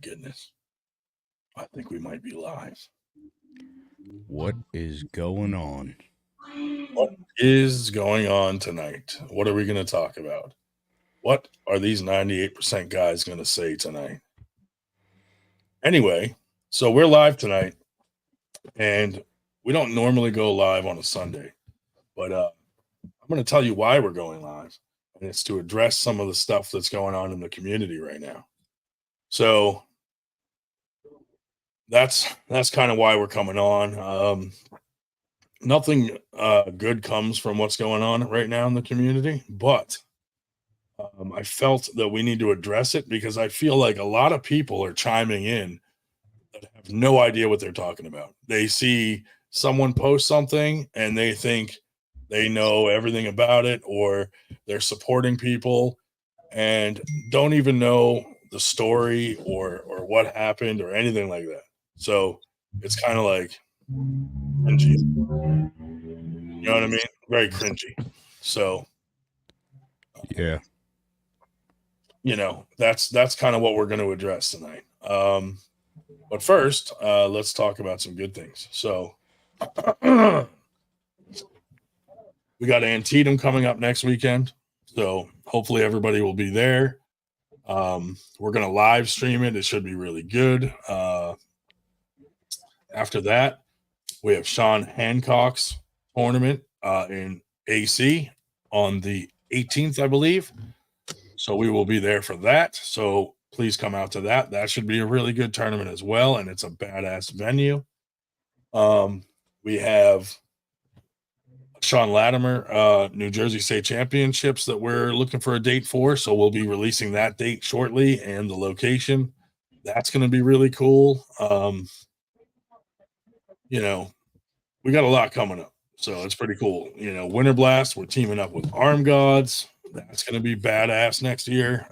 goodness. I think we might be live. What is going on? What is going on tonight? What are we going to talk about? What are these 98% guys going to say tonight? Anyway, so we're live tonight, and we don't normally go live on a Sunday, but I'm going to tell you why we're going live, and it's to address some of the stuff that's going on in the community right now. So that's kind of why we're coming on. Nothing good comes from what's going on right now in the community, but I felt that we need to address it because I feel like a lot of people are chiming in that have no idea what they're talking about. They see someone post something and they think they know everything about it, or they're supporting people and don't even know the story or what happened or anything like that. So it's kind of like cringy. You know what I mean? Very cringy. So Yeah. That's kind of what we're going to address tonight. But first, let's talk about some good things. So we got Antietam coming up next weekend. So hopefully everybody will be there. We're going to live stream it. It should be really good. After that, we have Sean Hancock's tournament in AC on the 18th, I believe. So we will be there for that. So please come out to that. That should be a really good tournament as well. And it's a badass venue. We have Sean Latimer, New Jersey State Championships that we're looking for a date for. So we'll be releasing that date shortly and the location. That's going to be really cool. We got a lot coming up. So it's pretty cool. Winter Blast, we're teaming up with Arm Gods. That's going to be badass next year.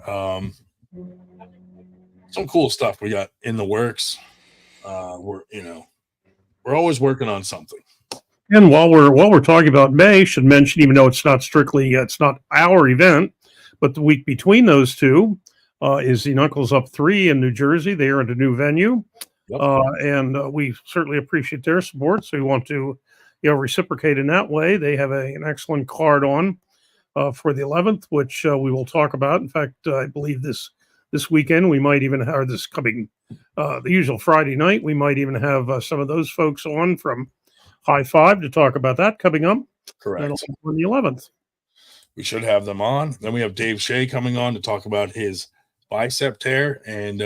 Some cool stuff we got in the works. We're always working on something. And while we're talking about May, should mention, even though it's not our event, but the week between those two is the Knuckles Up 3 in New Jersey. They are at a new venue. Yep. And we certainly appreciate their support. So we want to, reciprocate in that way. They have an excellent card on for the 11th, which we will talk about. In fact, I believe this weekend we might even have this coming the usual Friday night. We might even have some of those folks on from High Five to talk about that coming up. Correct. On the 11th. We should have them on. Then we have Dave Shea coming on to talk about his bicep tear and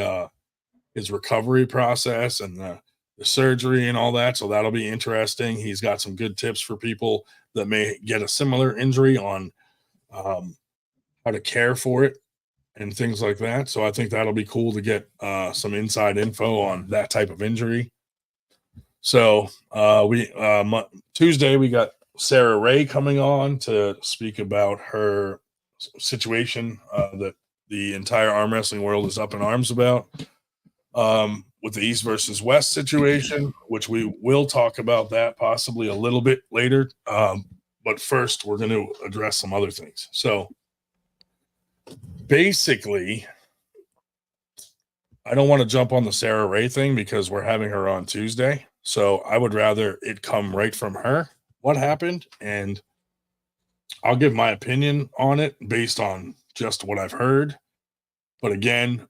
his recovery process and the surgery and all that. So that'll be interesting. He's got some good tips for people that may get a similar injury on how to care for it and things like that. So I think that'll be cool to get some inside info on that type of injury. So Tuesday we got Sarah Ray coming on to speak about her situation that the entire arm wrestling world is up in arms about with the East versus West situation, which we will talk about that possibly a little bit later. But first, we're going to address some other things. So basically, I don't want to jump on the Sarah Ray thing because we're having her on Tuesday. So I would rather it come right from her, what happened, and I'll give my opinion on it based on just what I've heard. But again,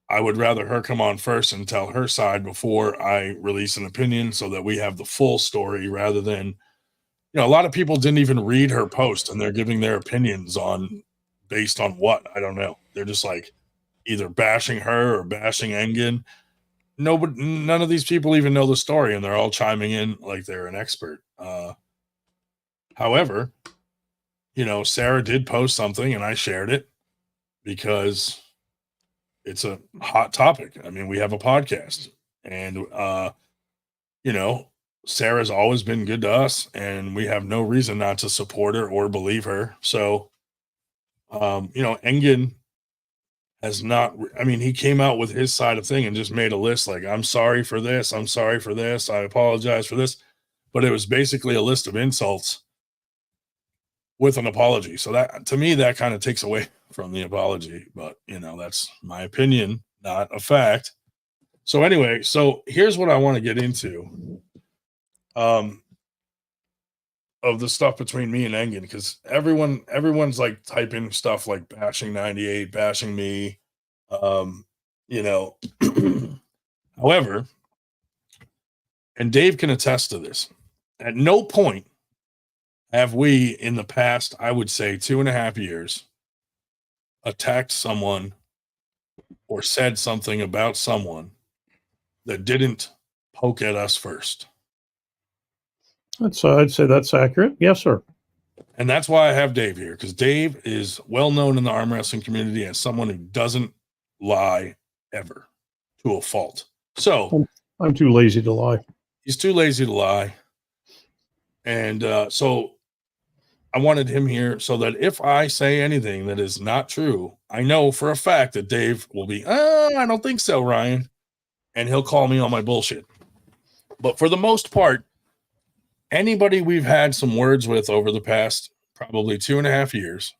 I would rather her come on first and tell her side before I release an opinion so that we have the full story rather than, a lot of people didn't even read her post and they're giving their opinions based on what, I don't know. They're just like either bashing her or bashing Engen. None of these people even know the story, and they're all chiming in like they're an expert. However, Sarah did post something and I shared it because it's a hot topic. I mean, we have a podcast and, Sarah's always been good to us and we have no reason not to support her or believe her. So, Engen has not, he came out with his side of thing and just made a list like, I'm sorry for this. I'm sorry for this. I apologize for this. But it was basically a list of insults with an apology. So that, to me, that kind of takes away from the apology. But, that's my opinion. not a fact. So anyway, so here's what I want to get into. Of the stuff between me and Engen, because everyone's like typing stuff like bashing 98, bashing me. You know, however, and Dave can attest to this, at no point have we in the past, I would say 2.5 years, attacked someone or said something about someone that didn't poke at us first. I'd say that's accurate. Yes, sir. And that's why I have Dave here, because Dave is well known in the arm wrestling community as someone who doesn't lie ever, to a fault. So I'm too lazy to lie. He's too lazy to lie. And so I wanted him here so that if I say anything that is not true, I know for a fact that Dave will be, I don't think so, Ryan. And he'll call me on my bullshit. But for the most part, anybody we've had some words with over the past probably 2.5 years,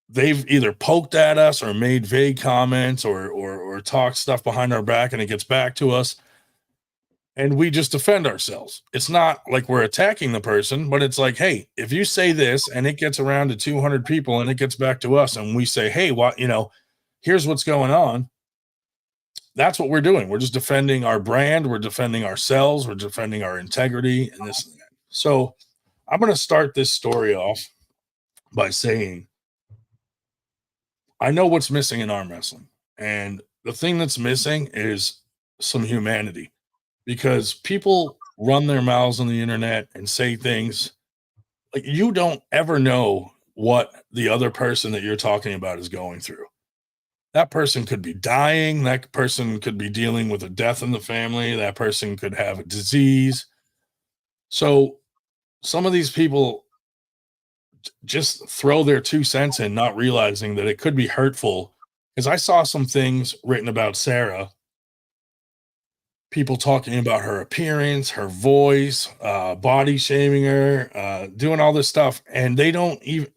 they've either poked at us or made vague comments or talked stuff behind our back, and it gets back to us, and we just defend ourselves. It's not like we're attacking the person, but it's like, hey, if you say this and it gets around to 200 people and it gets back to us and we say, hey, what, here's what's going on. That's what we're doing. We're just defending our brand. We're defending ourselves. We're defending our integrity and this and that. So I'm going to start this story off by saying, I know what's missing in arm wrestling. And the thing that's missing is some humanity, because people run their mouths on the internet and say things like, you don't ever know what the other person that you're talking about is going through. That person could be dying. That person could be dealing with a death in the family. That person could have a disease. So some of these people just throw their 2 cents in, not realizing that it could be hurtful. Because I saw some things written about Sarah, people talking about her appearance, her voice, body shaming her, doing all this stuff. And they don't even,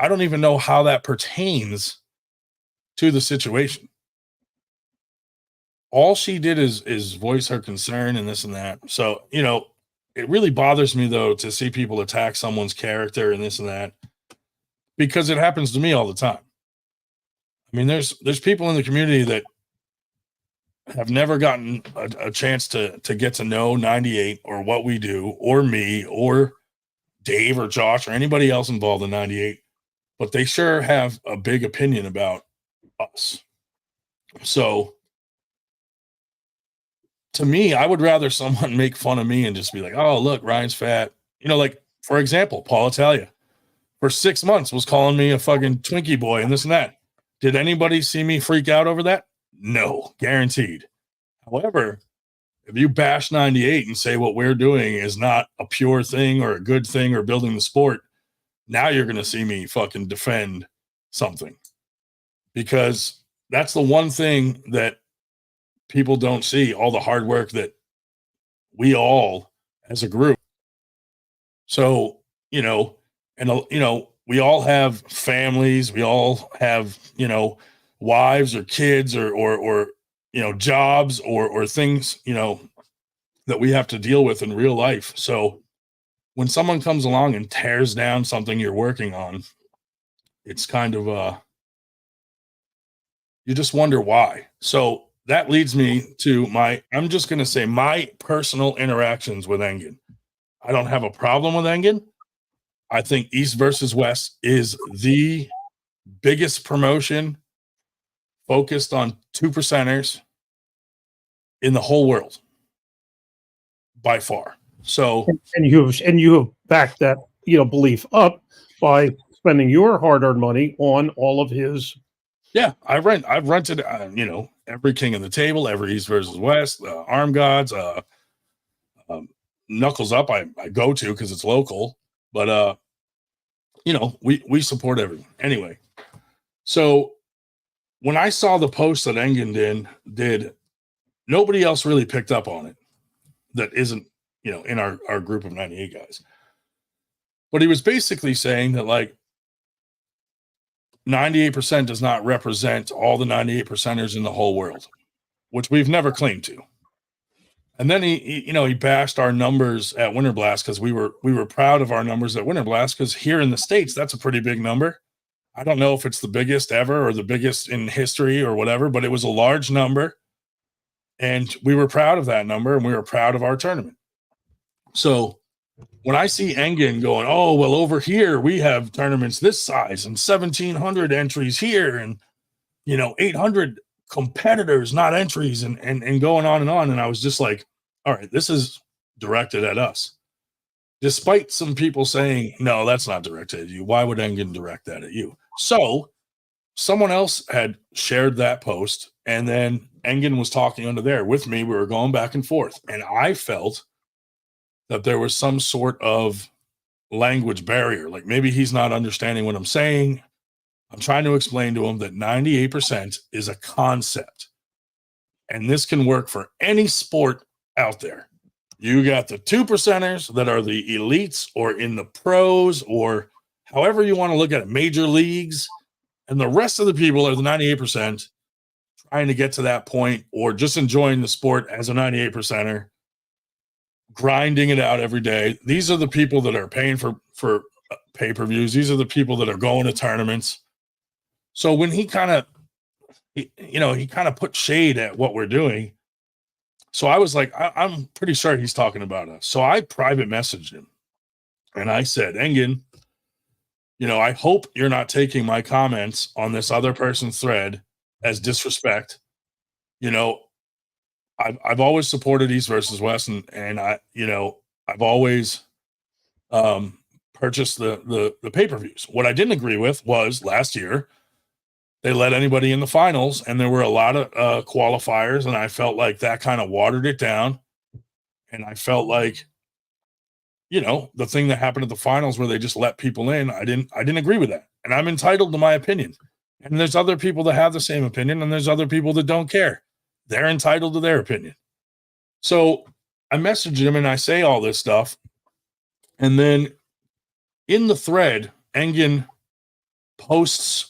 I don't even know how that pertains to the situation. All she did is voice her concern and this and that. So, it really bothers me though to see people attack someone's character and this and that, because it happens to me all the time. I mean, there's people in the community that have never gotten a chance to get to know 98 or what we do, or me or Dave or Josh or anybody else involved in 98, but they sure have a big opinion about us. So to me, I would rather someone make fun of me and just be like, oh, look, Ryan's fat. Like, for example, Paul Italia for 6 months was calling me a fucking Twinkie boy and this and that. Did anybody see me freak out over that? No, guaranteed. However, if you bash 98 and say what we're doing is not a pure thing or a good thing or building the sport, now you're going to see me fucking defend something, because that's the one thing that people don't see, all the hard work that we all as a group. So, we all have families, we all have, wives or kids or jobs or things, that we have to deal with in real life. So when someone comes along and tears down something you're working on, it's kind of, you just wonder why. So that leads me to I'm just going to say my personal interactions with Engen. I don't have a problem with Engen. I think East versus West is the biggest promotion focused on 2%ers in the whole world by far. So, and you have backed that belief up by spending your hard-earned money on all of his. Yeah, I've rented every King of the Table, every East versus West, Arm Gods, Knuckles Up. I go to because it's local, but we support everyone anyway. So when I saw the post that Engen did, nobody else really picked up on it that isn't, in our group of 98 guys. But he was basically saying that, like, 98% does not represent all the 98 percenters in the whole world, which we've never claimed to. And then he bashed our numbers at Winter Blast because we were proud of our numbers at Winter Blast because here in the States, that's a pretty big number. I don't know if it's the biggest ever or the biggest in history or whatever, but it was a large number. And we were proud of that number and we were proud of our tournament. So when I see Engen going, oh, well, over here, we have tournaments this size and 1,700 entries here and, 800 competitors, not entries and going on. And I was just like, all right, this is directed at us. Despite some people saying, no, that's not directed at you. Why would Engen direct that at you? So someone else had shared that post and then Engen was talking under there with me. We were going back and forth. And I felt that there was some sort of language barrier. Like maybe he's not understanding what I'm saying. I'm trying to explain to him that 98% is a concept. And this can work for any sport out there. You got the 2%ers that are the elites or in the pros or however you want to look at it, major leagues. And the rest of the people are the 98% trying to get to that point or just enjoying the sport as a 98%er, grinding it out every day. These are the people that are paying for pay-per-views. These are the people that are going to tournaments. So when he kind of put shade at what we're doing. So I was like, I'm pretty sure he's talking about us. So I private messaged him and I said, Engen, I hope you're not taking my comments on this other person's thread as disrespect. I've always supported East versus West and I've always purchased the pay-per-views. What I didn't agree with was last year they let anybody in the finals and there were a lot of qualifiers and I felt like that kind of watered it down. And I felt like, the thing that happened at the finals where they just let people in, I didn't agree with that. And I'm entitled to my opinion. And there's other people that have the same opinion and there's other people that don't care. They're entitled to their opinion. So I messaged him and I say all this stuff. And then in the thread, Engen posts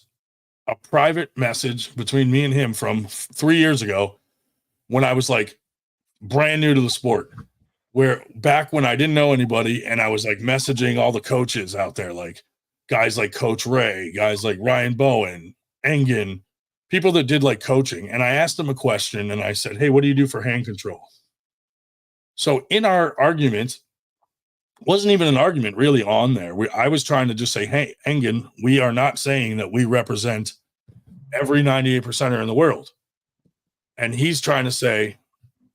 a private message between me and him from 3 years ago when I was like brand new to the sport, where back when I didn't know anybody and I was like messaging all the coaches out there, like guys like Coach Ray, guys like Ryan Bowen, Engen, people that did like coaching. And I asked them a question and I said, hey, what do you do for hand control? So in our argument, wasn't even an argument really on there. I was trying to just say, hey, Engen, we are not saying that we represent every 98%er in the world. And he's trying to say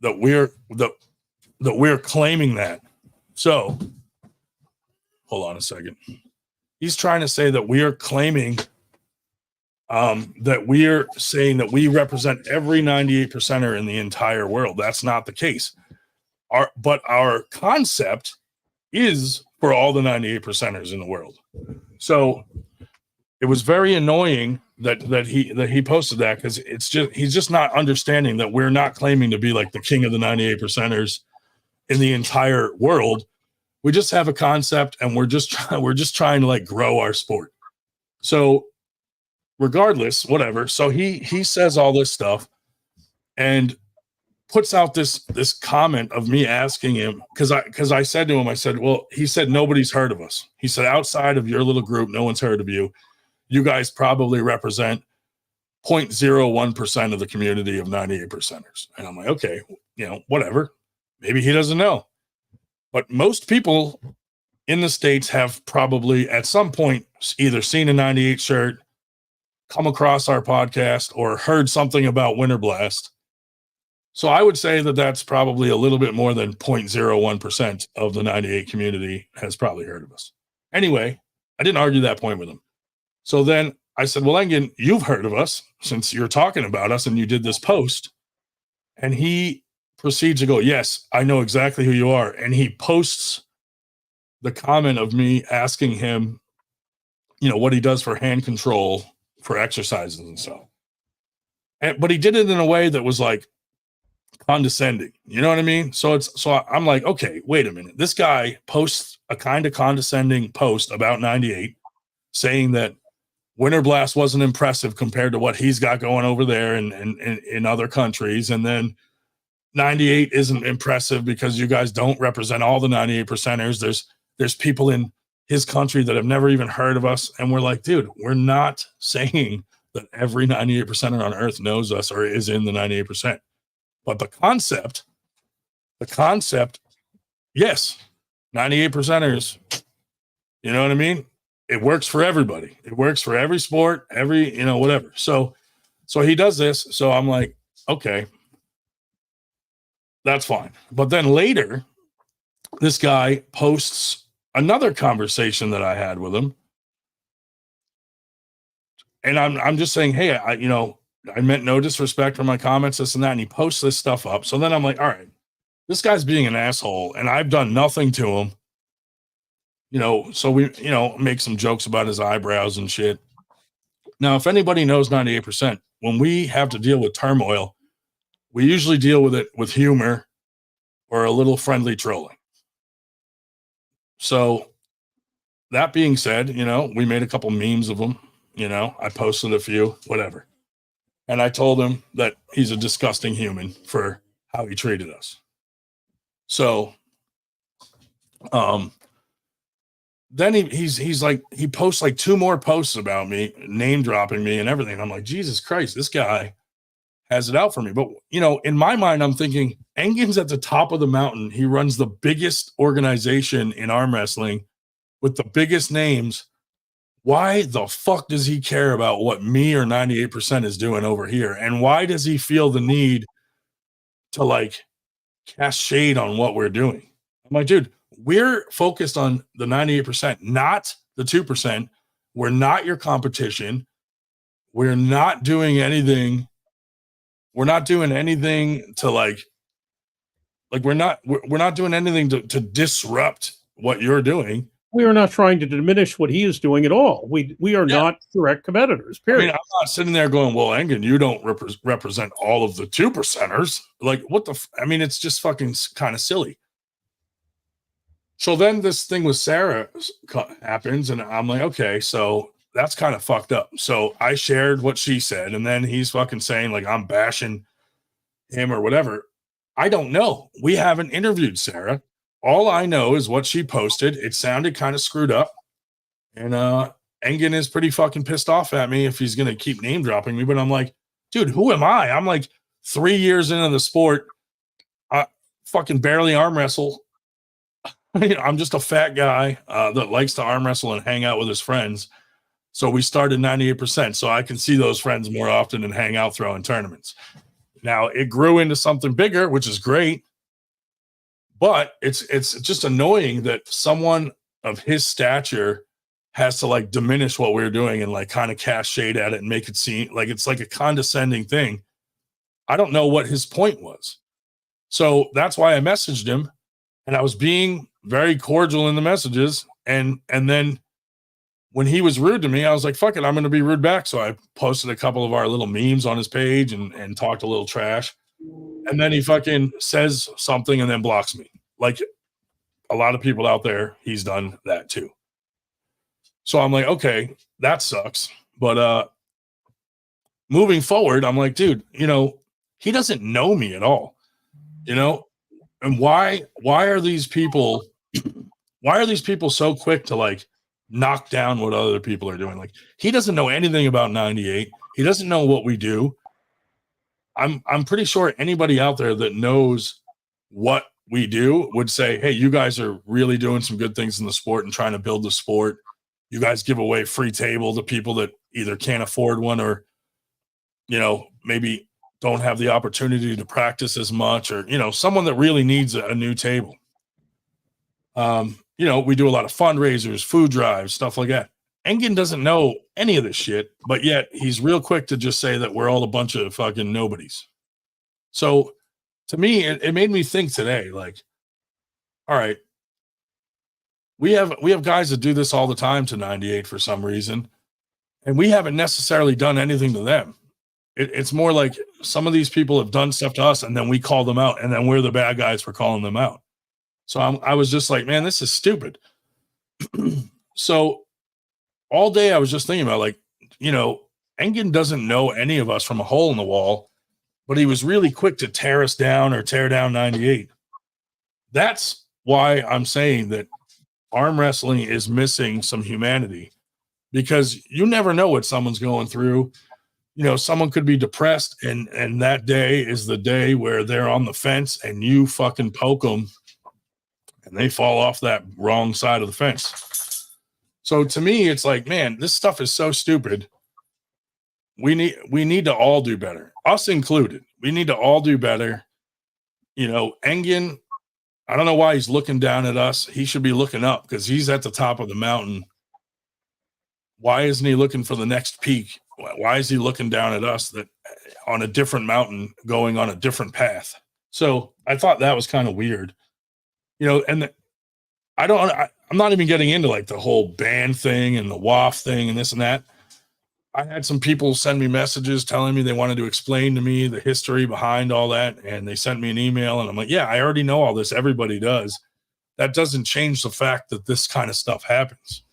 that we're claiming that. So hold on a second. He's trying to say that we are claiming that we're saying that we represent every 98%er in the entire world. That's not the case. But our concept is for all the 98%ers in the world. So it was very annoying that he posted that because he's just not understanding that we're not claiming to be like the king of the 98%ers in the entire world. We just have a concept and we're just trying to like grow our sport. So regardless, whatever. So he says all this stuff and puts out this comment of me asking him because I said to him, I said, well, he said, nobody's heard of us. He said, outside of your little group, no one's heard of you. You guys probably represent 0.01% of the community of 98%ers. And I'm like, okay, whatever. Maybe he doesn't know. But most people in the States have probably at some point either seen a 98 shirt, come across our podcast, or heard something about Winter Blast. So I would say that that's probably a little bit more than 0.01% of the 98 community has probably heard of us. Anyway, I didn't argue that point with him. So then I said, well, Engen, you've heard of us since you're talking about us and you did this post. And he proceeds to go, yes, I know exactly who you are. And he posts the comment of me asking him, what he does for hand control for exercises and stuff. But he did it in a way that was like condescending. You know what I mean? So I'm like, okay, wait a minute. This guy posts a kind of condescending post about 98 saying that Winter Blast wasn't impressive compared to what he's got going over there in other countries. And then 98 isn't impressive because you guys don't represent all the 98 percenters. There's people in his country that have never even heard of us. And we're like, dude, we're not saying that every 98 percenter on earth knows us or is in the 98%. But the concept, yes, 98 percenters, you know what I mean? It works for everybody. It works for every sport, every, whatever. So he does this. So I'm like, okay, that's fine. But then later, this guy posts another conversation that I had with him. And I'm just saying, hey, I meant no disrespect for my comments, this and that. And he posts this stuff up. So then I'm like, all right, this guy's being an asshole and I've done nothing to him. So we, make some jokes about his eyebrows and shit. Now, if anybody knows 98%, when we have to deal with turmoil, we usually deal with it with humor or a little friendly trolling. So that being said, we made a couple memes of him. I posted a few, whatever. And I told him that he's a disgusting human for how he treated us. So, then he's like, he posts like 2 more posts about me, name dropping me and everything. I'm like, Jesus Christ, this guy has it out for me. But, in my mind, I'm thinking Engin's at the top of the mountain. He runs the biggest organization in arm wrestling with the biggest names. Why the fuck does he care about what me or 98% is doing over here? And why does he feel the need to like cast shade on what we're doing? I'm like, dude, we're focused on the 98%, not the 2%. We're not your competition. We're not doing anything. We're not doing anything to like we're not doing anything to disrupt what you're doing. We are not trying to diminish what he is doing at all. We are not direct competitors, period. I mean, I'm not sitting there going, well, Engin, you don't represent all of the 2%ers. Like, what the it's just fucking kind of silly. So then this thing with Sarah happens, and I'm like, okay, so that's kind of fucked up. So I shared what she said, and then he's fucking saying, like, I'm bashing him or whatever. I don't know. We haven't interviewed Sarah. All I know is what she posted. It sounded kind of screwed up. And Engin is pretty fucking pissed off at me if he's going to keep name dropping me. But I'm like, dude, who am I? I'm like 3 years into the sport. I fucking barely arm wrestle. I'm just a fat guy that likes to arm wrestle and hang out with his friends. So we started 98%. So I can see those friends more often and hang out throwing tournaments. Now it grew into something bigger, which is great. But it's just annoying that someone of his stature has to like diminish what we're doing and like kind of cast shade at it and make it seem like it's like a condescending thing. I don't know what his point was. So that's why I messaged him, and I was being very cordial in the messages. And then when he was rude to me, I was like, fuck it, I'm going to be rude back. So I posted a couple of our little memes on his page and talked a little trash. And then he fucking says something and then blocks me. Like a lot of people out there, he's done that too. So I'm like, okay, that sucks. But moving forward, I'm like, dude, he doesn't know me at all, and why are these people so quick to like knock down what other people are doing? Like, he doesn't know anything about 98. He doesn't know what we do. I'm pretty sure anybody out there that knows what we do would say, hey, you guys are really doing some good things in the sport and trying to build the sport. You guys give away free table to people that either can't afford one or, maybe don't have the opportunity to practice as much, or, someone that really needs a new table. We do a lot of fundraisers, food drives, stuff like that. Engin doesn't know any of this shit, but yet he's real quick to just say that we're all a bunch of fucking nobodies. So to me, it made me think today, like, all right, we have guys that do this all the time to 98 for some reason, and we haven't necessarily done anything to them. It's more like some of these people have done stuff to us, and then we call them out, and then we're the bad guys for calling them out. So I was just like, man, this is stupid. So all day I was just thinking about, like, Engen doesn't know any of us from a hole in the wall, but he was really quick to tear us down or tear down 98. That's why I'm saying that arm wrestling is missing some humanity, because you never know what someone's going through. Someone could be depressed, and that day is the day where they're on the fence and you fucking poke them and they fall off that wrong side of the fence. So to me, it's like, man, this stuff is so stupid. We need to all do better, us included. We need to all do better. Engen, I don't know why he's looking down at us. He should be looking up because he's at the top of the mountain. Why isn't he looking for the next peak? Why is he looking down at us that on a different mountain going on a different path? So I thought that was kind of weird, and I'm not even getting into like the whole band thing and the WAF thing and this and that. I had some people send me messages telling me they wanted to explain to me the history behind all that. And they sent me an email and I'm like, yeah, I already know all this. Everybody does. That doesn't change the fact that this kind of stuff happens.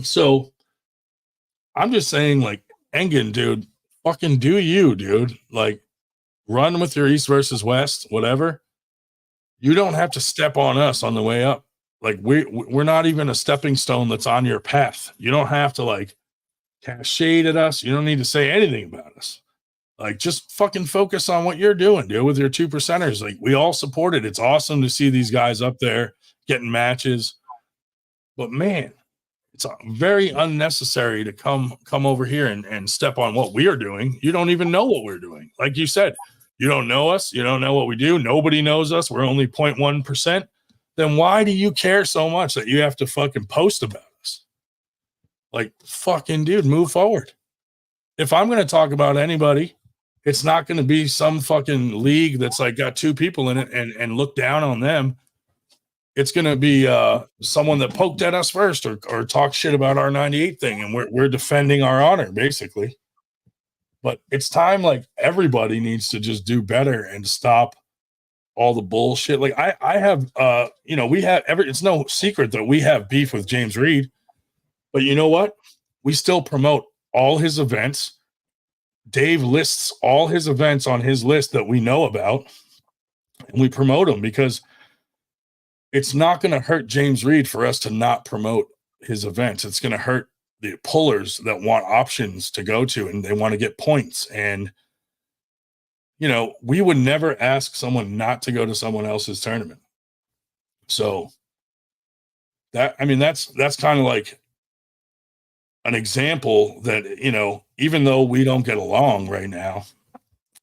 So I'm just saying, like, Engen, dude, fucking do you, dude. Like, run with your East versus West, whatever. You don't have to step on us on the way up. Like, we're not even a stepping stone that's on your path. You don't have to, like, cast shade at us. You don't need to say anything about us. Like, just fucking focus on what you're doing, dude, with your 2%ers. Like, we all support it. It's awesome to see these guys up there getting matches. But, man, it's very unnecessary to come over here and step on what we are doing. You don't even know what we're doing. Like you said, you don't know us. You don't know what we do. Nobody knows us. We're only 0.1%. Then why do you care so much that you have to fucking post about us? Like, fucking dude, move forward. If I'm going to talk about anybody, it's not going to be some fucking league that's like got 2 people in it and look down on them. It's going to be someone that poked at us first or talked shit about our 98 thing. And we're defending our honor, basically. But it's time, like, everybody needs to just do better and stop all the bullshit. Like, I have, we have it's no secret that we have beef with James Reed. But you know what? We still promote all his events. Dave lists all his events on his list that we know about. And we promote them because it's not going to hurt James Reed for us to not promote his events. It's going to hurt the pullers that want options to go to and they want to get points. And, we would never ask someone not to go to someone else's tournament. So that's kind of like an example that, even though we don't get along right now,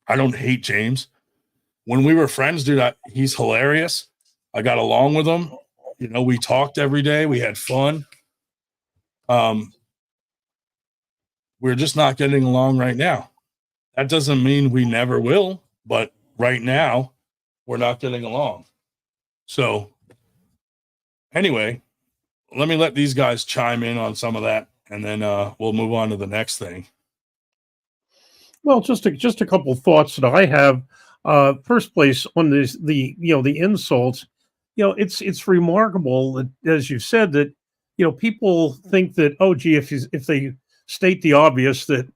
I don't hate James. When we were friends, dude, he's hilarious. I got along with him. We talked every day. We had fun. We're just not getting along right now. That doesn't mean we never will, but right now we're not getting along. So anyway, let me let these guys chime in on some of that, and then we'll move on to the next thing. Well, just a couple of thoughts that I have. First place on the insults. It's remarkable that, as you said, that people think that, oh gee, if they state the obvious that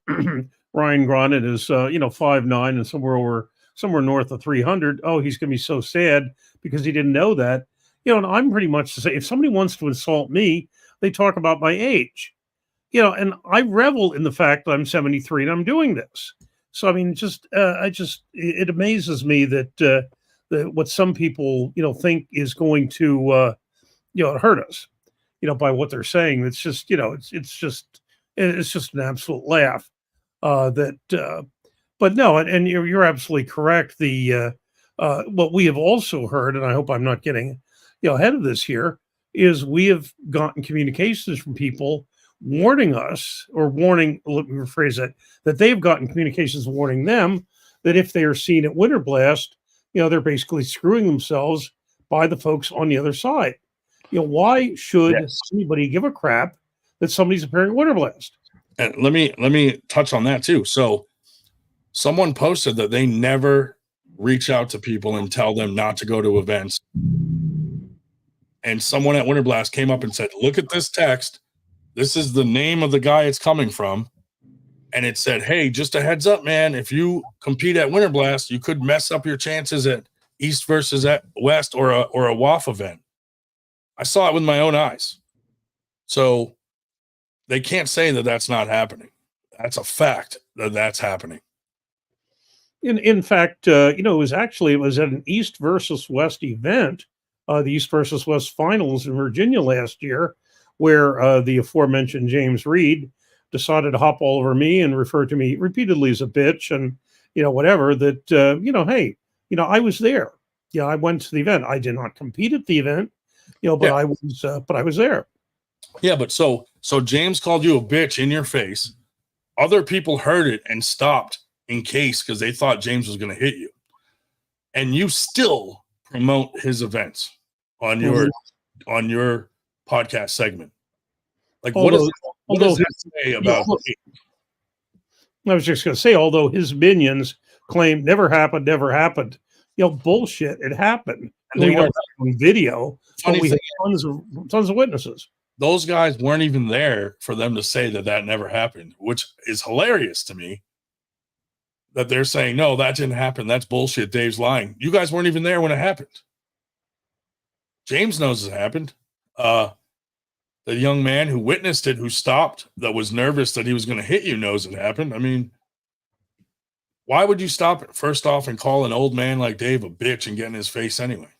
Ryan Grondin is 5'9" and somewhere north of 300, oh, he's going to be so sad because he didn't know that. And I'm pretty much to say, if somebody wants to insult me, they talk about my age. And I revel in the fact that I'm 73 and I'm doing this. So I mean, it amazes me that what some people think is going to hurt us, by what they're saying. It's just it's just an absolute laugh. But no, and you're absolutely correct. The what we have also heard, and I hope I'm not getting ahead of this here, is we have gotten communications from people warning us, or warning, let me rephrase that they've gotten communications warning them that if they are seen at Winter Blast, they're basically screwing themselves by the folks on the other side. Why should anybody give a crap that somebody's appearing at Winter Blast? And let me touch on that too. So someone posted that they never reach out to people and tell them not to go to events. And someone at Winter Blast came up and said, look at this text. This is the name of the guy it's coming from. And it said, hey, just a heads up, man. If you compete at Winter Blast, you could mess up your chances at East versus at West or a WAF event. I saw it with my own eyes. So they can't say that that's not happening. That's a fact that that's happening. In fact, it was at an East versus West event, the East versus West finals in Virginia last year, where the aforementioned James Reed decided to hop all over me and refer to me repeatedly as a bitch and, whatever that, hey, I was there. Yeah, I went to the event. I did not compete at the event, but I was there. Yeah, but so James called you a bitch in your face. Other people heard it and stopped in case because they thought James was going to hit you. And you still promote his events on your podcast segment. Like, what does that say about me? I was just going to say, although his minions claim never happened, bullshit, it happened. And they weren't on video. But we have tons of witnesses. Those guys weren't even there for them to say that never happened, which is hilarious to me. That they're saying, no, that didn't happen. That's bullshit. Dave's lying. You guys weren't even there when it happened. James knows it happened. The young man who witnessed it, who stopped, that was nervous that he was going to hit you, knows it happened. I mean, why would you stop it first off and call an old man like Dave a bitch and get in his face anyway?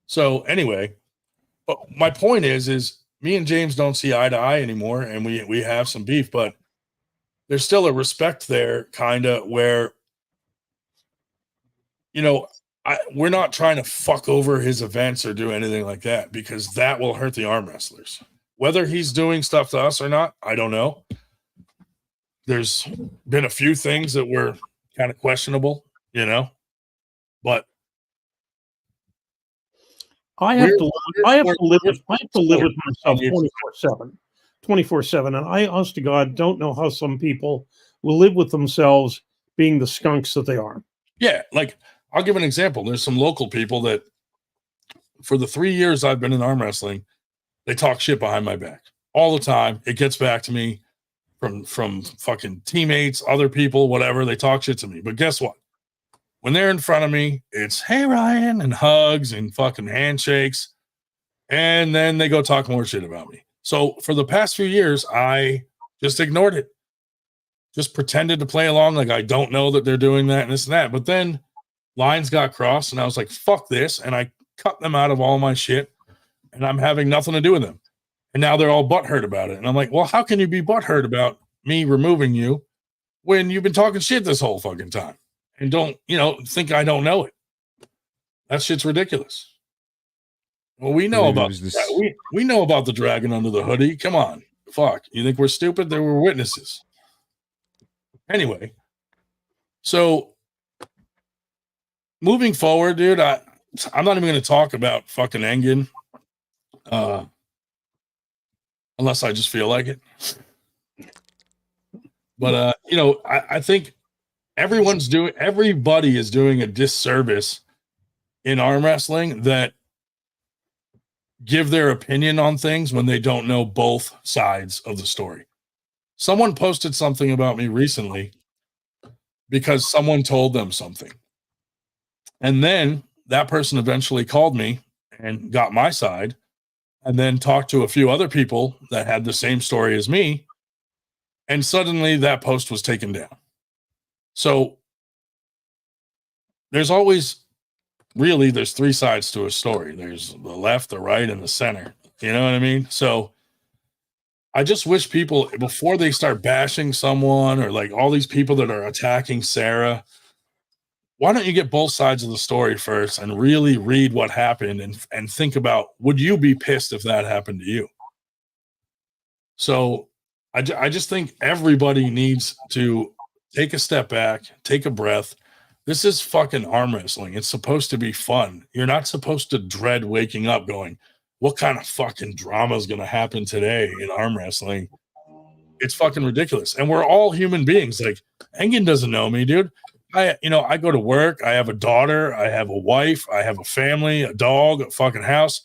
So anyway, but my point is me and James don't see eye to eye anymore, and we have some beef, but there's still a respect there, kind of, where, we're not trying to fuck over his events or do anything like that, because that will hurt the arm wrestlers. Whether he's doing stuff to us or not, I don't know. There's been a few things that were kind of questionable, but I have to live with myself 24/7. And I, honest to God, don't know how some people will live with themselves being the skunks that they are. Yeah, like, I'll give an example. There's some local people that, for the 3 years I've been in arm wrestling, they talk shit behind my back all the time. It gets back to me from fucking teammates, other people, whatever. They talk shit to me. But guess what? When they're in front of me, it's, hey, Ryan, and hugs and fucking handshakes. And then they go talk more shit about me. So for the past few years, I just ignored it. Just pretended to play along like I don't know that they're doing that and this and that. But then lines got crossed and I was like, fuck this. And I cut them out of all my shit and I'm having nothing to do with them. And now they're all butthurt about it. And I'm like, well, how can you be butthurt about me removing you when you've been talking shit this whole fucking time? And don't, think I don't know it. That shit's ridiculous. Well, we know about that. We know about the dragon under the hoodie. Come on. Fuck. You think we're stupid? There were witnesses. Anyway. So moving forward, dude, I'm not even going to talk about fucking Engen. Unless I just feel like it. But I think everybody is doing a disservice in arm wrestling that give their opinion on things when they don't know both sides of the story. Someone posted something about me recently because someone told them something. And then that person eventually called me and got my side and then talked to a few other people that had the same story as me. And suddenly that post was taken down. So there's three sides to a story. There's the left, the right, and the center. You know what I mean? So I just wish people, before they start bashing someone or like all these people that are attacking Sarah, why don't you get both sides of the story first and really read what happened and think about, would you be pissed if that happened to you? So I just think everybody needs to take a step back, take a breath. This is fucking arm wrestling. It's supposed to be fun. You're not supposed to dread waking up going, what kind of fucking drama is going to happen today in arm wrestling? It's fucking ridiculous. And we're all human beings. Like, Engen doesn't know me, dude. I go to work. I have a daughter. I have a wife. I have a family, a dog, a fucking house.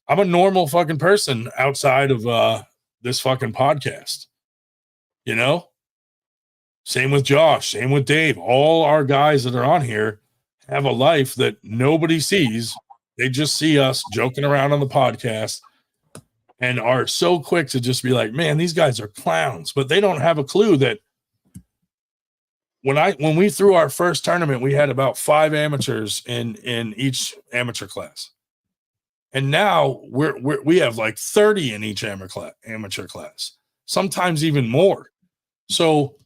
I'm a normal fucking person outside of this fucking podcast. You know? Same with Josh, same with Dave. All our guys that are on here have a life that nobody sees. They just see us joking around on the podcast and are so quick to just be like, man, these guys are clowns. But they don't have a clue that when we threw our first tournament, we had about 5 amateurs in each amateur class. And now we have like 30 in each amateur class, sometimes even more. So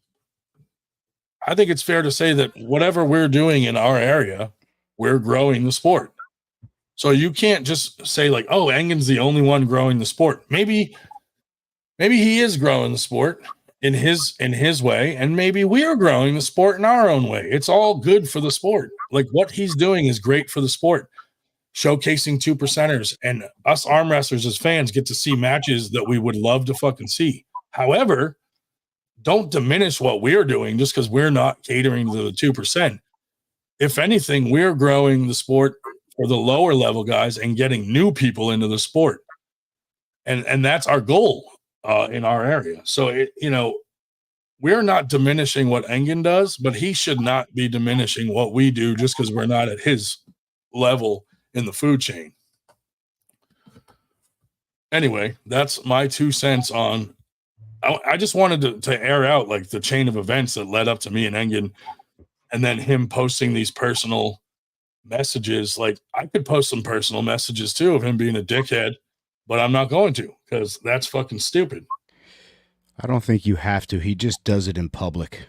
I think it's fair to say that whatever we're doing in our area, we're growing the sport. So you can't just say like, oh, Engen's the only one growing the sport. Maybe he is growing the sport in his way, and maybe we are growing the sport in our own way. It's all good for the sport. Like what he's doing is great for the sport. Showcasing 2%ers, and us arm wrestlers as fans get to see matches that we would love to fucking see. However, don't diminish what we're doing just because we're not catering to the 2%. If anything, we're growing the sport for the lower level guys and getting new people into the sport. And that's our goal in our area. So, we're not diminishing what Engen does, but he should not be diminishing what we do just because we're not at his level in the food chain. Anyway, that's my 2 cents on. I just wanted to air out like the chain of events that led up to me and Engen, and then him posting these personal messages. Like I could post some personal messages too of him being a dickhead, but I'm not going to because that's fucking stupid. I don't think you have to. He just does it in public.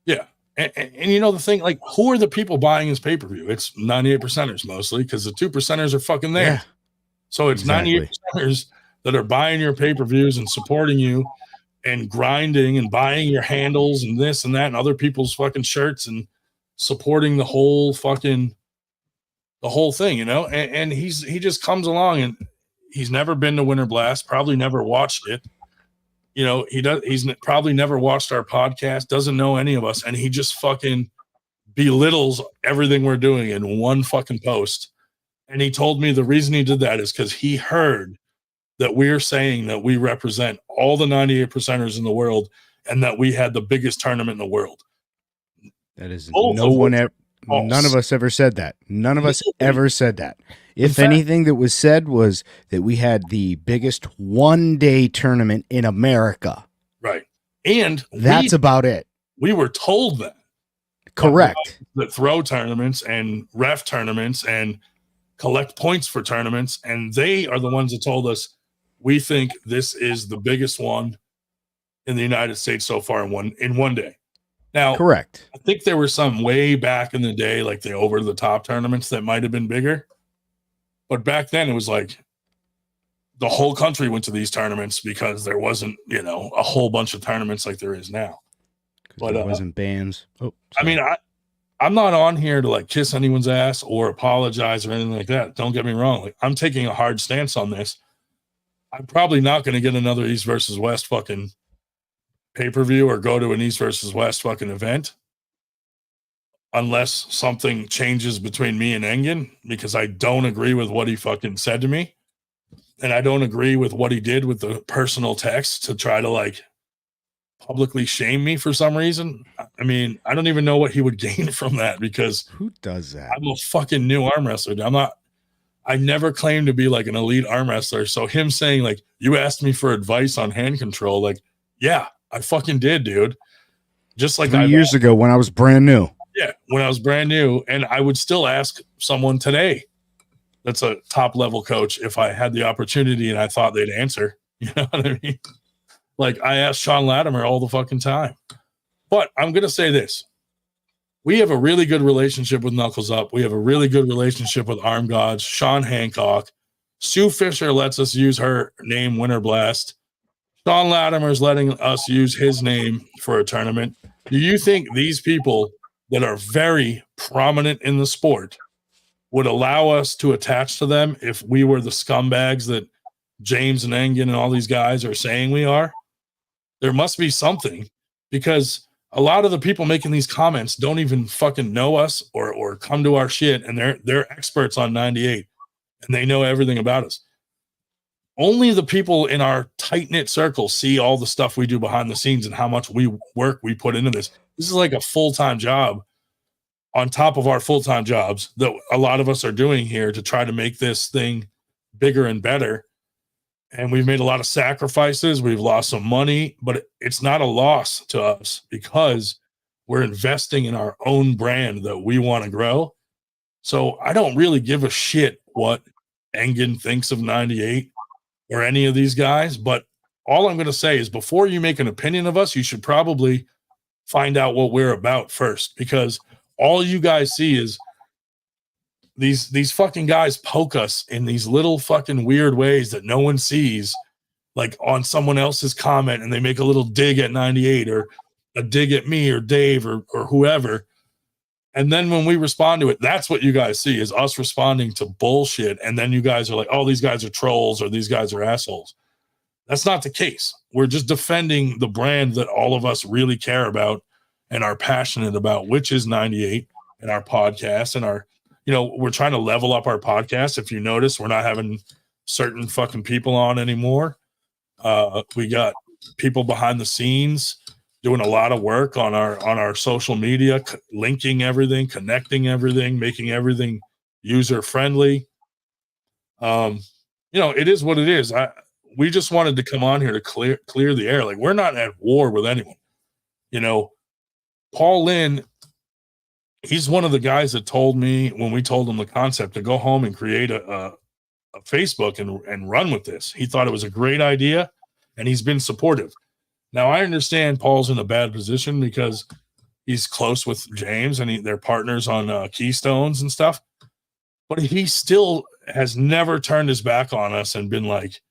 Yeah. And you know the thing, like, who are the people buying his pay-per-view? It's 98%ers mostly because the 2%ers are fucking there. Yeah, so it's exactly. 98%ers that are buying your pay-per-views and supporting you and grinding and buying your handles and this and that and other people's fucking shirts and supporting the whole thing, and he just comes along and he's never been to Winter Blast, probably never watched it. He's probably never watched our podcast, doesn't know any of us, and he just fucking belittles everything we're doing in one fucking post. And he told me the reason he did that is because he heard that we're saying that we represent all the 98%ers in the world and that we had the biggest tournament in the world. That is none of us ever said that. None of us ever said that. If anything that was said was that we had the biggest one-day tournament in America. Right. And that's about it. We were told that. Correct. That throw tournaments and ref tournaments and collect points for tournaments. And they are the ones that told us, we think this is the biggest one in the United States so far in one day. Now, correct. I think there were some way back in the day, like the over-the-top tournaments that might have been bigger. But back then it was like the whole country went to these tournaments because there wasn't, a whole bunch of tournaments like there is now. But there wasn't bans. Oh, I mean, I'm not on here to like kiss anyone's ass or apologize or anything like that. Don't get me wrong. Like I'm taking a hard stance on this. I'm probably not going to get another East versus West fucking pay-per-view or go to an East versus West fucking event unless something changes between me and Engen, because I don't agree with what he fucking said to me. And I don't agree with what he did with the personal text to try to like publicly shame me for some reason. I mean, I don't even know what he would gain from that because who does that? I'm a fucking new arm wrestler. I never claimed to be like an elite arm wrestler. So him saying like, you asked me for advice on hand control. Like, yeah, I fucking did, dude. Just like 3 years ago when I was brand new. Yeah, when I was brand new, and I would still ask someone today that's a top level coach if I had the opportunity and I thought they'd answer. You know what I mean? Like I ask Sean Latimer all the fucking time. But I'm going to say this. We have a really good relationship with Knuckles Up. We have a really good relationship with Arm Gods, Sean Hancock. Sue Fisher lets us use her name, Winter Blast. Sean Latimer is letting us use his name for a tournament. Do you think these people that are very prominent in the sport would allow us to attach to them if we were the scumbags that James and Engen and all these guys are saying we are? There must be something, because a lot of the people making these comments don't even fucking know us or come to our shit, and they're experts on 98 and they know everything about us. only the people in our tight-knit circle see all the stuff we do behind the scenes and how much work we put into this. This is like a full-time job on top of our full-time jobs that a lot of us are doing here to try to make this thing bigger and better. And we've made a lot of sacrifices. We've lost some money, but it's not a loss to us because we're investing in our own brand that we want to grow. So I don't really give a shit what Engen thinks of 98 or any of these guys. But all I'm going to say is before you make an opinion of us, you should probably find out what we're about first, because all you guys see is these fucking guys poke us in these little fucking weird ways that no one sees, like on someone else's comment, and they make a little dig at 98 or a dig at me or Dave or whoever. And then when we respond to it, that's what you guys see, is us responding to bullshit. And then you guys are like, oh, these guys are trolls or these guys are assholes. That's not the case. We're just defending the brand that all of us really care about and are passionate about, which is 98 and our podcast and our, we're trying to level up our podcast. If you notice, we're not having certain fucking people on anymore. We got people behind the scenes doing a lot of work on our social media, linking everything, connecting everything, making everything user friendly. It is what it is. We just wanted to come on here to clear the air. Like, we're not at war with anyone. Paul Lynn, he's one of the guys that told me when we told him the concept to go home and create a Facebook and run with this. He thought it was a great idea, and he's been supportive. Now, I understand Paul's in a bad position because he's close with James and they're partners on Keystones and stuff. But he still has never turned his back on us and been like,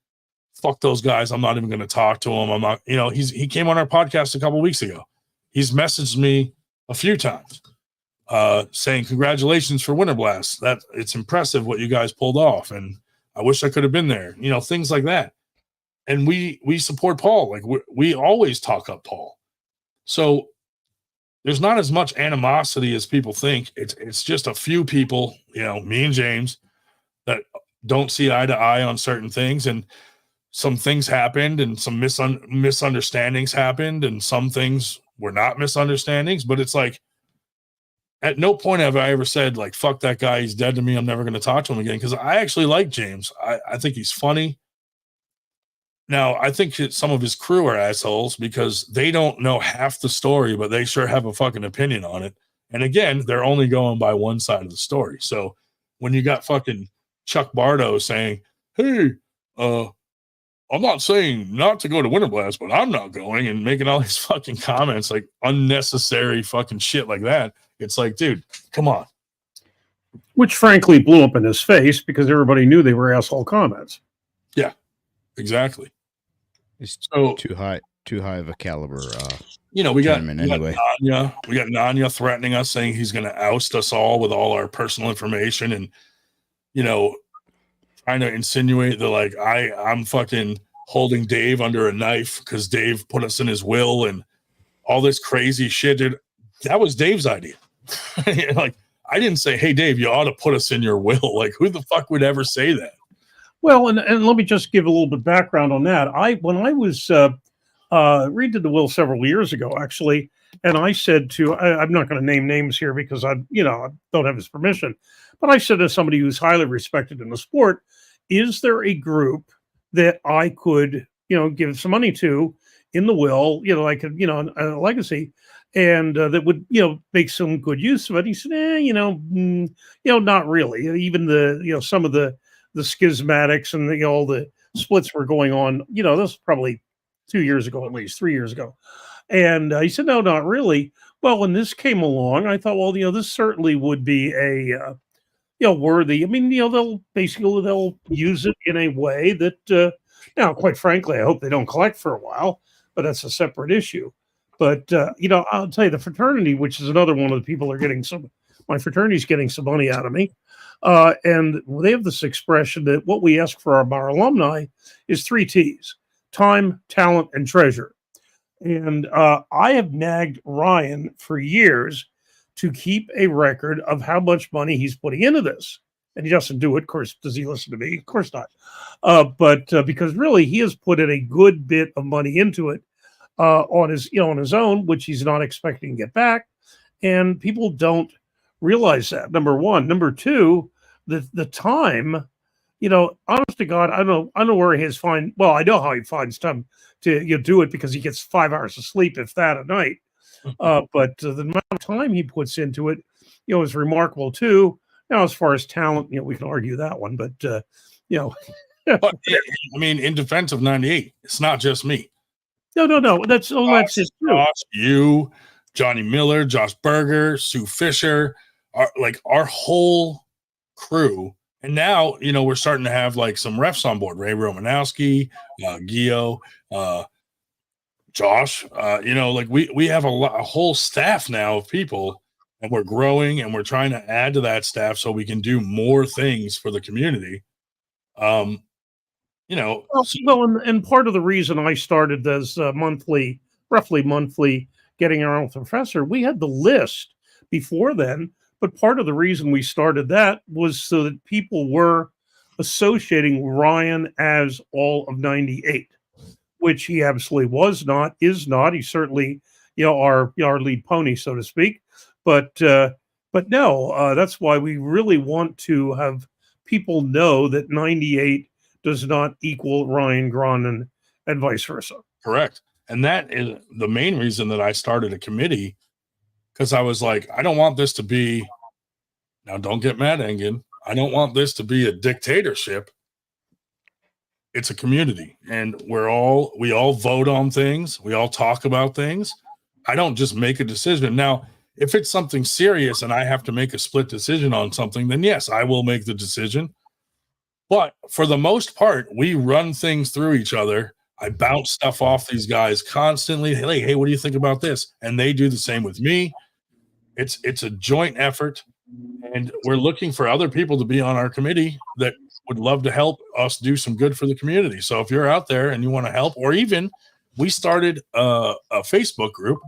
fuck those guys. I'm not even going to talk to him. I'm not, he came on our podcast a couple of weeks ago. He's messaged me a few times saying, congratulations for Winter Blast. That it's impressive what you guys pulled off. And I wish I could have been there, things like that. And we support Paul. Like we always talk up Paul. So there's not as much animosity as people think. It's just a few people, me and James, that don't see eye to eye on certain things. And some things happened and some misunderstandings happened. And some things were not misunderstandings. But it's like, at no point have I ever said, like, fuck that guy, he's dead to me, I'm never going to talk to him again. Because I actually like James. I think he's funny. Now, I think some of his crew are assholes because they don't know half the story, but they sure have a fucking opinion on it. And again, they're only going by one side of the story. So when you got fucking Chuck Bardo saying, hey, I'm not saying not to go to Winter Blast, but I'm not going, and making all these fucking comments, like unnecessary fucking shit like that. It's like, dude, come on. Which frankly blew up in his face because everybody knew they were asshole comments. Yeah, exactly. It's too high of a caliber. We got Nanya threatening us, saying he's going to oust us all with all our personal information, and trying to insinuate that like I'm fucking holding Dave under a knife because Dave put us in his will and all this crazy shit, dude. That was Dave's idea. Like, I didn't say, hey Dave, you ought to put us in your will. Like, who the fuck would ever say that? Well, and let me just give a little bit of background on that. When I was redid the will several years ago, actually, and I said to, I'm not going to name names here because I don't have his permission, but I said to somebody who's highly respected in the sport, is there a group that I could, give some money to in the will, I could, a legacy, and that would, make some good use of it. He said, not really. Even the, some of the schismatics and all the splits were going on, this was probably 2 years ago, at least 3 years ago. And he said, no, not really. Well, when this came along, I thought, well, this certainly would be a, worthy. I mean, they'll use it in a way that, now, quite frankly, I hope they don't collect for a while, but that's a separate issue. But, I'll tell you, the fraternity, which is another one of the people are getting my fraternity's getting some money out of me. And they have this expression that what we ask for our alumni is 3 T's: time, talent, and treasure. And I have nagged Ryan for years to keep a record of how much money he's putting into this. and he doesn't do it. Of course, does he listen to me? Of course not. But because really, he has put in a good bit of money into it on his own, which he's not expecting to get back, and people don't realize that. Number one, number two, the time. Honest to God, I don't know where he has find. Well, I know how he finds time to do it because he gets 5 hours of sleep, if that, a night. But the amount of time he puts into it, is remarkable too. Now, as far as talent, we can argue that one, but But, I mean, in defense of 98, it's not just me. no, that's his too. Josh, you, Johnny Miller, Josh Berger, Sue Fisher, our whole crew. And now, we're starting to have like some refs on board. Ray Romanowski, Gio, Josh. We have a whole staff now of people, and we're growing, and we're trying to add to that staff so we can do more things for the community. And part of the reason I started as roughly monthly, getting our own professor, we had the list before then. But part of the reason we started that was so that people were associating Ryan as all of 98, which he absolutely is not. He's certainly, our lead pony, so to speak. But no, that's why we really want to have people know that 98 does not equal Ryan Grondin and vice versa. Correct. And that is the main reason that I started a committee, because I was like, I don't want this to be, now don't get mad, Engen, I don't want this to be a dictatorship. It's a community, and we all vote on things. We all talk about things. I don't just make a decision. Now, if it's something serious and I have to make a split decision on something, then yes, I will make the decision. But for the most part, we run things through each other. I bounce stuff off these guys constantly. Hey, what do you think about this? And they do the same with me. It's a joint effort, and we're looking for other people to be on our committee that would love to help us do some good for the community. So if you're out there and you want to help, or even we started a Facebook group,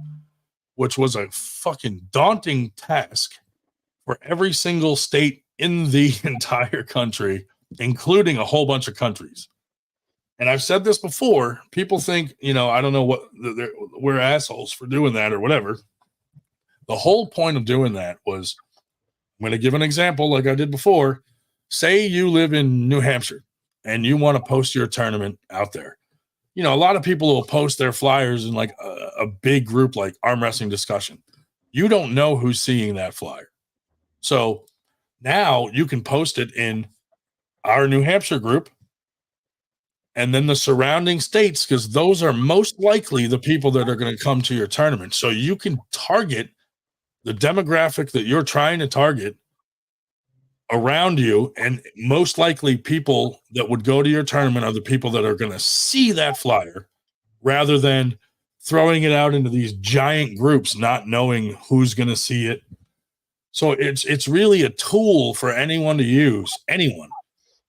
which was a fucking daunting task for every single state in the entire country, including a whole bunch of countries. And I've said this before, people think, I don't know what, we're assholes for doing that or whatever. The whole point of doing that was, I'm going to give an example like I did before. Say you live in New Hampshire and you want to post your tournament out there. A lot of people will post their flyers in like a big group like Arm Wrestling Discussion. You don't know who's seeing that flyer. So now you can post it in our New Hampshire group and then the surrounding states, because those are most likely the people that are going to come to your tournament. So you can target the demographic that you're trying to target around you, and most likely people that would go to your tournament are the people that are going to see that flyer, rather than throwing it out into these giant groups, not knowing who's going to see it. So it's really a tool for anyone to use, anyone.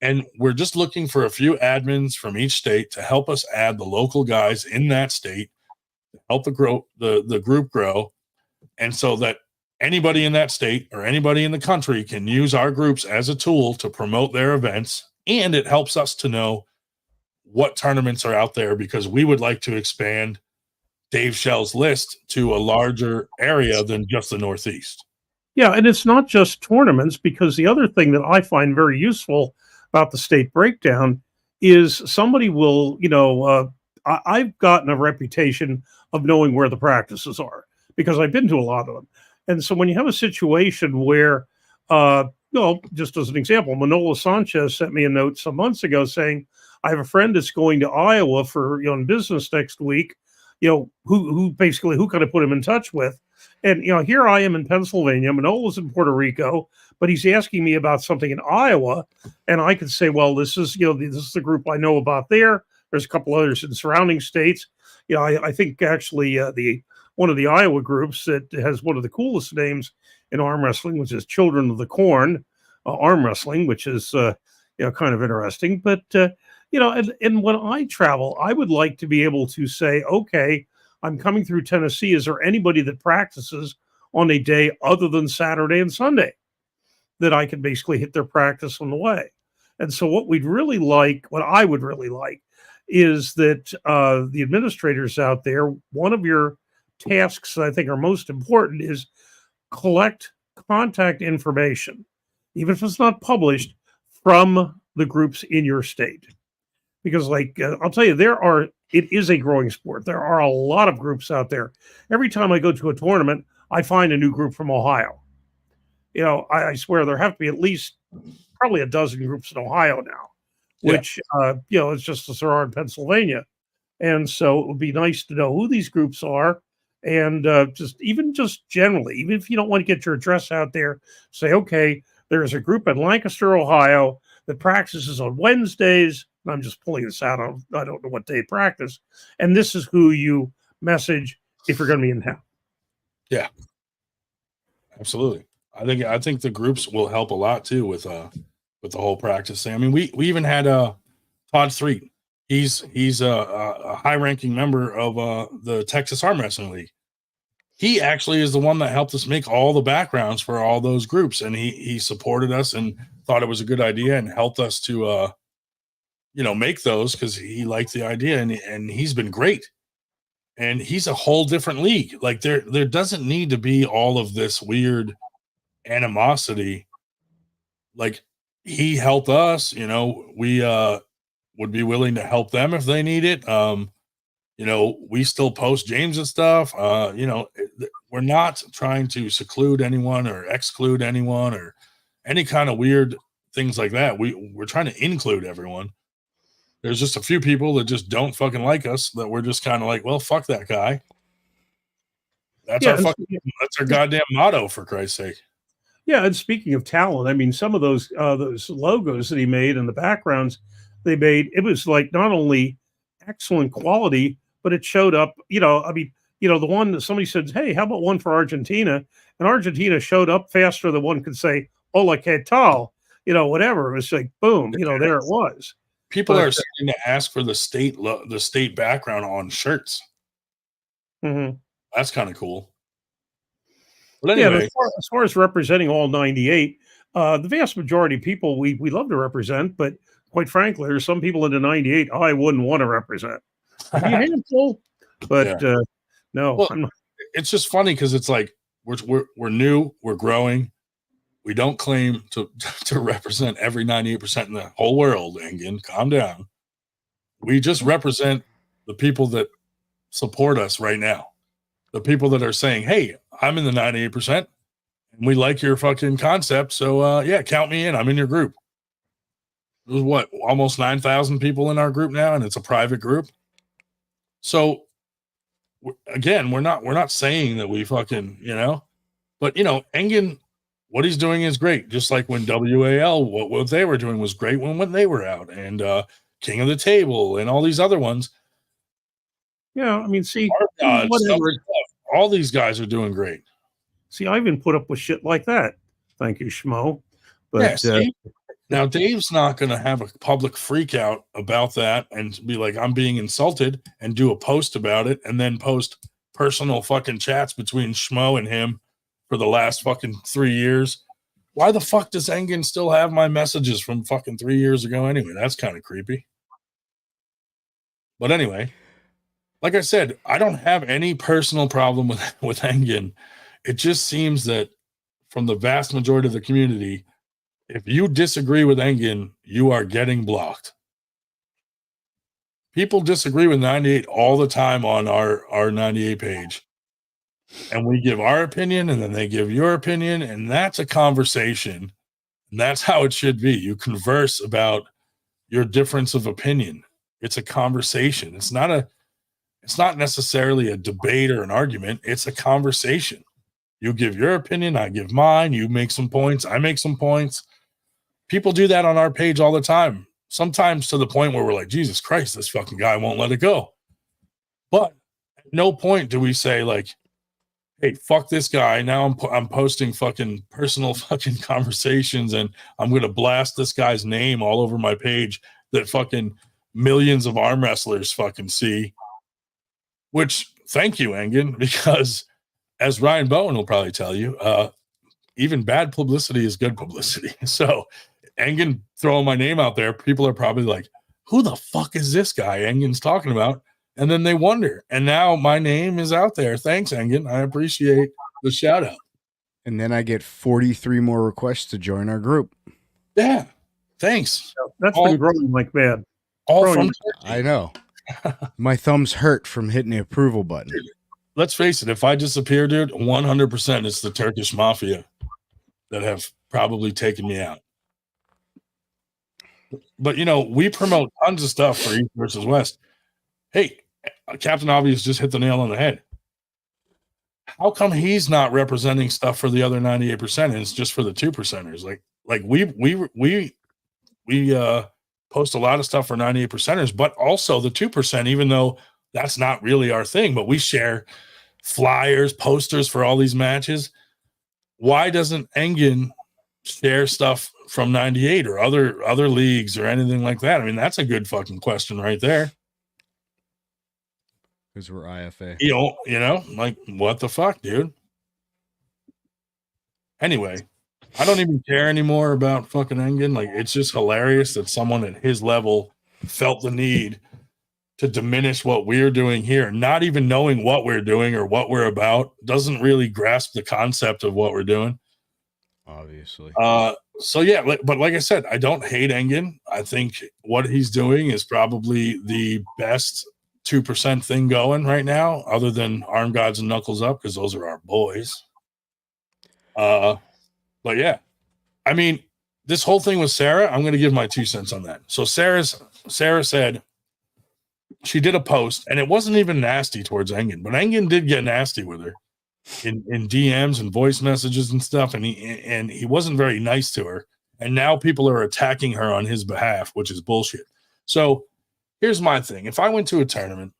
And we're just looking for a few admins from each state to help us add the local guys in that state, to help the group grow, and so that anybody in that state or anybody in the country can use our groups as a tool to promote their events. And it helps us to know what tournaments are out there, because we would like to expand Dave Shell's list to a larger area than just the Northeast. Yeah, and it's not just tournaments, because the other thing that I find very useful about the state breakdown is somebody will, I've gotten a reputation of knowing where the practices are because I've been to a lot of them. And so when you have a situation where, just as an example, Manolo Sanchez sent me a note some months ago saying, I have a friend that's going to Iowa for, business next week, who could I put him in touch with? And, here I am in Pennsylvania, Manolo's in Puerto Rico, but he's asking me about something in Iowa. And I could say, well, this is the group I know about there. There's a couple others in surrounding states. I think actually one of the Iowa groups that has one of the coolest names in arm wrestling, which is Children of the Corn Arm Wrestling, which is, kind of interesting. But, and when I travel, I would like to be able to say, okay, I'm coming through Tennessee. Is there anybody that practices on a day other than Saturday and Sunday? that I could basically hit their practice on the way. And so what I would really like is that the administrators out there, one of your tasks I think are most important is collect contact information, even if it's not published, from the groups in your state. Because I'll tell you, it is a growing sport. There are a lot of groups out there. Every time I go to a tournament, I find a new group from Ohio. I swear there have to be at least probably a dozen groups in Ohio now, which, it's just as there are in Pennsylvania. And so it would be nice to know who these groups are. And just generally, even if you don't want to get your address out there, say, okay, there's a group in Lancaster, Ohio that practices on Wednesdays. And I'm just pulling this out. I don't know what day practice. And this is who you message if you're going to be in town. Yeah, absolutely. I think the groups will help a lot too with the whole practice thing. I mean, we even had Todd Threet. He's a high-ranking member of the Texas Armwrestling League. He actually is the one that helped us make all the backgrounds for all those groups, and he supported us and thought it was a good idea and helped us to make those because he liked the idea, and he's been great. And he's a whole different league. Like there doesn't need to be all of this weird animosity. Like he helped us, we would be willing to help them if they need it. We still post James's stuff. We're not trying to seclude anyone or exclude anyone or any kind of weird things like that. We're trying to include everyone. There's just a few people that just don't fucking like us that we're just kind of like, well, fuck that guy. That's our goddamn motto, for Christ's sake. Yeah, and speaking of talent, I mean, some of those logos that he made and the backgrounds they made, it was like not only excellent quality, but it showed up. The one that somebody said, "Hey, how about one for Argentina?" And Argentina showed up faster than one could say, "Hola, ¿qué tal?" Whatever. It was like boom. There it was. People are starting to ask for the state background on shirts. Mm-hmm. That's kind of cool. But anyway, as far as representing all 98, the vast majority of people we love to represent, but quite frankly, there's some people in the 98 I wouldn't want to represent. I'd be a handful, but no. Well, it's just funny because it's like we're new, we're growing. We don't claim to represent every 98% in the whole world. Engin, calm down. We just represent the people that support us right now. The people that are saying, "Hey, I'm in the 98%, and we like your fucking concept. So, count me in. I'm in your group." There's almost 9,000 people in our group now, and it's a private group. So, again, we're not saying that we fucking, but Engin, what he's doing is great. Just like when WAL, what they were doing was great when they were out, and King of the Table and all these other ones. Yeah, I mean, see, all these guys are doing great. See, I even put up with shit like that. Thank you, Schmo. But now Dave's not going to have a public freak out about that and be like, "I'm being insulted," and do a post about it, and then post personal fucking chats between Schmo and him for the last fucking 3 years. Why the fuck does Engin still have my messages from fucking 3 years ago anyway? That's kind of creepy. But anyway, like I said, I don't have any personal problem with Engin. It just seems that from the vast majority of the community, if you disagree with Engin, you are getting blocked. People disagree with 98 all the time on our 98 page. And we give our opinion, and then they give your opinion, and that's a conversation. And that's how it should be. You converse about your difference of opinion. It's a conversation. It's not necessarily a debate or an argument. It's a conversation. You give your opinion, I give mine. You make some points, I make some points. People do that on our page all the time. Sometimes to the point where we're like, Jesus Christ, this fucking guy won't let it go. But at no point do we say like, "Hey, fuck this guy. Now I'm posting fucking personal fucking conversations, and I'm going to blast this guy's name all over my page that fucking millions of arm wrestlers fucking see." Which, thank you, Engin, because as Ryan Bowen will probably tell you, even bad publicity is good publicity. So Engen throwing my name out there, people are probably like, who the fuck is this guy Engen's talking about? And then they wonder. And now my name is out there. Thanks, Engen. I appreciate the shout out. And then I get 43 more requests to join our group. Yeah. Thanks. That's been growing like mad. All from I know. My thumbs hurt from hitting the approval button. Let's face it, if I disappear, dude, 100% it's the Turkish mafia that have probably taken me out. But, you know, we promote tons of stuff for East versus West. Hey, Captain Obvious just hit the nail on the head. How come he's not representing stuff for the other 98% and it's just for the 2%ers? Like we post a lot of stuff for 98%ers, but also the 2%, even though that's not really our thing, but we share flyers, posters for all these matches. Why doesn't Engen share stuff from 98 or other leagues or anything like that? I mean, that's a good fucking question right there. Because we're IFA. You know, like, what the fuck, dude? Anyway, I don't even care anymore about fucking Engen. Like, it's just hilarious that someone at his level felt the need to diminish what we're doing here, not even knowing what we're doing or what we're about, doesn't really grasp the concept of what we're doing. Obviously. So yeah, but like I said, I don't hate Engen. I think what he's doing is probably the best 2% thing going right now, other than Arm Gods and Knuckles Up, because those are our boys. But yeah, I mean, this whole thing with Sarah, I'm going to give my 2 cents on that. So Sarah said she did a post, and it wasn't even nasty towards Engen, but Engen did get nasty with her in DMs and voice messages and stuff, and he wasn't very nice to her. And now people are attacking her on his behalf, which is bullshit. So here's my thing. If I went to a tournament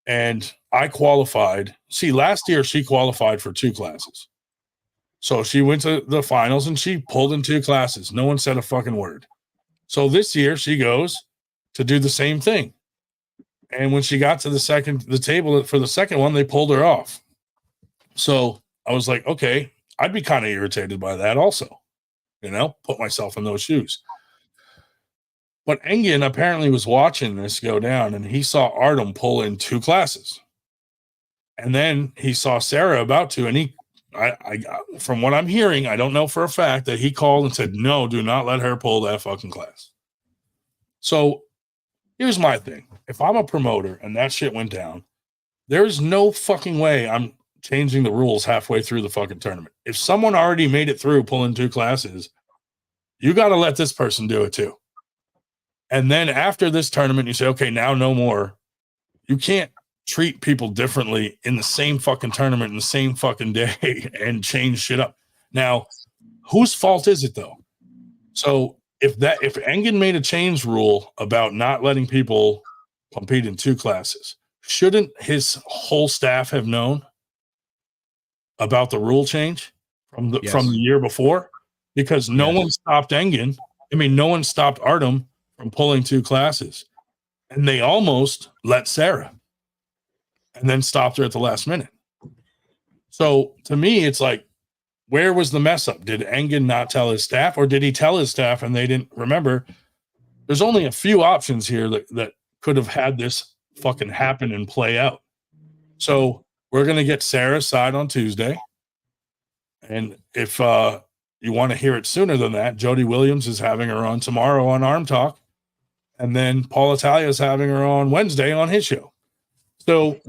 and I qualified, see, last year she qualified for 2 classes. So she went to the finals and she pulled in 2 classes. No one said a fucking word. So this year she goes to do the same thing. And when she got to the table for the second one, they pulled her off. So I was like, okay, I'd be kind of irritated by that also, you know, put myself in those shoes. But Engen apparently was watching this go down, and he saw Artem pull in 2 classes. And then he saw Sarah about to, and I from what I'm hearing, I don't know for a fact, that he called and said, no, do not let her pull that fucking class. So here's my thing. If I'm a promoter and that shit went down, there's no fucking way I'm changing the rules halfway through the fucking tournament. If someone already made it through pulling 2 classes, you got to let this person do it too. And then after this tournament, you say, okay, now no more. You can't treat people differently in the same fucking tournament in the same fucking day and change shit up. Now, whose fault is it though? So if Engen made a change rule about not letting people compete in 2 classes, shouldn't his whole staff have known about the rule change from the year before? Because no one stopped Engen. I mean, no one stopped Artem from pulling 2 classes, and they almost let Sarah and then stopped her at the last minute. So to me, it's like, where was the mess up? Did Engen not tell his staff, or did he tell his staff and they didn't remember? There's only a few options here that could have had this fucking happen and play out. So we're going to get Sarah's side on Tuesday. And if you want to hear it sooner than that, Jody Williams is having her on tomorrow on Arm Talk. And then Paul Italia is having her on Wednesday on his show. So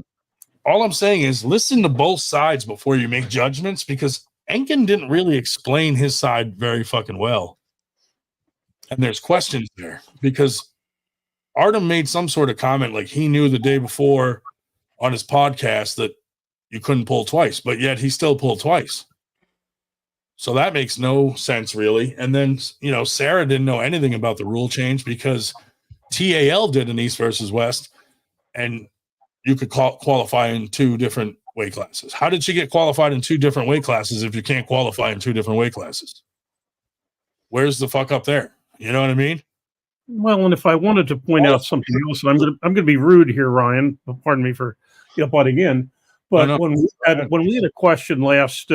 all I'm saying is listen to both sides before you make judgments, because Engen didn't really explain his side very fucking well. And there's questions there because Artem made some sort of comment like he knew the day before on his podcast that you couldn't pull twice, but yet he still pulled twice. So that makes no sense really. And then, you know, Sarah didn't know anything about the rule change because TAL did an East versus West, and you could qualify in 2 different weight classes. How did she get qualified in 2 different weight classes if you can't qualify in 2 different weight classes? Where's the fuck up there? You know what I mean? Well, and if I wanted to point out something else, and I'm gonna be rude here, Ryan. Pardon me for butting in. But when we had a question last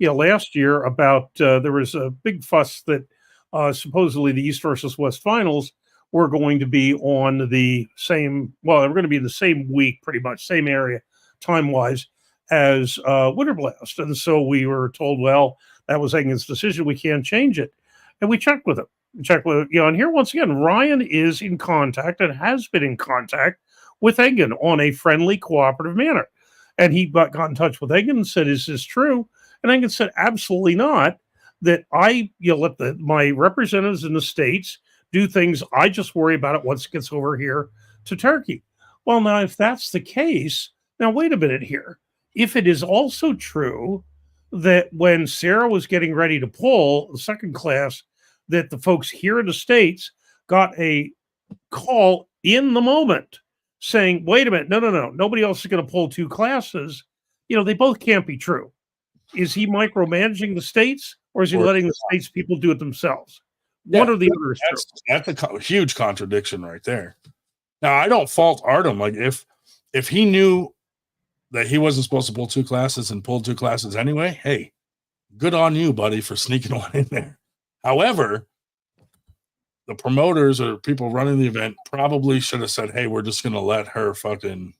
last year about there was a big fuss that supposedly the East versus West finals were going to be on the same, well, they were going to be in the same week, pretty much, same area, time-wise, as Winter Blast. And so we were told, well, that was Engen's decision. We can't change it. And we checked with him. And here, once again, Ryan is in contact and has been in contact with Engen on a friendly, cooperative manner. And he got in touch with Engen and said, is this true? And Engen said, absolutely not. That I let my representatives in the States do things. I just worry about it once it gets over here to Turkey. Well, now, if that's the case, now wait a minute here. If it is also true that when Sarah was getting ready to pull the second class, that the folks here in the States got a call in the moment saying, wait a minute, no, nobody else is going to pull two classes. They both can't be true. Is he micromanaging the States, or is he letting the States people do it themselves? One or the other is true. That's a huge contradiction right there. Now, I don't fault Artem. Like, if he knew that he wasn't supposed to pull two classes and pulled two classes anyway, hey, good on you, buddy, for sneaking one in there. However, the promoters or people running the event probably should have said, hey, we're just going to let her fucking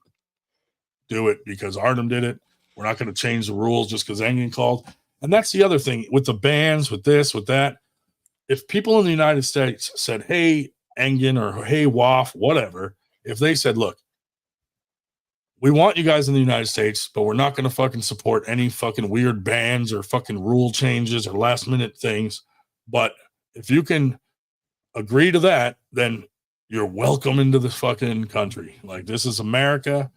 do it because Artem did it. We're not going to change the rules just because Engen called. And that's the other thing with the bans, with this, with that. If people in the United States said, hey, Engen, or hey, WAF, whatever, if they said, look, we want you guys in the United States, but we're not going to fucking support any fucking weird bans or fucking rule changes or last minute things. But if you can agree to that, then you're welcome into this fucking country. Like, this is America.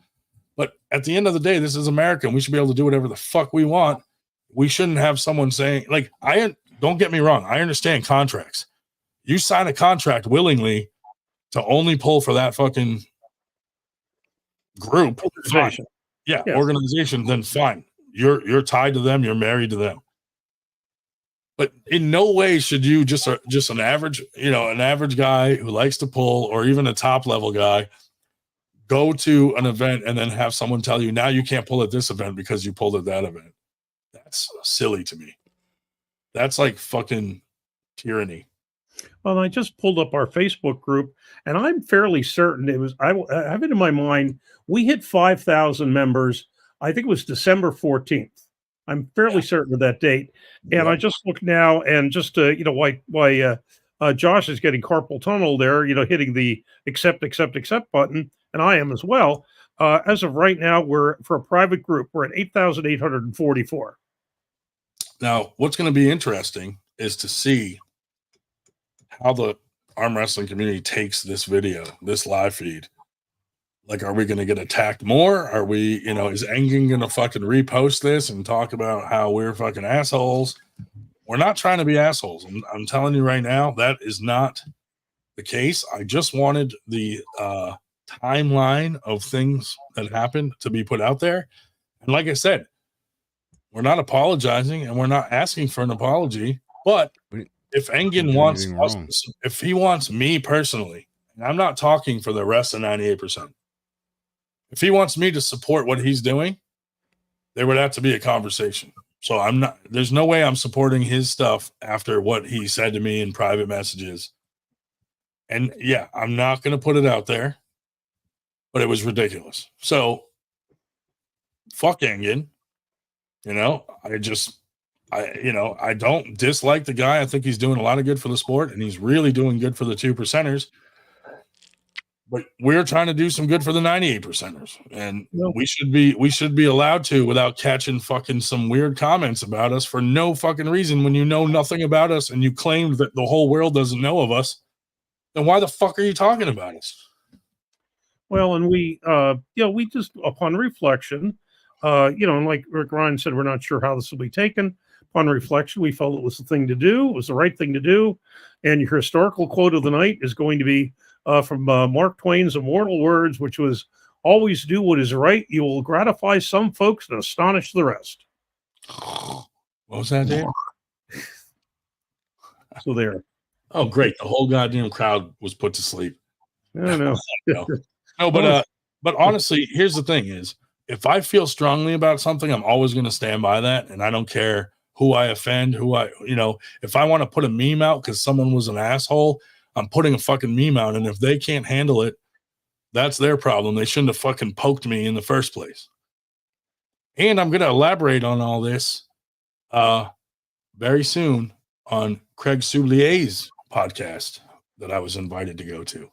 But at the end of the day, this is America, and we should be able to do whatever the fuck we want. We shouldn't have someone saying, like, don't get me wrong. I understand contracts. You sign a contract willingly to only pull for that fucking group. Organization. Yeah, yes. Organization, then fine. You're tied to them. You're married to them. But in no way should you just an average guy who likes to pull, or even a top level guy, go to an event and then have someone tell you, now you can't pull at this event because you pulled at that event. That's silly to me. That's like fucking tyranny. Well, I just pulled up our Facebook group, and I'm fairly certain it was, I have it in my mind, we hit 5,000 members. I think it was December 14th. I'm fairly certain of that date. And I just look now, and just why Josh is getting carpal tunnel there, hitting the accept button, and I am as well. As of right now, we're, for a private group, we're at 8,844. Now, what's going to be interesting is to see how the arm wrestling community takes this video, this live feed. Like, are we going to get attacked more? Are we, is Engen going to fucking repost this and talk about how we're fucking assholes? We're not trying to be assholes. I'm telling you right now, that is not the case. I just wanted the timeline of things that happened to be put out there. And like I said, we're not apologizing and we're not asking for an apology. But if Engen wants us, if he wants me personally, and I'm not talking for the rest of 98%, if he wants me to support what he's doing, there would have to be a conversation. So there's no way I'm supporting his stuff after what he said to me in private messages. And yeah, I'm not going to put it out there, but it was ridiculous. So fuck Engen. I don't dislike the guy. I think he's doing a lot of good for the sport, and he's really doing good for the 2%ers. But we're trying to do some good for the 98%ers, and we should be allowed to, without catching fucking some weird comments about us for no fucking reason. When you know nothing about us and you claim that the whole world doesn't know of us, then why the fuck are you talking about us? Well, and we just, upon reflection, and like Rick Ryan said, we're not sure how this will be taken. Upon reflection, we felt it was the thing to do. It was the right thing to do. And your historical quote of the night is going to be from Mark Twain's immortal words, which was, always do what is right. You will gratify some folks and astonish the rest. What was that, Dan? So there. Oh, great. The whole goddamn crowd was put to sleep. I know. No, but honestly, here's the thing is, if I feel strongly about something, I'm always going to stand by that. And I don't care who I offend, if I want to put a meme out because someone was an asshole, I'm putting a fucking meme out. And if they can't handle it, that's their problem. They shouldn't have fucking poked me in the first place. And I'm going to elaborate on all this very soon on Craig Soulier's podcast that I was invited to go to.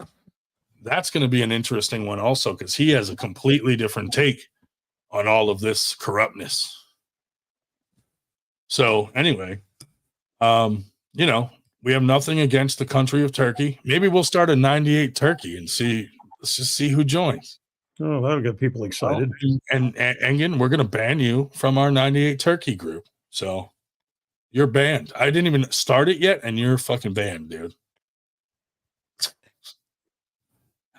That's going to be an interesting one also, because he has a completely different take on all of this corruptness. So anyway, we have nothing against the country of Turkey. Maybe we'll start a 98 Turkey and let's just see who joins. Oh, that'll get people excited. And Engin, we're going to ban you from our 98 Turkey group. So you're banned. I didn't even start it yet, and you're fucking banned, dude.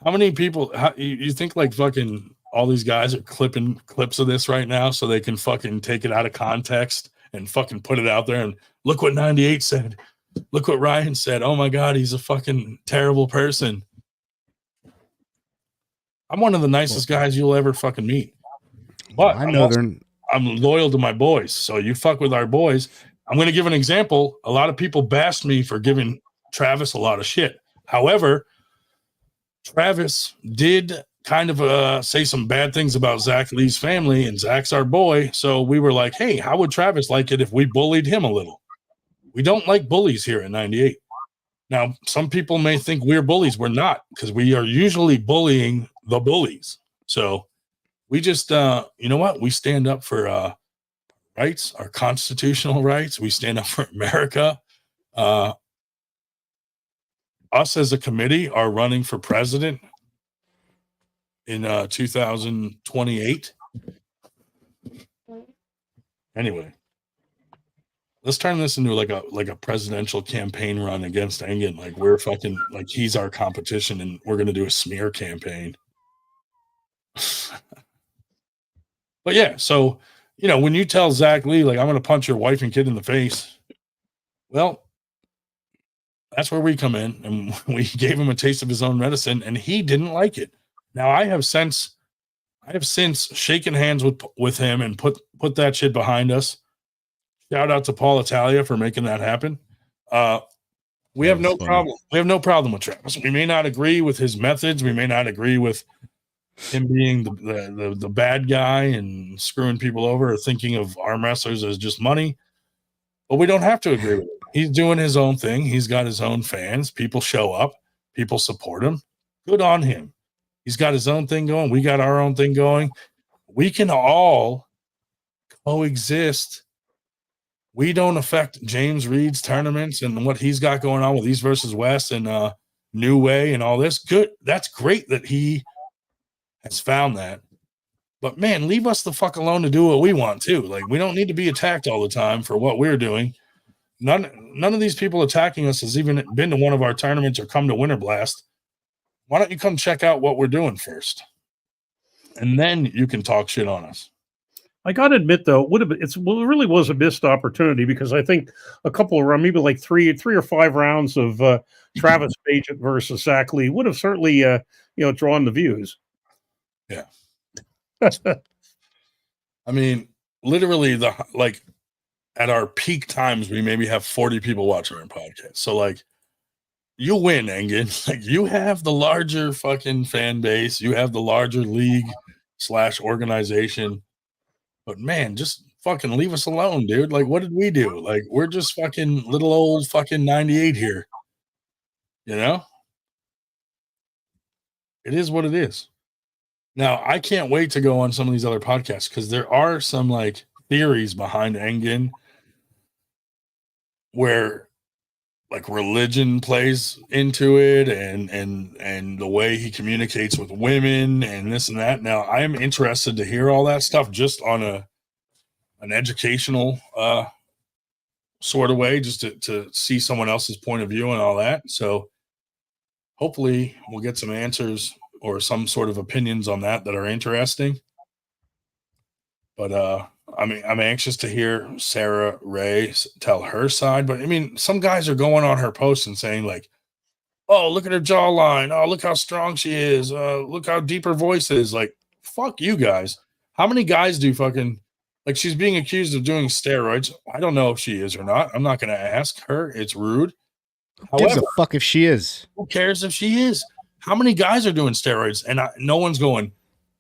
How many people, you think like fucking all these guys are clipping clips of this right now so they can fucking take it out of context and fucking put it out there and look what 98 said. Look what Ryan said. Oh my God, he's a fucking terrible person. I'm one of the nicest guys you'll ever fucking meet. But I'm loyal to my boys. So you fuck with our boys. I'm going to give an example. A lot of people bashed me for giving Travis a lot of shit. However, Travis did kind of say some bad things about Zach Lee's family, and Zach's our boy. So we were like, hey, how would Travis like it if we bullied him a little? We don't like bullies here in 98. Now, some people may think we're bullies. We're not, because we are usually bullying the bullies. So we just, you know what? We stand up for rights, our constitutional rights. We stand up for America. Us as a committee are running for president in 2028. Anyway, let's turn this into like a presidential campaign run against Engin. Like we're fucking like he's our competition, and we're gonna do a smear campaign. But yeah, so when you tell Zach Lee like I'm gonna punch your wife and kid in the face, well, that's where we come in, and we gave him a taste of his own medicine, and he didn't like it. Now I have since shaken hands with him and put that shit behind us. Shout out to Paul Italia for making that happen. We have no problem. We have no problem with Travis. We may not agree with his methods. We may not agree with him being the bad guy and screwing people over or thinking of arm wrestlers as just money. But we don't have to agree with him. He's doing his own thing. He's got his own fans. People show up. People support him. Good on him. He's got his own thing going. We got our own thing going. We can all coexist. We don't affect James Reed's tournaments and what he's got going on with East versus West and New Way and all this. Good. That's great that he has found that. But man, leave us the fuck alone to do what we want too. Like we don't need to be attacked all the time for what we're doing. None of these people attacking us has even been to one of our tournaments or come to Winter Blast. Why don't you come check out what we're doing first? And then you can talk shit on us. I got to admit, though, it really was a missed opportunity, because I think a couple of rounds, maybe like three or five rounds of Travis Paget versus Zach Lee would have certainly, drawn the views. Yeah. I mean, literally at our peak times, we maybe have 40 people watching our podcast. So like you win, Engin. Like you have the larger fucking fan base. You have the larger league / organization. But man, just fucking leave us alone, dude. Like, what did we do? Like, we're just fucking little old fucking 98 here. It is what it is. Now, I can't wait to go on some of these other podcasts because there are some like theories behind Engin where like religion plays into it and the way he communicates with women and this and that. Now, I am interested to hear all that stuff just on an educational sort of way, just to see someone else's point of view and all that. So hopefully we'll get some answers or some sort of opinions on that are interesting. But I'm anxious to hear Sarah Ray tell her side. But I mean, some guys are going on her post and saying like, "Oh, look at her jawline. Oh, look how strong she is. Look how deep her voice is." Like, fuck you guys. How many guys do fucking Like, she's being accused of doing steroids. I don't know if she is or not. I'm not going to ask her. It's rude. Gives a fuck if she is. Who cares if she is? How many guys are doing steroids? And no one's going,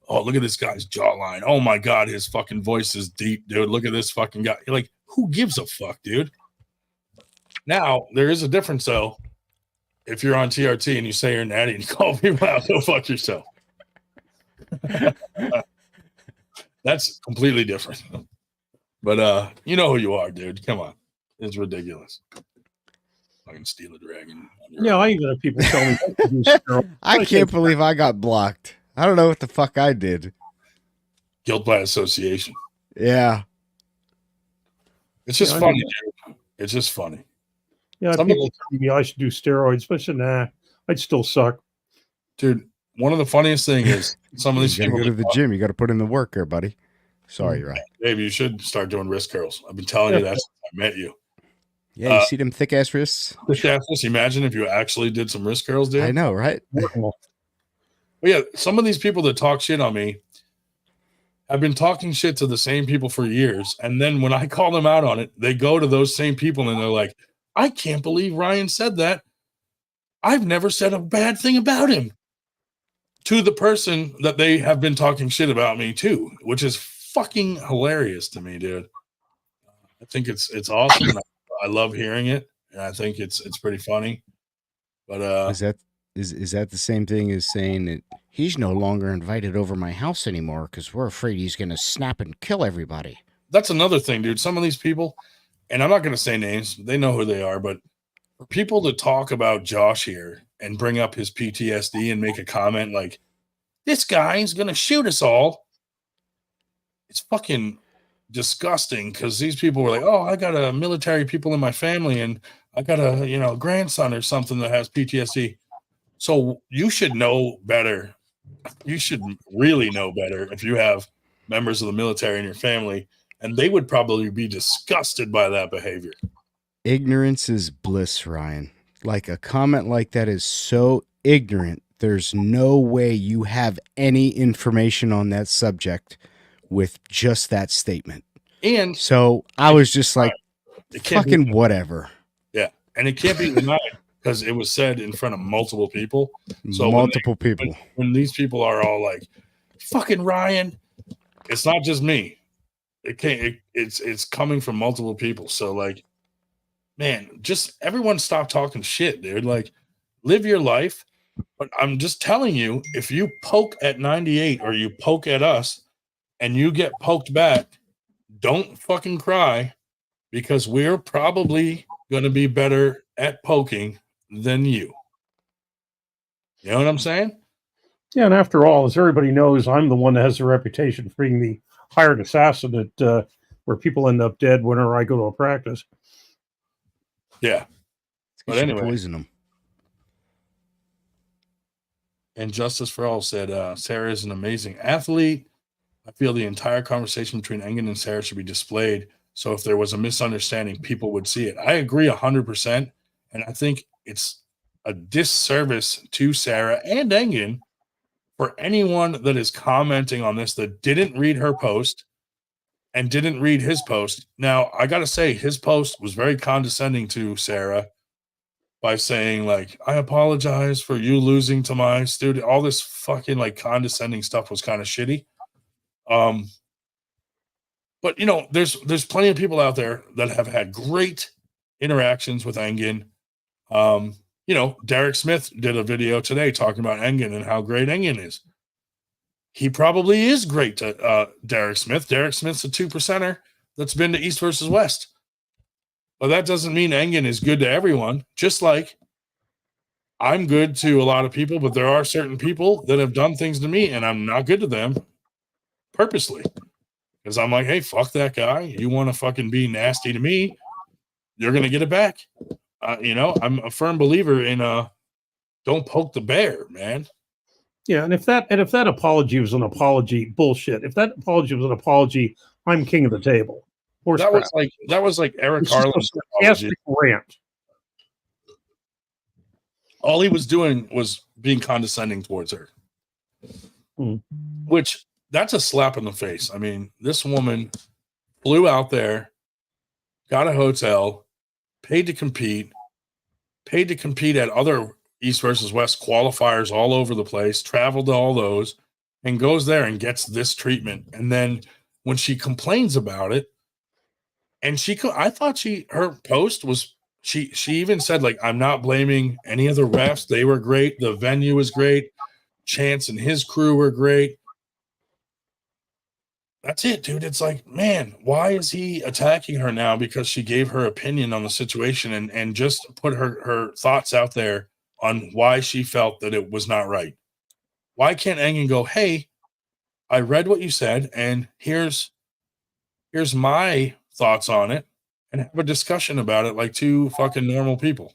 oh, look at this guy's jawline. Oh, my God, his fucking voice is deep, dude. Look at this fucking guy. You're like, who gives a fuck, dude? Now, there is a difference, though. If you're on TRT and you say you're natty and you call people out, go fuck yourself. That's completely different. But you know who you are, dude. Come on. It's ridiculous. I can steal a dragon. Yeah, I even have people tell me. I can't believe I got blocked. I don't know what the fuck I did. Guilt by association. Yeah. It's just funny, dude. It's just funny. Yeah, people tell me I should do steroids, but I said, nah, I'd still suck. Dude, one of the funniest things is some of these people go to the gym. You got to put in the work there, buddy. Sorry, right? Dave, you should start doing wrist curls. I've been telling you that since I met you. Yeah, you see them thick ass wrists? Thick ass wrists. Imagine if you actually did some wrist curls, dude. I know, right? But yeah, some of these people that talk shit on me have been talking shit to the same people for years. And then when I call them out on it, they go to those same people and they're like, I can't believe Ryan said that. I've never said a bad thing about him. To the person that they have been talking shit about me too, which is fucking hilarious to me, dude. I think it's awesome. I love hearing it, and I think it's pretty funny. But is that the same thing as saying that he's no longer invited over my house anymore because we're afraid he's going to snap and kill everybody? That's another thing, dude. Some of these people, and I'm not going to say names, they know who they are, but for people to talk about Josh here and bring up his PTSD and make a comment like, this guy's going to shoot us all, it's fucking disgusting, because these people were like, oh, I got a military people in my family and I got a grandson or something that has PTSD. So you should know better. You should really know better if you have members of the military in your family, and they would probably be disgusted by that behavior. Ignorance is bliss, Ryan. Like, a comment like that is so ignorant. There's no way you have any information on that subject with just that statement. And so I was just like, fucking whatever. Yeah. And it can't be denied because it was said in front of multiple people. So multiple people. When these people are all like, fucking Ryan, it's not just me. It's coming from multiple people. So like, man, just everyone stop talking shit, dude. Like, live your life. But I'm just telling you, if you poke at 98 or you poke at us and you get poked back, don't fucking cry, because we're probably going to be better at poking than you. You know what I'm saying? Yeah, and after all, as everybody knows, I'm the one that has a reputation for being the hired assassin at where people end up dead whenever I go to a practice. Yeah. But anyway. Poison them. And Justice for All said, Sarah is an amazing athlete. I feel the entire conversation between Engen and Sarah should be displayed. So if there was a misunderstanding, people would see it. I agree 100%. And I think it's a disservice to Sarah and Engen for anyone that is commenting on this that didn't read her post and didn't read his post. Now, I got to say, his post was very condescending to Sarah by saying, like, I apologize for you losing to my student. All this fucking, like, condescending stuff was kind of shitty. But, you know, there's plenty of people out there that have had great interactions with Engen. You know, Derek Smith did a video today talking about Engen and how great Engen is. He probably is great to Derek Smith. Derek Smith's a 2%er that's been to East versus West. But that doesn't mean Engen is good to everyone. Just like I'm good to a lot of people, but there are certain people that have done things to me and I'm not good to them purposely. Because I'm like, hey, fuck that guy. You want to fucking be nasty to me, you're going to get it back. You know, I'm a firm believer in don't poke the bear, man. Yeah, and if that apology was an apology, bullshit. If that apology was an apology, I'm king of the table. That was like Eric Carlin's rant. All he was doing was being condescending towards her, which that's a slap in the face. I mean, this woman flew out there, got a hotel, paid to compete at other East versus West qualifiers all over the place, traveled to all those, and goes there and gets this treatment. And then when she complains about it, and I thought her post was, she even said, like, I'm not blaming any of the refs. They were great. The venue was great. Chance and his crew were great. That's it, dude. It's like, man, why is he attacking her now because she gave her opinion on the situation and just put her thoughts out there on why she felt that it was not right? Why can't Engen go, hey, I read what you said, and here's my thoughts on it, and have a discussion about it like two fucking normal people?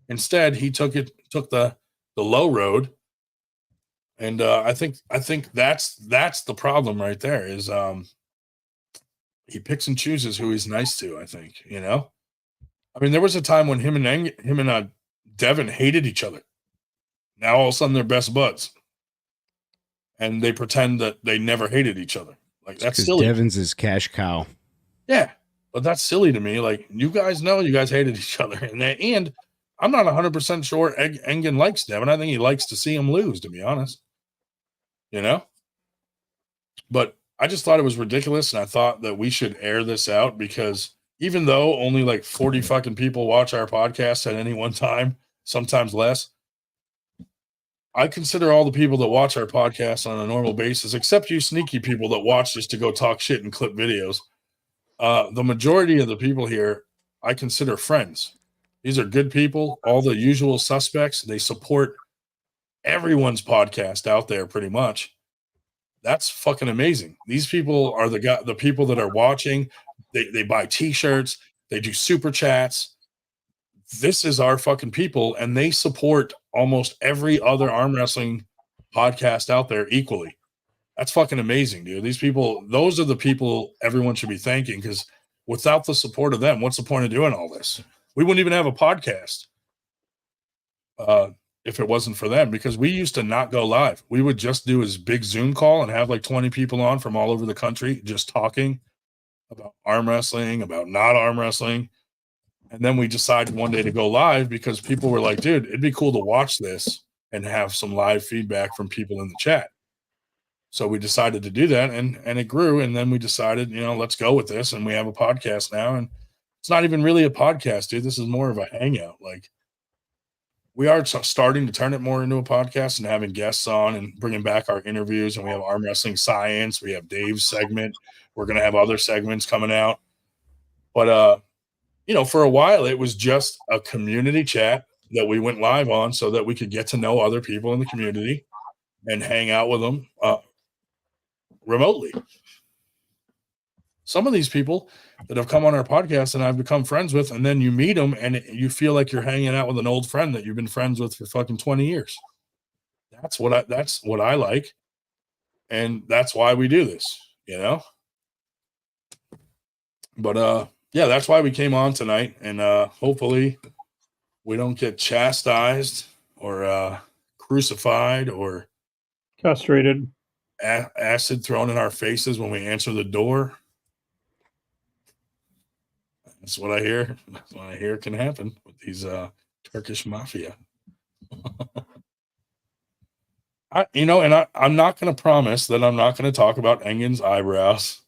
Instead, he took the low road. And I think that's the problem right there is he picks and chooses who he's nice to. I think, you know, I mean, there was a time when him and Devin hated each other. Now all of a sudden they're best buds, and they pretend that they never hated each other. Like, that's silly. Devin's his cash cow. Yeah, but that's silly to me. Like, you guys know you guys hated each other, and I'm not 100% sure Engen likes Devin. I think he likes to see him lose, to be honest. You know, but I just thought it was ridiculous, and I thought that we should air this out because even though only like 40 fucking people watch our podcast at any one time, sometimes less, I consider all the people that watch our podcast on a normal basis, except you sneaky people that watch just to go talk shit and clip videos. The majority of the people here, I consider friends. These are good people, all the usual suspects. They support everyone's podcast out there pretty much. That's fucking amazing. These people are the people that are watching. They buy t-shirts, they do super chats. This is our fucking people, and they support almost every other arm wrestling podcast out there equally. That's fucking amazing, dude. These people, those are the people everyone should be thanking, because without the support of them, what's the point of doing all this? We wouldn't even have a podcast. If it wasn't for them, because we used to not go live. We would just do his big Zoom call and have like 20 people on from all over the country just talking about arm wrestling, about not arm wrestling. And then we decided one day to go live because people were like, dude, it'd be cool to watch this and have some live feedback from people in the chat. So we decided to do that, and it grew. And then we decided, you know, let's go with this. And we have a podcast now, and it's not even really a podcast, dude. This is more of a hangout. Like, we are starting to turn it more into a podcast and having guests on and bringing back our interviews. And we have Arm Wrestling Science. We have Dave's segment. We're going to have other segments coming out. But, you know, for a while, it was just a community chat that we went live on so that we could get to know other people in the community and hang out with them remotely. Some of these people that have come on our podcast and I've become friends with, and then you meet them and you feel like you're hanging out with an old friend that you've been friends with for fucking 20 years. That's what I like. And that's why we do this, you know? But, yeah, that's why we came on tonight. And hopefully we don't get chastised or crucified or castrated, acid thrown in our faces when we answer the door. That's what I hear. That's what I hear can happen with these Turkish mafia. I'm not going to promise that I'm not going to talk about Engen's eyebrows.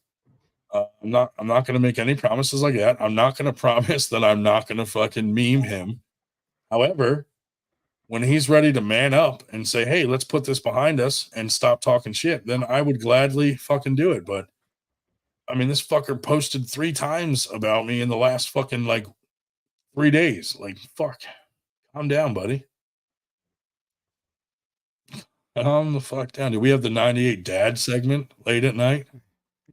I'm not going to make any promises like that. I'm not going to promise that I'm not going to fucking meme him. However, when he's ready to man up and say, hey, let's put this behind us and stop talking shit, then I would gladly fucking do it. But I mean, this fucker posted 3 times about me in the last fucking like 3 days. Like, fuck. Calm down, buddy. Calm the fuck down. Do we have the 98 dad segment late at night?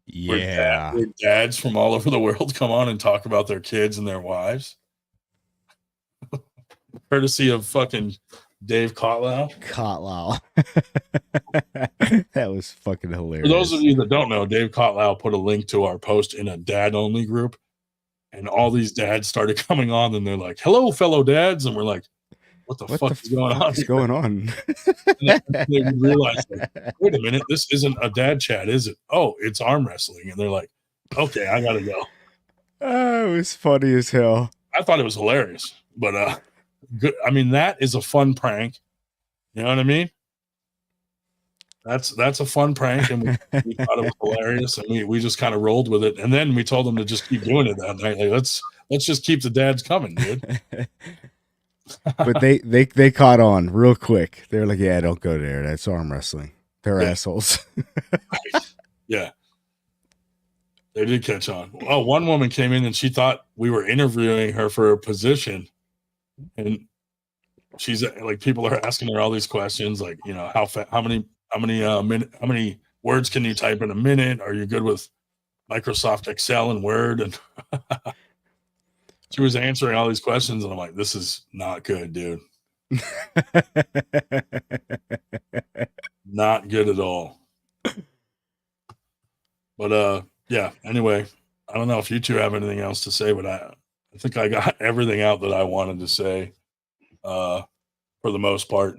Yeah. Where dads from all over the world come on and talk about their kids and their wives. Courtesy of fucking Dave Kotlow. That was fucking hilarious. For those of you that don't know, Dave Kotlow put a link to our post in a dad-only group, and all these dads started coming on, and they're like, hello, fellow dads. And we're like, what the fuck is going on? What's going on? They realize, like, wait a minute, this isn't a dad chat, is it? Oh, it's arm wrestling. And they're like, Okay, I gotta go. Oh, it was funny as hell. I thought it was hilarious, but good. I mean, that is a fun prank. You know what I mean? That's a fun prank, and we thought it was hilarious, and we just kind of rolled with it. And then we told them to just keep doing it that night. Like, let's just keep the dads coming, dude. But they caught on real quick. They're like, yeah, don't go there. That's arm wrestling. They're assholes. Yeah. They did catch on. Oh, one woman came in and she thought we were interviewing her for a position. And she's like, people are asking her all these questions, like, you know, how many words can you type in a minute? Are you good with Microsoft Excel and Word? And she was answering all these questions, and I'm like, this is not good, dude. Not good at all. But yeah, anyway, I don't know if you two have anything else to say, but I think I got everything out that I wanted to say for the most part.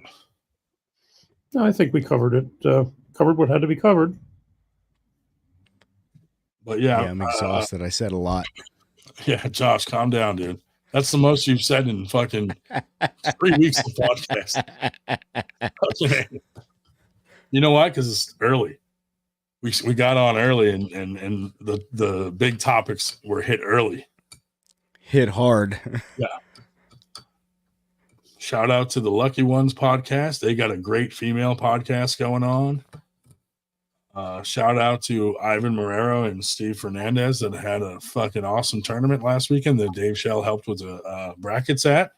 I think we covered it. Covered what had to be covered. But yeah, I'm exhausted. I said a lot. Yeah, Josh, calm down, dude. That's the most you've said in fucking 3 weeks of podcast. Okay. You know why? Because it's early. We got on early, and the big topics were hit early. Hit hard. Yeah. Shout out to the Lucky Ones podcast. They got a great female podcast going on. Shout out to Ivan Marrero and Steve Fernandez that had a fucking awesome tournament last weekend that Dave Shell helped with the brackets at.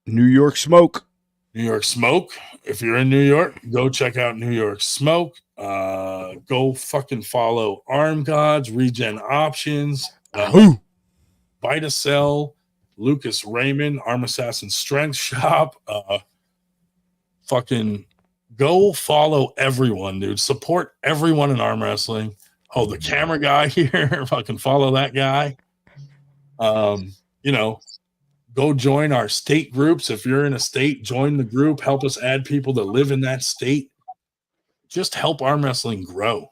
New York Smoke. New York Smoke. If you're in New York, go check out New York Smoke. Go fucking follow Arm Gods, Regen Options, Vitacell, Lucas Raymond, Arm Assassin Strength Shop. Fucking go follow everyone, dude. Support everyone in arm wrestling. Oh, the camera guy here. Fucking follow that guy. You know, go join our state groups. If you're in a state, join the group. Help us add people that live in that state. Just help arm wrestling grow.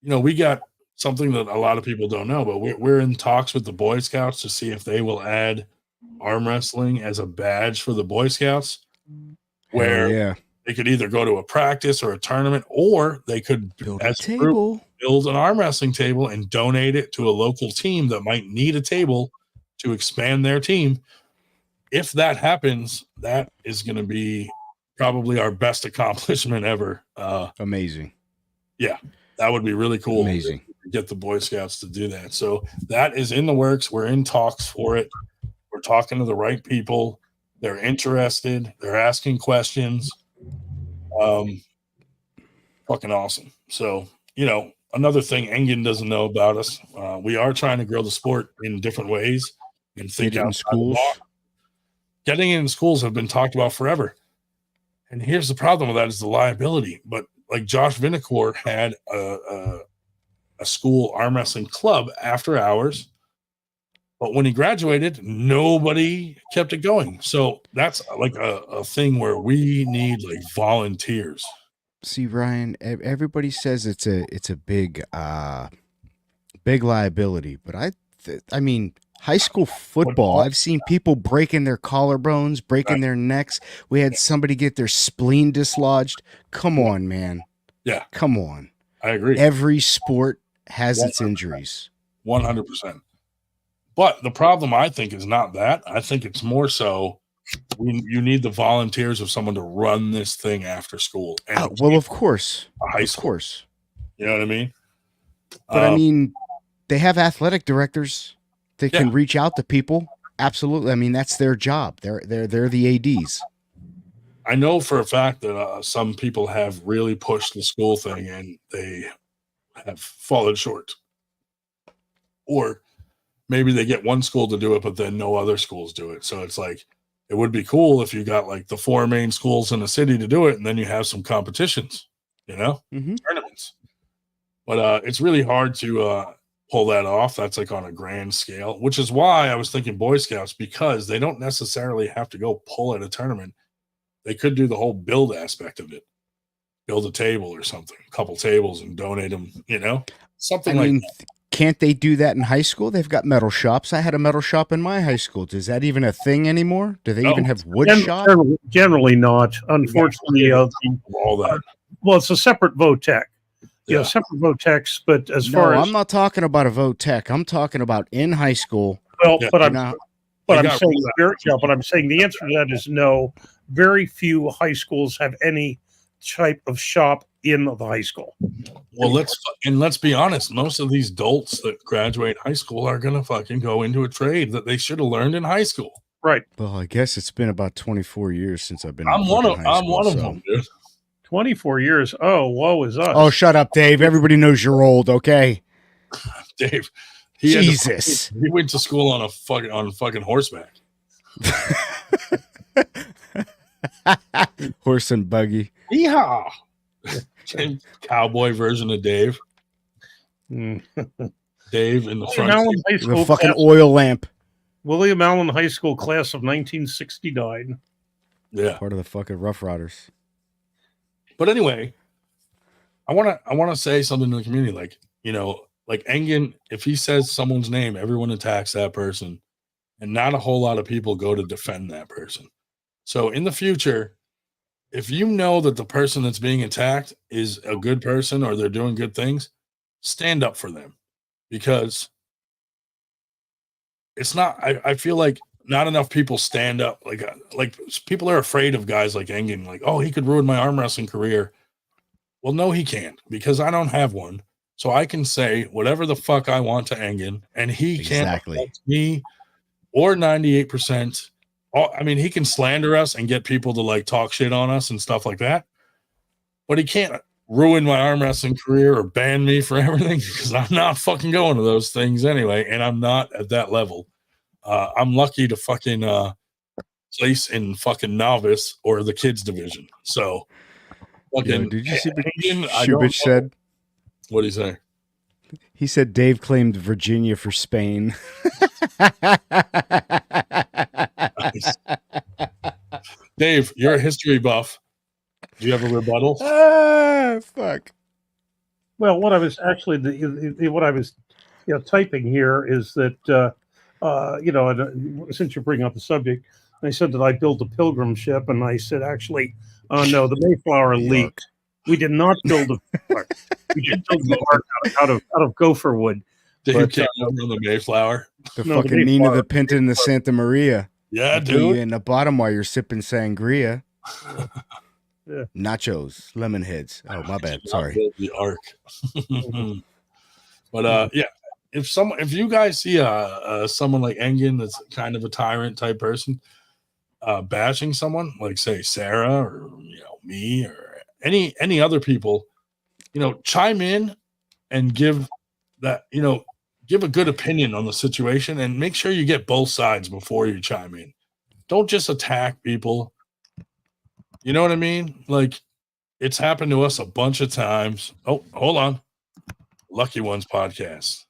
You know, we got something that a lot of people don't know, but we're in talks with the Boy Scouts to see if they will add arm wrestling as a badge for the Boy Scouts, where they could either go to a practice or a tournament, or they could build a table, build an arm wrestling table and donate it to a local team that might need a table to expand their team. If that happens, that is going to be probably our best accomplishment ever. Amazing. Yeah, that would be really cool. Amazing. To get the Boy Scouts to do that. So that is in the works. We're in talks for it. We're talking to the right people. They're interested. They're asking questions. Fucking awesome. So, you know, another thing Engen doesn't know about us, we are trying to grow the sport in different ways and think out in schools. Getting it in schools have been talked about forever. And here's the problem with that is the liability. But like Josh Vinacore had a school arm wrestling club after hours, but when he graduated, nobody kept it going. So that's like a thing where we need like volunteers. See, Ryan, everybody says it's a big liability, but I mean, high school football, I've seen people breaking their collarbones, breaking their necks. We had somebody get their spleen dislodged. Come on, man. Yeah. Come on. I agree. Every sport has 100%. Its injuries. 100%. But the problem, I think, is not that. I think it's more so you need the volunteers of someone to run this thing after school. And well, of course. High school. Of course. You know what I mean? But I mean, they have athletic directors that can reach out to people. Absolutely. I mean, that's their job. They're the ADs. I know for a fact that some people have really pushed the school thing and they have fallen short. Or maybe they get one school to do it, but then no other schools do it. So it's like, it would be cool if you got like the 4 main schools in the city to do it, and then you have some competitions, you know, tournaments. But it's really hard to pull that off. That's like on a grand scale, which is why I was thinking Boy Scouts, because they don't necessarily have to go pull at a tournament. They could do the whole build aspect of it. build a table or something, a couple tables, and donate them, something that. Can't they do that in high school? They've got metal shops. I had a metal shop in my high school. Is that even a thing anymore? Do they even have wood shop? Generally not. Unfortunately, all that. Well, it's a separate Votech. Yeah, separate Votechs. But I'm not talking about a Votech. I'm talking about in high school. Well, but I'm saying the answer to that is no. Very few high schools have any type of shop in the high school. Well, let's be honest. Most of these dolts that graduate high school are gonna fucking go into a trade that they should have learned in high school. Right. Well, I guess it's been about 24 years since I've been. I'm one of them, dude. 24 years. Oh, woe is us. Oh, shut up, Dave. Everybody knows you're old. Okay. Dave. Jesus. He went to school on fucking horseback. Horse and buggy. Yeehaw. Cowboy version of Dave. Dave in the front. The fucking oil lamp. William Allen High School class of 1969. Yeah. Part of the fucking Rough Riders. But anyway, I want to say something to the community. Like Engen, if he says someone's name, everyone attacks that person. And not a whole lot of people go to defend that person. So in the future, if you know that the person that's being attacked is a good person or they're doing good things, stand up for them, because it's not. I feel like not enough people stand up. Like people are afraid of guys like Engen. Like, oh, he could ruin my arm wrestling career. Well, no, he can't, because I don't have one. So I can say whatever the fuck I want to Engen, and he can't affect me or 98%. I mean, he can slander us and get people to like talk shit on us and stuff like that, but he can't ruin my arm wrestling career or ban me for everything, because I'm not fucking going to those things anyway, and I'm not at that level. I'm lucky to fucking place in fucking novice or the kids division. So, fucking. Did you see what Shubich said? What did he say? He said Dave claimed Virginia for Spain. Nice. Dave, you're a history buff. Do you have a rebuttal? Fuck. Well, what I was actually typing here is that since you're bringing up the subject, I said that I built a pilgrim ship, and I said actually, no, the Mayflower leaked. We did not build a. We did build the ark out of gopher wood. Did you can't remember the Mayflower? The fucking Nina, the Pinta, and the Santa Maria. Yeah, dude. In the bottom while you're sipping sangria. Yeah. Nachos, lemon heads. Oh, my bad. Sorry. The ark. But yeah, if you guys see someone like Engen that's kind of a tyrant type person, bashing someone like say Sarah or me or any other people, chime in and give a good opinion on the situation, and make sure you get both sides before you chime in. Don't just attack people. You know what I mean? Like, it's happened to us a bunch of times. Oh, hold on. Lucky Ones podcast.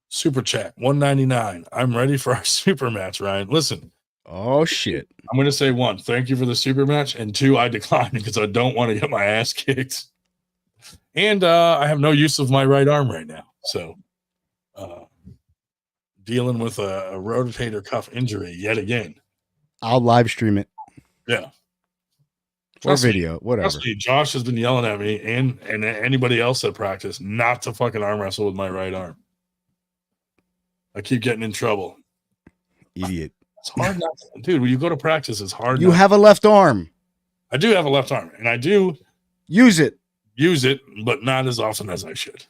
Super chat, $1.99. I'm ready for our super match, Ryan. Listen. Oh, shit. I'm going to say 1, thank you for the super match. And 2, I decline because I don't want to get my ass kicked. And I have no use of my right arm right now. So, dealing with a rotator cuff injury yet again. I'll live stream it. Yeah. Or video, whatever. Trust me, Josh has been yelling at me and anybody else at practice not to fucking arm wrestle with my right arm. I keep getting in trouble. Idiot. It's hard not to, dude, when you go to practice, it's hard. You have a left arm. I do have a left arm, and I do use it, but not as often as I should.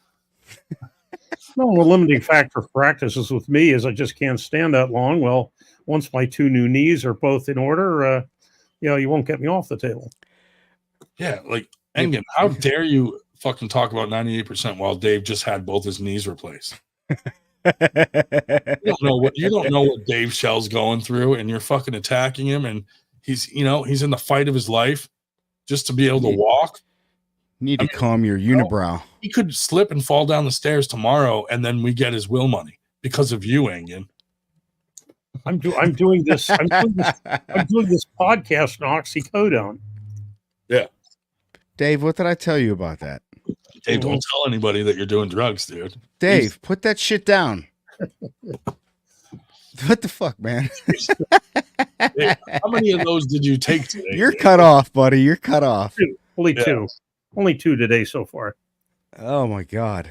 No, the limiting factor for practices with me is I just can't stand that long. Well, once my 2 new knees are both in order, you won't get me off the table. Yeah, like Engen, how dare you fucking talk about 98% while Dave just had both his knees replaced? You don't know what Dave Shell's going through, and you're fucking attacking him, and he's in the fight of his life just to be able to walk. Need to calm your unibrow. He could slip and fall down the stairs tomorrow, and then we get his will money because of you, Engen. I'm doing this. I'm doing this podcast on oxycodone. Yeah. Dave, what did I tell you about that? Dave, don't tell anybody that you're doing drugs, dude. Dave, put that shit down. What the fuck, man? Dave, how many of those did you take today? You're cut off, buddy. You're cut off. Only two. Only two today so far. Oh my God.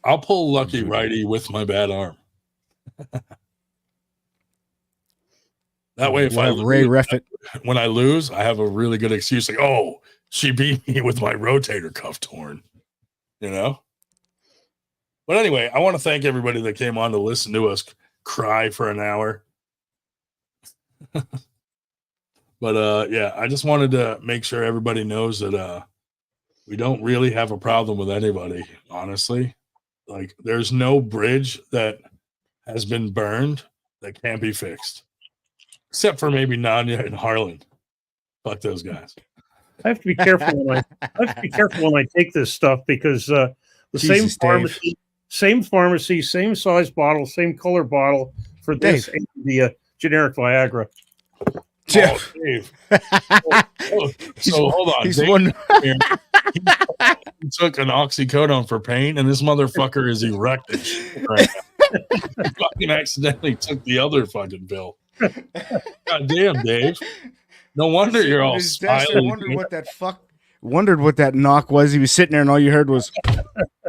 I'll pull lucky righty with my bad arm. That way, if I when I lose, I have a really good excuse. Like, oh, she beat me with my rotator cuff torn. You know. But anyway, I want to thank everybody that came on to listen to us cry for an hour. But yeah, I just wanted to make sure everybody knows that we don't really have a problem with anybody, honestly. Like, there's no bridge that has been burned that can't be fixed. Except for maybe Nanya and Harlan. Fuck those guys. I have to be careful when I take this stuff because the Jesus, same pharmacy, same size bottle, same color bottle for this and the generic Viagra. Jeff. Oh, Dave. So hold on. He took an oxycodone for pain, and this motherfucker is erected right now. He fucking accidentally took the other fucking pill. God damn, Dave. No wonder you're all smiling. Wondered what that knock was. He was sitting there, and all you heard was.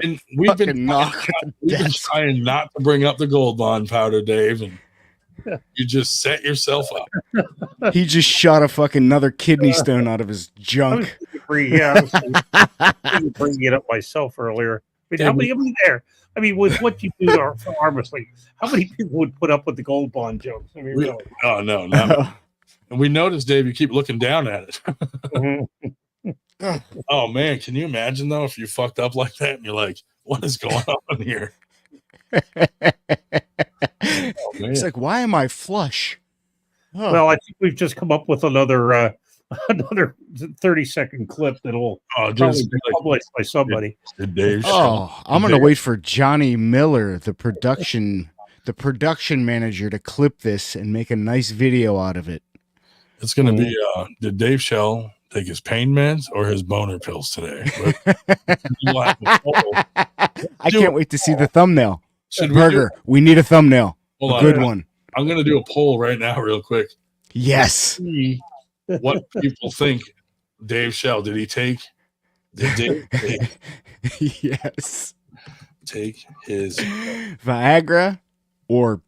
And we've been trying not to bring up the Gold Bond powder, Dave, and you just set yourself up. He just shot a fucking another kidney stone out of his junk. I was bringing it up myself earlier. I mean, how many there? I mean, with what you do for Armwrestling, how many people would put up with the Gold Bond jokes? I mean, really? Oh, no, no. And we noticed, Dave, you keep looking down at it. Oh, man, can you imagine, though, if you fucked up like that and you're like, what is going on here? It's like, why am I flush? Oh. Well, I think we've just come up with another 30-second clip that'll probably be published by somebody. I'm gonna wait for Johnny Miller, the production manager, to clip this and make a nice video out of it. It's gonna be did Dave Shell take his pain meds or his boner pills today? I can't wait to see the thumbnail. Burger, we need a thumbnail. A good one. I'm gonna do a poll right now, real quick. Yes. What people think Dave Shell did Dave yes take his Viagra or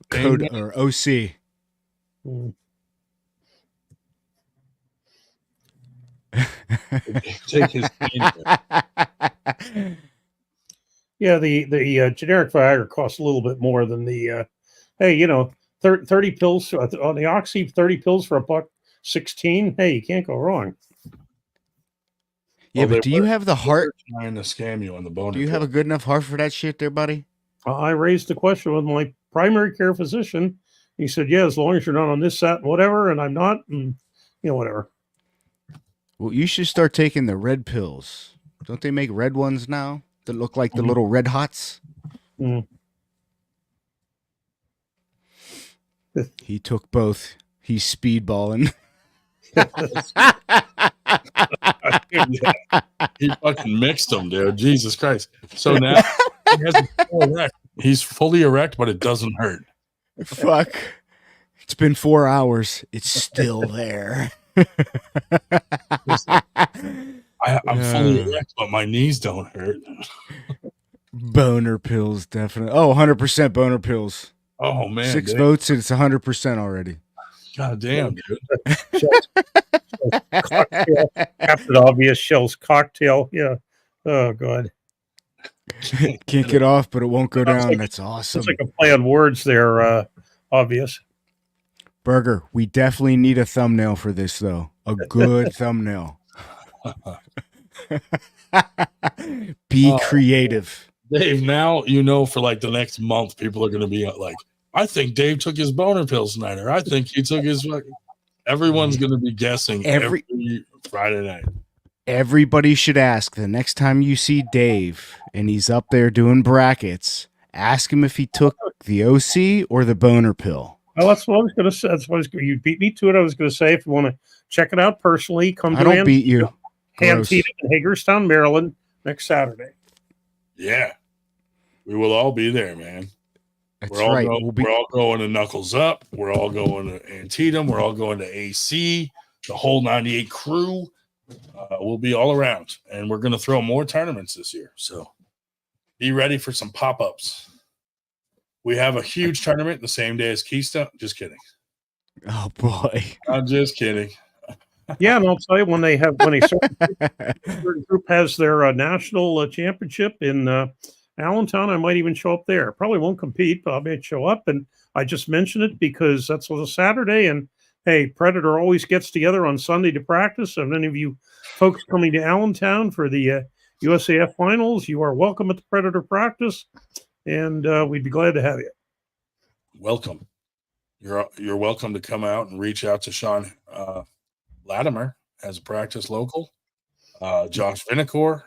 code or OC? Take his yeah, the generic Viagra costs a little bit more than the 30 pills on the Oxy, 30 pills for $1.16. Hey, you can't go wrong. Yeah, but do you have the heart? Trying to scam you on the boner. Do you have a good enough heart for that shit there, buddy? I raised the question with my primary care physician. He said, yeah, as long as you're not on this, that, and whatever, and I'm not, and whatever. Well, you should start taking the red pills. Don't they make red ones now that look like the little red hots? He took both. He's speedballing. He fucking mixed them, dude. Jesus Christ. So now he's fully erect, but it doesn't hurt. Fuck. It's been 4 hours. It's still there. I'm fully erect, but my knees don't hurt. Boner pills, definitely. Oh, 100% boner pills. Oh, man. 6 votes, and it's 100% already. God damn, dude. Captain Obvious Shell's cocktail. Yeah. Oh, God. Can't get off, but it won't go down. That's awesome. It's like a play on words there, Obvious. Burger, we definitely need a thumbnail for this, though. A good thumbnail. Be creative. Dave, now for like the next month, people are going to be like, I think Dave took his boner pills tonight, or I think he took his. Everyone's going to be guessing every Friday night. Everybody should ask the next time you see Dave and he's up there doing brackets, ask him if he took the OC or the boner pill. Well, that's what I was going to say. That's what you beat me to it. I was going to say, if you want to check it out personally, come I to don't beat you. Antietam in Hagerstown, Maryland, next Saturday. Yeah, we will all be there, man. That's right. We're all going to Knuckles Up. We're all going to Antietam. We're all going to AC. The whole 98 crew. We'll be all around, and we're going to throw more tournaments this year. So be ready for some pop-ups. We have a huge tournament the same day as Keystone. Just kidding. Oh boy. I'm just kidding. Yeah, and I'll tell you, when a certain group has their national championship in Allentown, I might even show up there. Probably won't compete, but I may show up. And I just mention it because that's on a Saturday. And hey, Predator always gets together on Sunday to practice. So if any of you folks coming to Allentown for the USAF finals, you are welcome at the Predator practice, and we'd be glad to have you. Welcome. You're welcome to come out and reach out to Sean Latimer as a practice local. Josh Vinicor,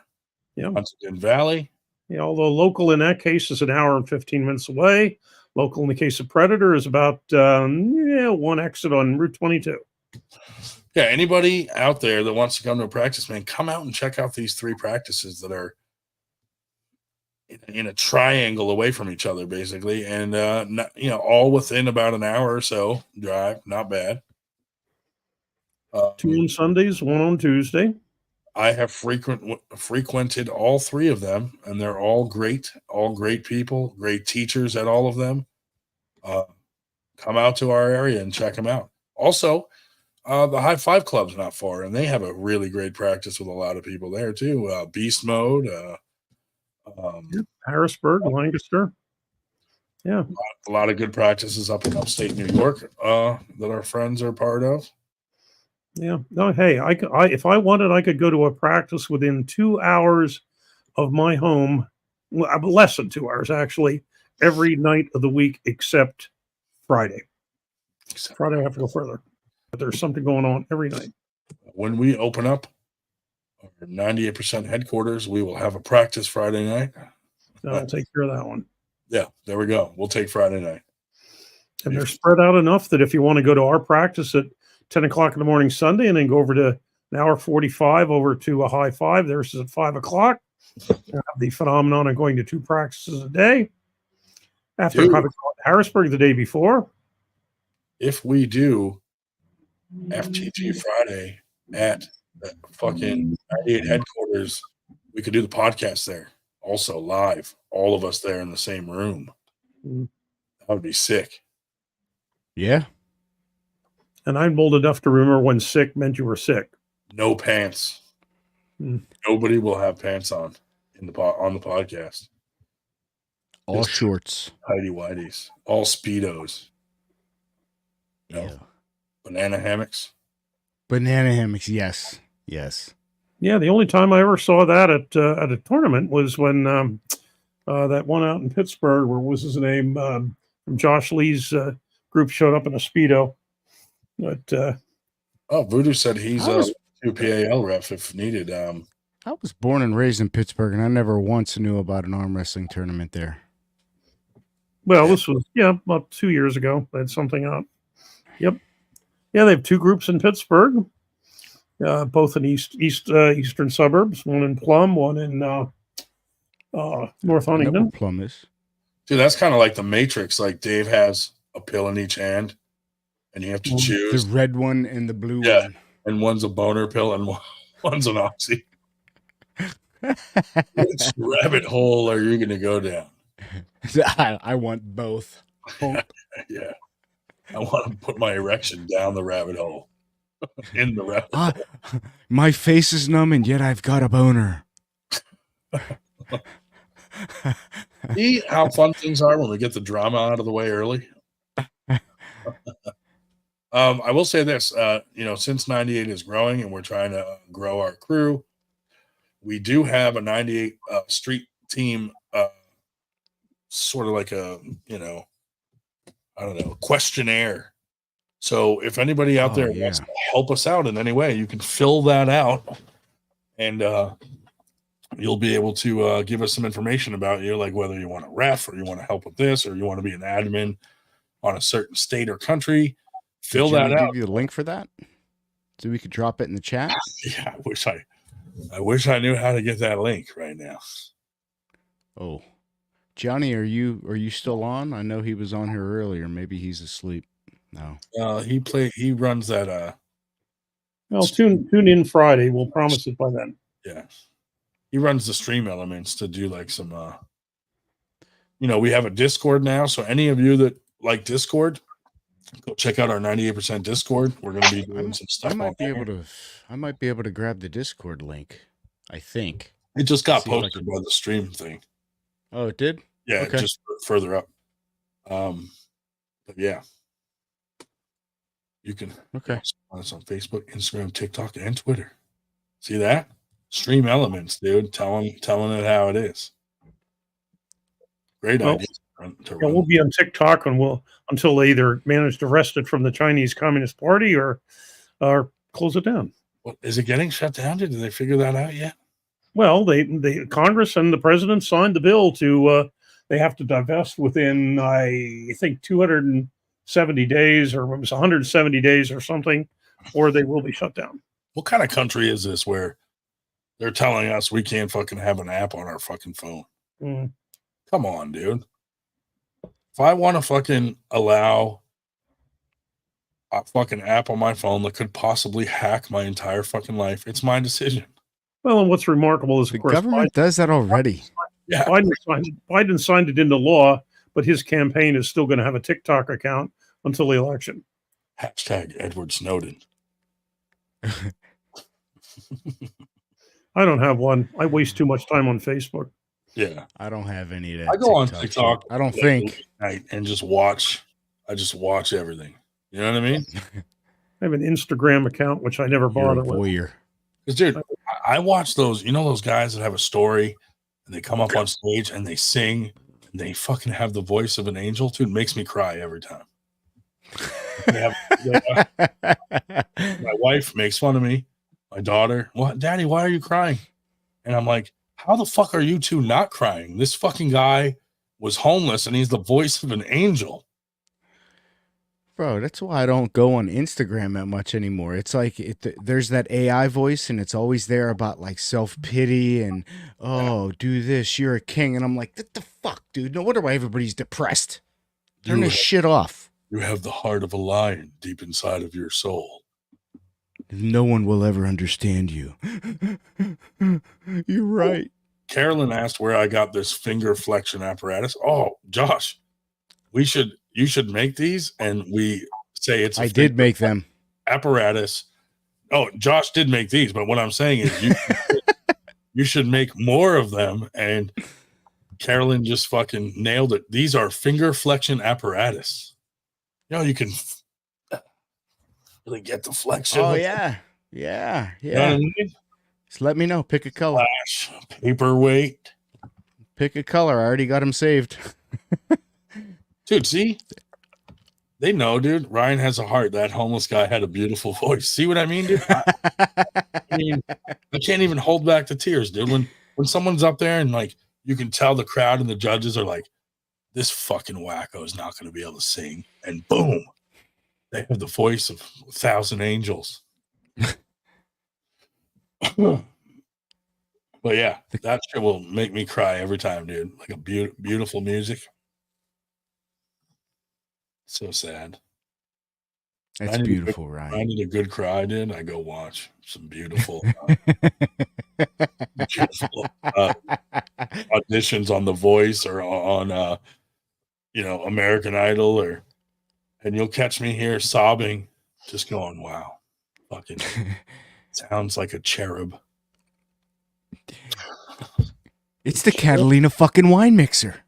Huntington Valley. Yeah, although local in that case is an hour and 15 minutes away. Local in the case of Predator is about one exit on Route 22. Yeah, anybody out there that wants to come to a practice, man, come out and check out these 3 practices that are in a triangle away from each other, basically, and all within about an hour or so drive. Not bad. 2 on Sundays, 1 on Tuesday. I have frequented all 3 of them, and they're all great people, great teachers at all of them. Come out to our area and check them out. Also, the High Five Club's not far, and they have a really great practice with a lot of people there too. Beast Mode, Harrisburg, Lancaster. Yeah, a lot of good practices up in upstate New York that our friends are part of. Yeah. No, hey, if I wanted, I could go to a practice within 2 hours of my home. Well, less than 2 hours, actually, every night of the week except Friday. Friday, I have to go further. But there's something going on every night. When we open up our 98% headquarters, we will have a practice Friday night. I'll take care of that one. Yeah, there we go. We'll take Friday night. And they're spread out enough that if you want to go to our practice at 10 o'clock in the morning Sunday and then go over to an hour 45 over to a High Five, there's at 5 o'clock. Have the phenomenon of going to 2 practices a day. After Harrisburg the day before. If we do FTG Friday at the fucking 98 headquarters, we could do the podcast there also live, all of us there in the same room. That would be sick. Yeah. And I'm old enough to remember when sick meant you were sick. No pants. Nobody will have pants on the podcast. All just shorts. Tidy whities. All Speedos. Yeah. Banana hammocks. Banana hammocks, yes. Yes. Yeah, the only time I ever saw that at a tournament was when that one out in Pittsburgh, where was his name? From Josh Lee's group showed up in a Speedo. But Voodoo said he's a PAL ref if needed. I was born and raised in Pittsburgh, and I never once knew about an arm wrestling tournament there. Well, this was about 2 years ago. They had something out. Yep. Yeah, they have 2 groups in Pittsburgh, both in eastern suburbs. One in Plum, one in North Huntington. Plum is. Dude, that's kind of like the Matrix. Like Dave has a pill in each hand, and you have to choose the red one and the blue one. And one's a boner pill, and one's an oxy. Which rabbit hole are you going to go down? I want both. Yeah. I want to put my erection down the rabbit hole. In the rabbit hole. My face is numb, and yet I've got a boner. See how fun things are when we get the drama out of the way early? I will say this, since 98 is growing and we're trying to grow our crew, we do have a 98 street team, sort of like a, questionnaire. So if anybody out there wants to help us out in any way, you can fill that out and you'll be able to give us some information about you, like whether you want to ref or you want to help with this or you want to be an admin on a certain state or country, fill Did that Johnny out. give you the link for that so we could drop it in the chat? Yeah, I wish I knew how to get that link right now. Oh, Johnny, are you still on? I know he was on here earlier. Maybe he's asleep. No. He runs that. Well, tune in Friday. We'll promise it by then. Yeah, he runs the Stream Elements to do like some. We have a Discord now, so any of you that like Discord, go check out our 98% Discord. We're going to be doing some stuff. I might be able to grab the Discord link. I think it just got posted by the stream thing. Oh, it did? Yeah, okay. Just further up. But yeah, you can find us on Facebook, Instagram, TikTok, and Twitter. See that? Stream Elements, dude. Telling it how it is. Great idea. We'll be on TikTok until they either manage to wrest it from the Chinese Communist Party or close it down. What, is it getting shut down? Did they figure that out yet? Well, they Congress and the president signed the bill to they have to divest within, I think, 270 days, or it was 170 days or something, or they will be shut down. What kind of country is this where they're telling us we can't fucking have an app on our fucking phone? Come on, dude. If I want to fucking allow a fucking app on my phone that could possibly hack my entire fucking life, it's my decision. Well, and what's remarkable is, the government does that already. Yeah, Biden signed it into law, but his campaign is still going to have a TikTok account until the election. Hashtag Edward Snowden. I don't have one. I waste too much time on Facebook. Yeah, I don't have any of that. I go on TikTok. I don't think. And just watch. I just watch everything. You know what I mean? I have an Instagram account, which I never bother with. Because, dude, I watch those. You know those guys that have a story and they come up on stage and they sing and they fucking have the voice of an angel. Dude, it makes me cry every time. My wife makes fun of me. My daughter, what, Daddy, why are you crying? And I'm like, how the fuck are you two not crying? This fucking guy was homeless and he's the voice of an angel. Bro, that's why I don't go on Instagram that much anymore. It's like there's that AI voice and it's always there about like self-pity and, do this, you're a king. And I'm like, what the fuck, dude? No wonder why everybody's depressed. Turn this shit off. You have the heart of a lion deep inside of your soul. No one will ever understand you. You're right. Carolyn asked where I got this finger flexion apparatus. Oh, Josh, you should make these, and we say it's. I did make them. Apparatus. Oh, Josh did make these, but what I'm saying is you should make more of them. And Carolyn just fucking nailed it. These are finger flexion apparatus. You can really get the flexion. Oh yeah. Yeah. You know what I mean? Just let me know. Pick a color. Flash, paperweight. Pick a color. I already got them saved. Dude, see? They know, dude. Ryan has a heart. That homeless guy had a beautiful voice. See what I mean, dude? I can't even hold back the tears, dude. When someone's up there and like you can tell the crowd and the judges are like, this fucking wacko is not going to be able to sing. And boom, they have the voice of 1,000 angels. But yeah, that shit will make me cry every time, dude. Like a beautiful music. So sad. That's beautiful, Ryan. I need a good cry, dude. I go watch some beautiful, auditions on The Voice or on, American Idol, and you'll catch me here sobbing, just going, "Wow, fucking sounds like a cherub." It's the Catalina fucking wine mixer.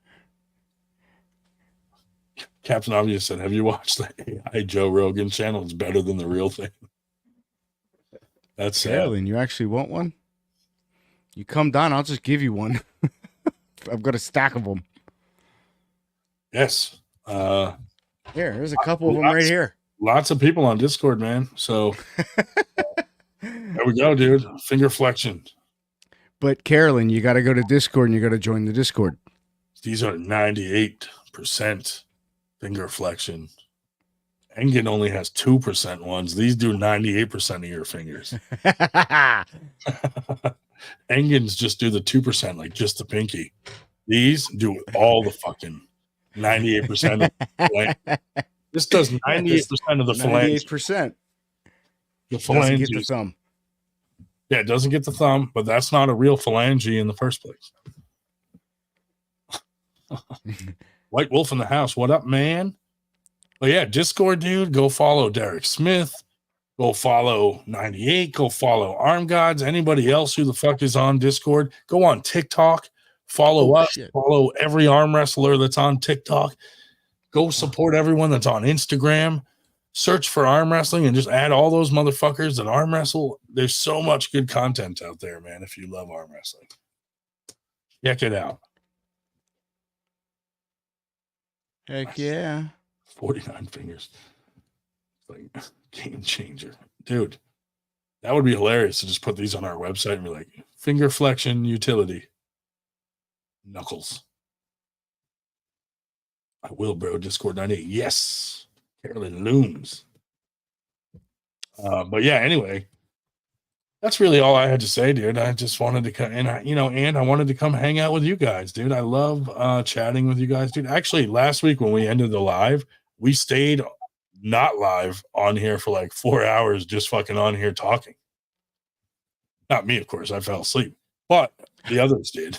Captain Obvious said, "Have you watched the AI Joe Rogan channel? It's better than the real thing." That's sad. Carolyn, you actually want one? You come down, I'll just give you one. I've got a stack of them. Yes. There's a couple of them right here. Lots of people on Discord, man. So there we go, dude. Finger flexion. But Carolyn, you got to go to Discord and you got to join the Discord. These are 98%. finger flexion. Engen only has 2% ones. These do 98% of your fingers. Engens just do the 2%, like just the pinky. These do all the fucking 98%. This does 98% of the phalange. 98%. The phalange doesn't get the thumb. Yeah, it doesn't get the thumb, but that's not a real phalange in the first place. White Wolf in the house. What up, man? But yeah, Discord, dude. Go follow Derek Smith. Go follow 98. Go follow Arm Gods. Anybody else who the fuck is on Discord? Go on TikTok. Follow us. Shit. Follow every arm wrestler that's on TikTok. Go support everyone that's on Instagram. Search for arm wrestling and just add all those motherfuckers that arm wrestle. There's so much good content out there, man, if you love arm wrestling. Check it out. Heck yeah. 49 fingers. Like game changer. Dude, that would be hilarious to just put these on our website and be like, finger flexion utility. Knuckles. I will, bro. Discord 98. Yes. Carolyn Looms. But yeah, anyway, that's really all I had to say, dude. I just wanted to come and I wanted to come hang out with you guys, dude. I love chatting with you guys, dude. Actually, last week when we ended the live, we stayed not live on here for like 4 hours, just fucking on here talking. Not me, of course. I fell asleep, but the others did.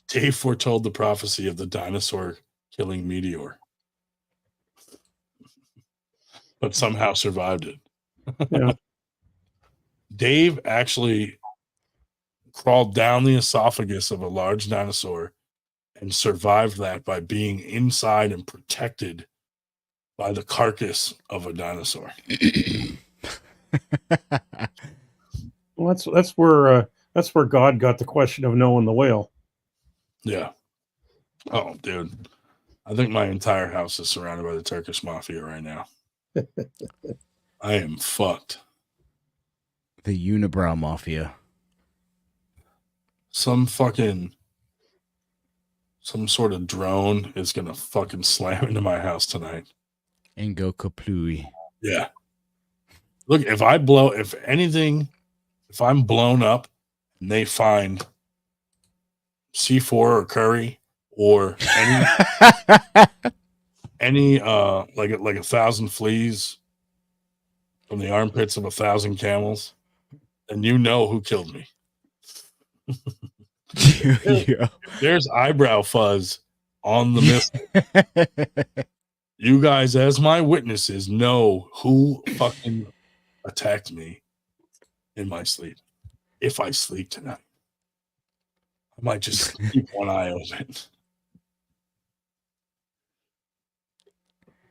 Dave foretold the prophecy of the dinosaur killing meteor, but somehow survived it. Yeah. Dave actually crawled down the esophagus of a large dinosaur and survived that by being inside and protected by the carcass of a dinosaur. Well, that's where God got the question of knowing the whale. Yeah. Oh, dude. I think my entire house is surrounded by the Turkish mafia right now. I am fucked. The unibrow mafia. Some sort of drone is gonna fucking slam into my house tonight and go kaplooey. Yeah. Look, if I'm blown up and they find C4 or curry or any like 1,000 fleas from the armpits of 1,000 camels, then you know who killed me. There's eyebrow fuzz on the missile. You guys, as my witnesses, know who fucking attacked me in my sleep. If I sleep tonight, I might just keep one eye open.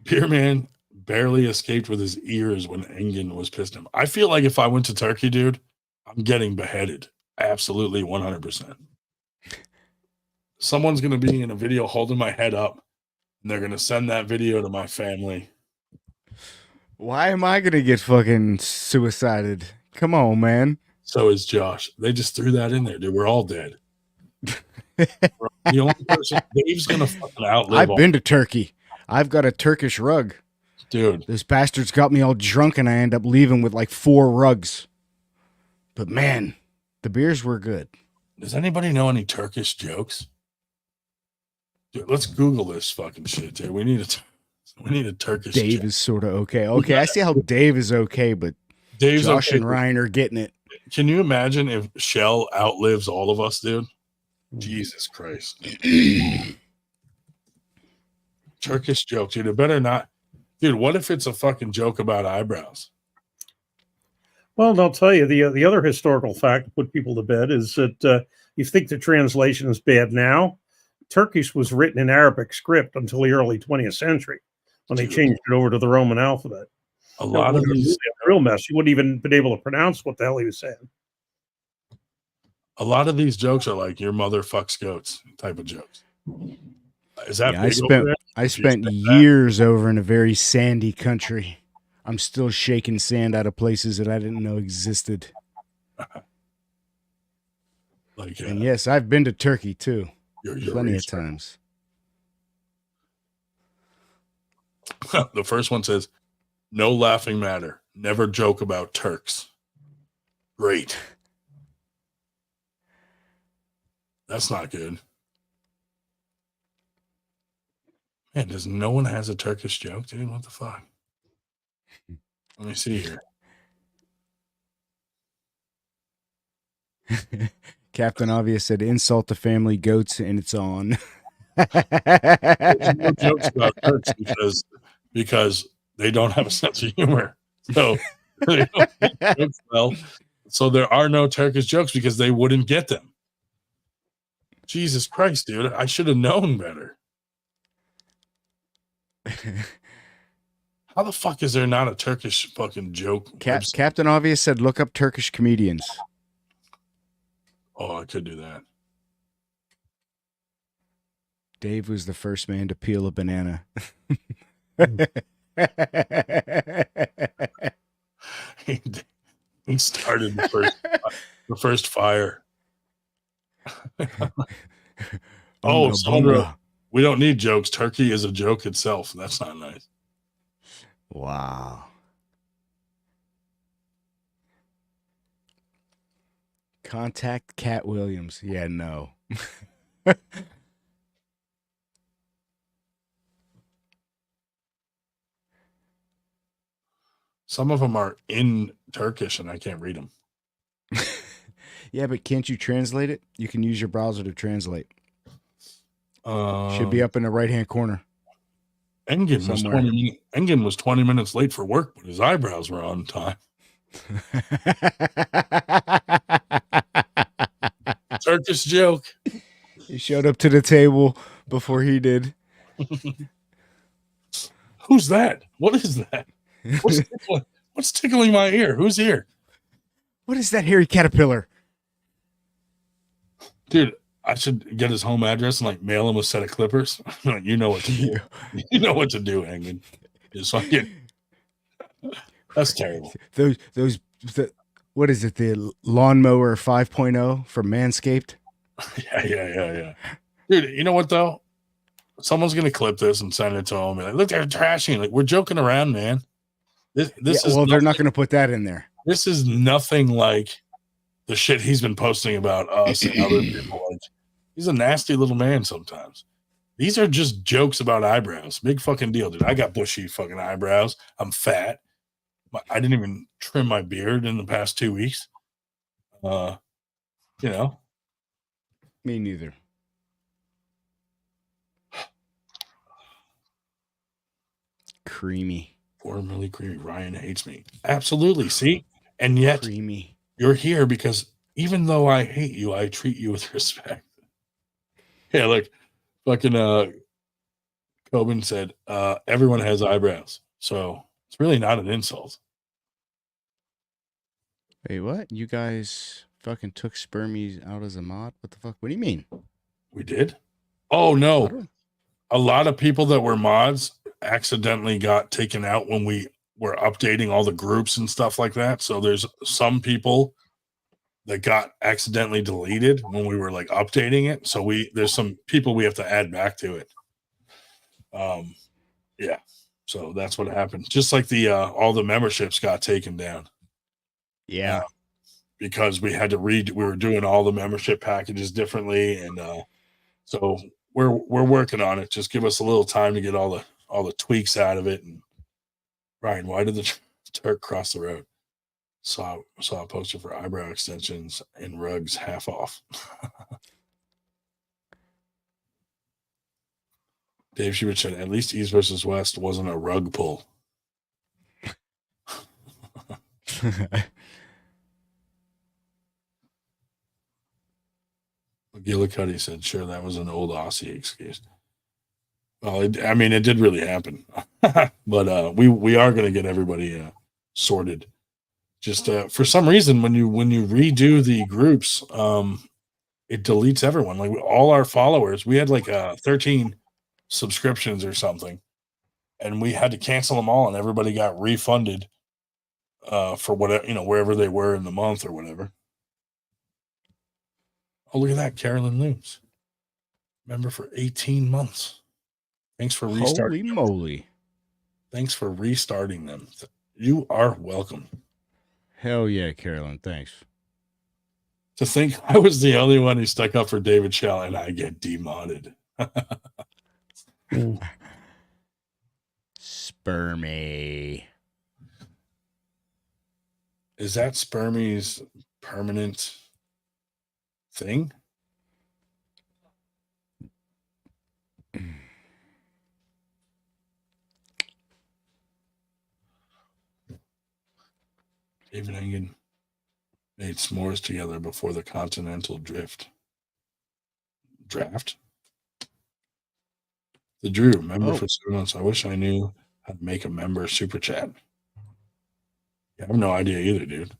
Beerman barely escaped with his ears when Engen was pissed him. I feel like if I went to Turkey, dude, I'm getting beheaded. Absolutely 100%. Someone's going to be in a video holding my head up, and they're going to send that video to my family. Why am I going to get fucking suicided? Come on, man. So is Josh. They just threw that in there, dude. We're all dead. The only person, Dave's going to fucking outlive. I've been to Turkey. I've got a Turkish rug. Dude. This bastard's got me all drunk, and I end up leaving with like 4 rugs. But man, the beers were good. Does anybody know any Turkish jokes? Dude, let's Google this fucking shit, dude. We need a Turkish Dave joke. Is sort of okay. Okay, I see how Dave is okay, but Dave's Josh okay. and Ryan are getting it. Can you imagine if Shell outlives all of us, dude? Jesus Christ. Turkish joke, dude. It better not. Dude, what if it's a fucking joke about eyebrows? Well, I'll tell you, the other historical fact to put people to bed is that you think the translation is bad now. Turkish was written in Arabic script until the early 20th century when they changed it over to the Roman alphabet. A lot of these, real mess. You wouldn't even been able to pronounce what the hell he was saying. A lot of these jokes are like your mother fucks goats type of jokes. Is that I spent years over in a very sandy country. I'm still shaking sand out of places that I didn't know existed. Like, and yes, I've been to Turkey too, plenty of times. The first one says, "No laughing matter. Never joke about Turks." Great. That's not good. Man, does no one has a Turkish joke, dude? What the fuck? Let me see here. Captain Obvious said, "Insult the family goats, and it's on." There's no jokes about Turks because they don't have a sense of humor. So they don't make jokes well. So there are no Turkish jokes because they wouldn't get them. Jesus Christ, dude! I should have known better. How the fuck is there not a Turkish fucking joke? Captain Obvious said, "Look up Turkish comedians." Oh, I could do that. Dave was the first man to peel a banana. He started the first fire. Oh, Sandra, we don't need jokes. Turkey is a joke itself. That's not nice. Wow. Contact Cat Williams. Yeah, no. Some of them are in Turkish and I can't read them. Yeah, but can't you translate it? You can use your browser to translate. Should be up in the right-hand corner. Engin was 20 minutes late for work, but his eyebrows were on time. Turkish joke. He showed up to the table before he did. Who's that? What is that? What's tickling my ear? Who's here? What is that hairy caterpillar? Dude, I should get his home address and like mail him a set of clippers. You know what to do. You know what to do, Engin. Just fucking. That's terrible. What is it? The lawnmower 5.0 from Manscaped? Yeah. Dude, you know what though? Someone's gonna clip this and send it to him. Like, look, they're trashing. Like, we're joking around, man. This is well, they're not gonna put that in there. This is nothing like the shit he's been posting about us and other people. Like, he's a nasty little man sometimes. These are just jokes about eyebrows. Big fucking deal, dude. I got bushy fucking eyebrows. I'm fat. I didn't even trim my beard in the past 2 weeks. You know. Me neither. Creamy. Formerly creamy. Ryan hates me. Absolutely. See? And yet creamy. You're here because even though I hate you, I treat you with respect. Yeah, like fucking Coben said, everyone has eyebrows. So it's really not an insult. Wait, what? You guys fucking took Spermies out as a mod? What the fuck? What do you mean? We did? Oh, no. A lot of people that were mods accidentally got taken out when we were updating all the groups and stuff like that. So there's some people that got accidentally deleted when we were like updating it. So there's some people we have to add back to it. Yeah. So that's what happened. Just like the all the memberships got taken down. Yeah. Because we had to we were doing all the membership packages differently, and so we're working on it. Just give us a little time to get all the tweaks out of it. And Ryan, why did the Turk cross the road? Saw a poster for eyebrow extensions and rugs half off. Dave Schubert said, at least East versus West wasn't a rug pull. McGillicuddy said, sure, that was an old Aussie excuse. Well, it did really happen. But we are going to get everybody sorted. Just for some reason, when you redo the groups, it deletes everyone. Like all our followers, we had like 13 subscriptions or something, and we had to cancel them all, and everybody got refunded for whatever, wherever they were in the month or whatever. Oh, look at that. Carolyn Looms. Member for 18 months. Thanks for restarting. Holy moly. Thanks for restarting them. You are welcome. Hell yeah, Carolyn. Thanks. To think I was the only one who stuck up for David Shell and I get demodded. Spermy. Is that Spermy's permanent thing? David Engen made s'mores together before the Continental Draft. The Drew, member for 7 months. I wish I knew how to make a member super chat. Yeah, I have no idea either, dude.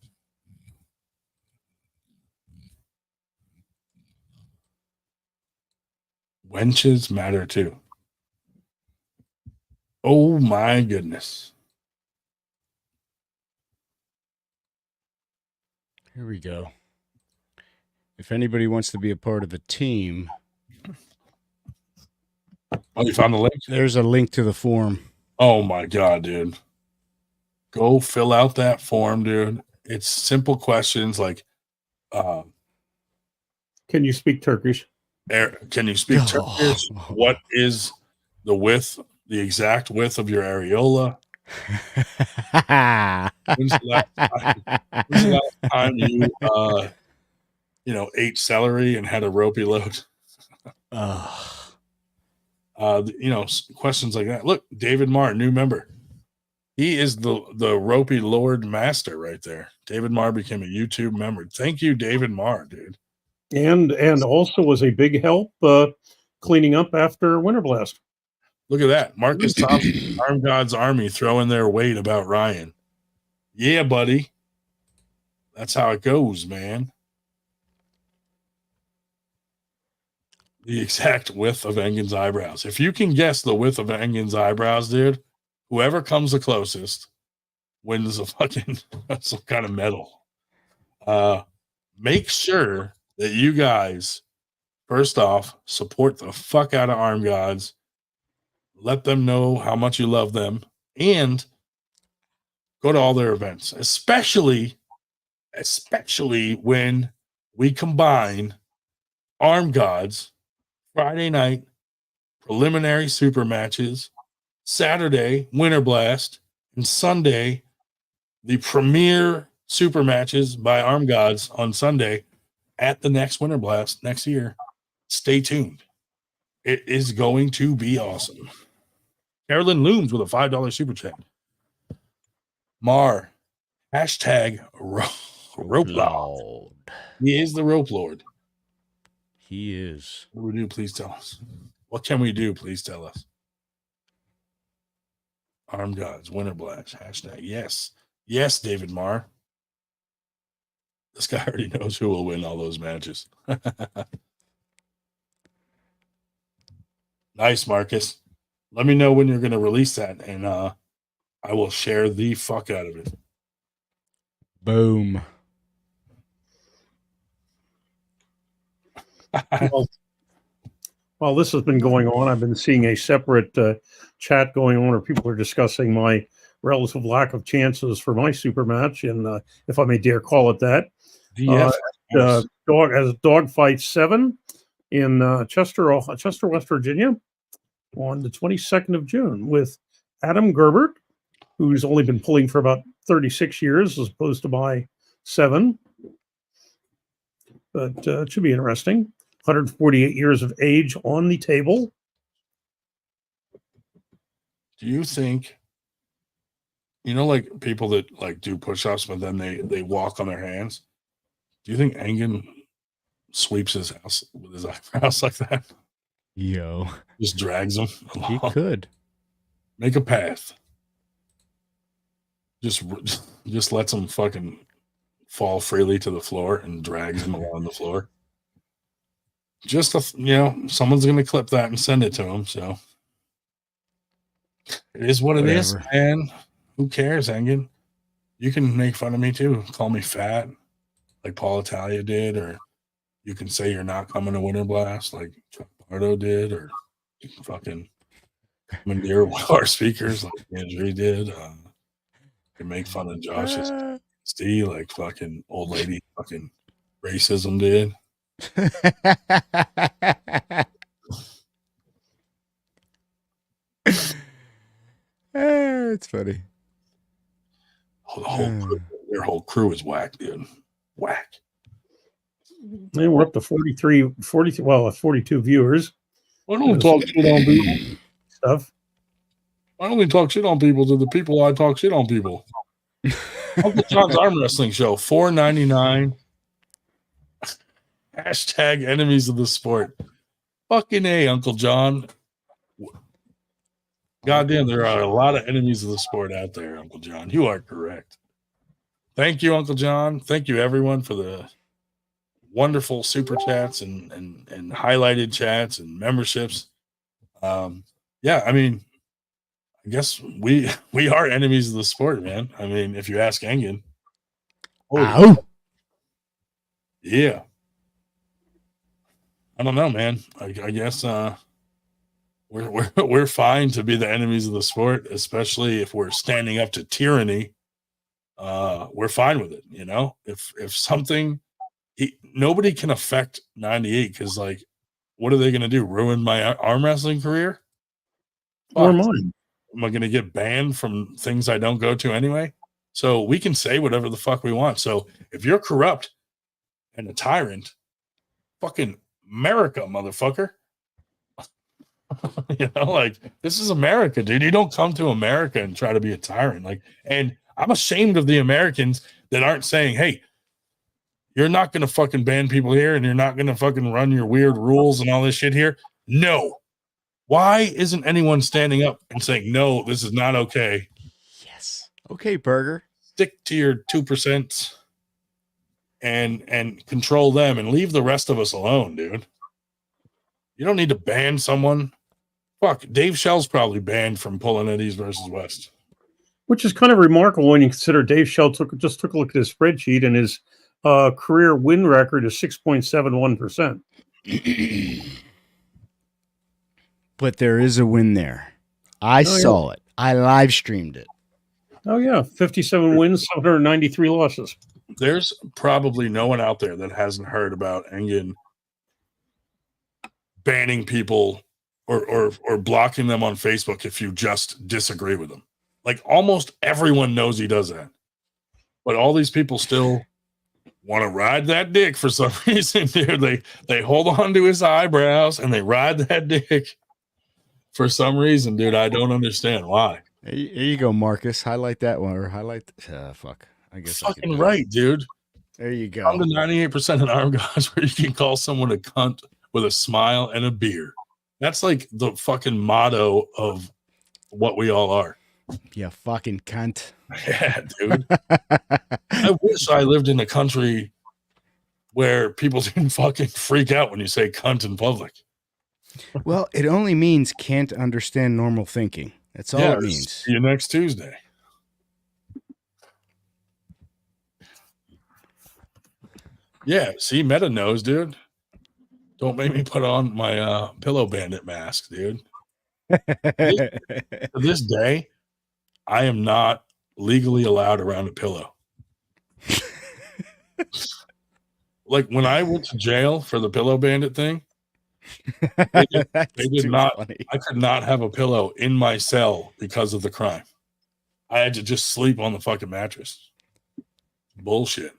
Wenches matter too. Oh my goodness. Here we go. If anybody wants to be a part of a team. Oh, you found the link? There's a link to the form. Oh my God, dude. Go fill out that form, dude. It's simple questions like can you speak Turkish? Can you speak Turkish? What is the exact width of your areola? When's the last time you ate celery and had a ropey load? Questions like that. Look, David Marr, new member. He is the ropey lord master right there. David Marr became a YouTube member. Thank you, David Marr, dude. And also was a big help cleaning up after Winter Blast. Look at that. Marcus Thompson, Arm God's Army throwing their weight about Ryan. Yeah, buddy. That's how it goes, man. The exact width of Engen's eyebrows. If you can guess the width of Engen's eyebrows, dude, whoever comes the closest wins some kind of medal. Make sure that you guys, first off, support the fuck out of Arm Gods. Let them know how much you love them and go to all their events, especially when we combine Arm Gods Friday night preliminary super matches, Saturday Winter Blast, and Sunday the premier super matches by Arm Gods on Sunday at the next Winter Blast next year. Stay tuned. It is going to be awesome. Carolyn Looms with a $5 super chat. Mar, hashtag rope lord. He is the rope lord. He is. What do we do? Please tell us. What can we do? Please tell us. Arm Gods, Winter Blast, hashtag. Yes. Yes, David Marr. This guy already knows who will win all those matches. Nice, Marcus. Let me know when you're going to release that, and I will share the fuck out of it. Boom. While this has been going on, I've been seeing a separate chat going on where people are discussing my relative lack of chances for my super match, and if I may dare call it that. As Dogfight 7 in Chester, West Virginia, on the 22nd of June with Adam Gerbert, who's only been pulling for about 36 years as opposed to my 7. But it should be interesting. 148 years of age on the table. Do you think, like people that like do push-ups, but then they walk on their hands? Do you think Engen sweeps his house with his eyebrows like that? Yo. Just drags them along. He could. Make a path. Just lets them fucking fall freely to the floor and drags them along the floor. Someone's going to clip that and send it to him. So it is what it is, man. Who cares, Engen? You can make fun of me too. Call me fat like Paul Italia did, or you can say you're not coming to Winter Blast like Chuck Pardo did, or you can fucking commandeer one of our speakers like Andrew did. You can make fun of Josh's SD like fucking old lady fucking racism did. It's funny. Their whole crew is whack, dude. Whack. And we're up to 42 viewers. Why don't we talk shit on people? Stuff. Why don't we talk shit on people to the people I talk shit on people? Uncle John's Arm Wrestling Show, $4.99. Hashtag enemies of the sport. Fucking A, Uncle John. Goddamn, there are a lot of enemies of the sport out there, Uncle John. You are correct. Thank you, Uncle John. Thank you, everyone, for the wonderful super chats and highlighted chats and memberships. Yeah, I mean, I guess we are enemies of the sport, man. I mean, if you ask Engen. Ow. Yeah. I don't know, man. I guess we're fine to be the enemies of the sport, especially if we're standing up to tyranny. We're fine with it, you know. If something, nobody can affect 98 because, like, what are they going to do? Ruin my arm wrestling career? Or mine? Am I going to get banned from things I don't go to anyway? So we can say whatever the fuck we want. So if you're corrupt and a tyrant, fucking America, motherfucker. You know, like, this is America, dude. You don't come to America and try to be a tyrant. Like, and I'm ashamed of the Americans that aren't saying, hey, you're not going to fucking ban people here and you're not going to fucking run your weird rules and all this shit here. No. Why isn't anyone standing up and saying, no, this is not okay? Yes. Okay, Burger. Stick to your 2% and control them and leave the rest of us alone, dude. You don't need to ban someone. Fuck, Dave Shell's probably banned from pulling at East versus West. Which is kind of remarkable when you consider Dave Shell just took a look at his spreadsheet and his career win record is 6.71%. But there is a win there. I saw it. I live streamed it. Oh, yeah. 57 wins, 793 losses. There's probably no one out there that hasn't heard about Engen banning people or blocking them on Facebook if you just disagree with them. Like, almost everyone knows he does that. But all these people still want to ride that dick for some reason, dude. They hold on to his eyebrows and they ride that dick for some reason, dude. I don't understand why. Here you go, Marcus. Highlight that one or highlight. Fuck. I guess fucking right, dude. There you go. I'm the 98% of arm guys where you can call someone a cunt with a smile and a beer. That's like the fucking motto of what we all are. You fucking cunt. Yeah, dude. I wish I lived in a country where people didn't fucking freak out when you say cunt in public. Well, it only means can't understand normal thinking. That's all it means. See you next Tuesday. Yeah, see, Meta knows, dude. Don't make me put on my Pillow Bandit mask, dude. To this day, I am not legally allowed around a pillow. Like, when I went to jail for the Pillow Bandit thing, they did not. Funny. I could not have a pillow in my cell because of the crime. I had to just sleep on the fucking mattress. Bullshit.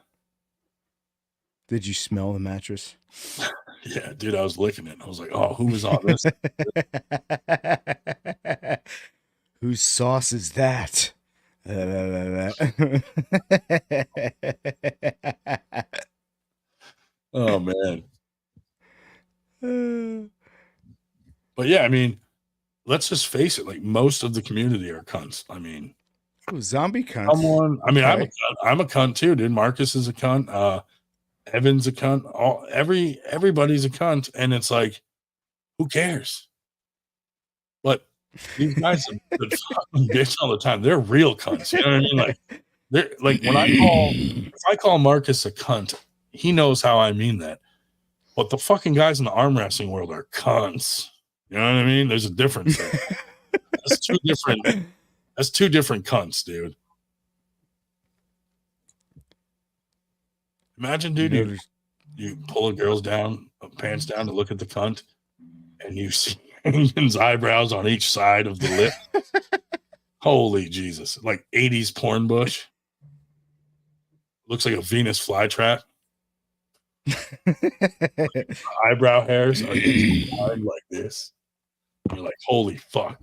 Did you smell the mattress? Yeah, dude, I was licking it. I was like, oh, who was on this? Whose sauce is that? Oh, man. But yeah, I mean, let's just face it. Like, most of the community are cunts. I mean, zombie cunts. Okay. I'm a cunt too, dude. Marcus is a cunt. Evan's a cunt. Everybody's a cunt, and it's like, who cares? But these guys are fucking bitch all the time. They're real cunts. You know what I mean? Like, they're like, if I call Marcus a cunt, he knows how I mean that. But the fucking guys in the arm wrestling world are cunts. You know what I mean? There's a difference there. That's two different. That's two different cunts, dude. Imagine, dude, you pull a girl's pants down to look at the cunt, and you see his eyebrows on each side of the lip. Holy Jesus! Like 80s porn bush. Looks like a Venus flytrap. Eyebrow hairs are like this. You're like, holy fuck.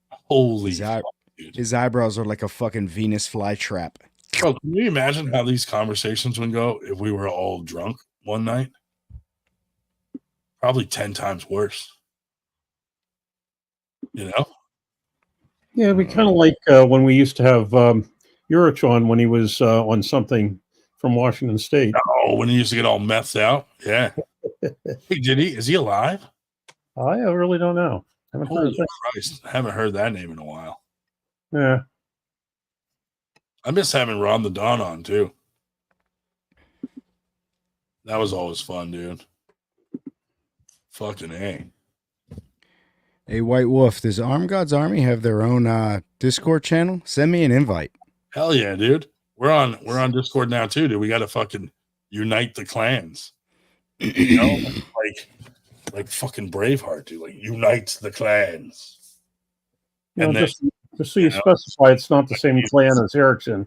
Holy fuck, dude. His eyebrows are like a fucking Venus flytrap. Bro, can you imagine how these conversations would go if we were all drunk one night? Probably 10 times worse. You know? Yeah, we kind of like when we used to have Urich on when he was on something from Washington State. Oh, when he used to get all methed out. Yeah. Hey, did he? Is he alive? I really don't know. Holy Christ. I haven't heard that name in a while. Yeah. I miss having Ron the Don on, too. That was always fun, dude. Fucking A. Hey, White Wolf, does Arm God's Army have their own Discord channel? Send me an invite. Hell yeah, dude. We're on Discord now, too, dude. We got to fucking unite the clans. You know? like fucking Braveheart, dude. Like, unite the clans. You know, and then, just so you specify, it's not the same clan as Erickson.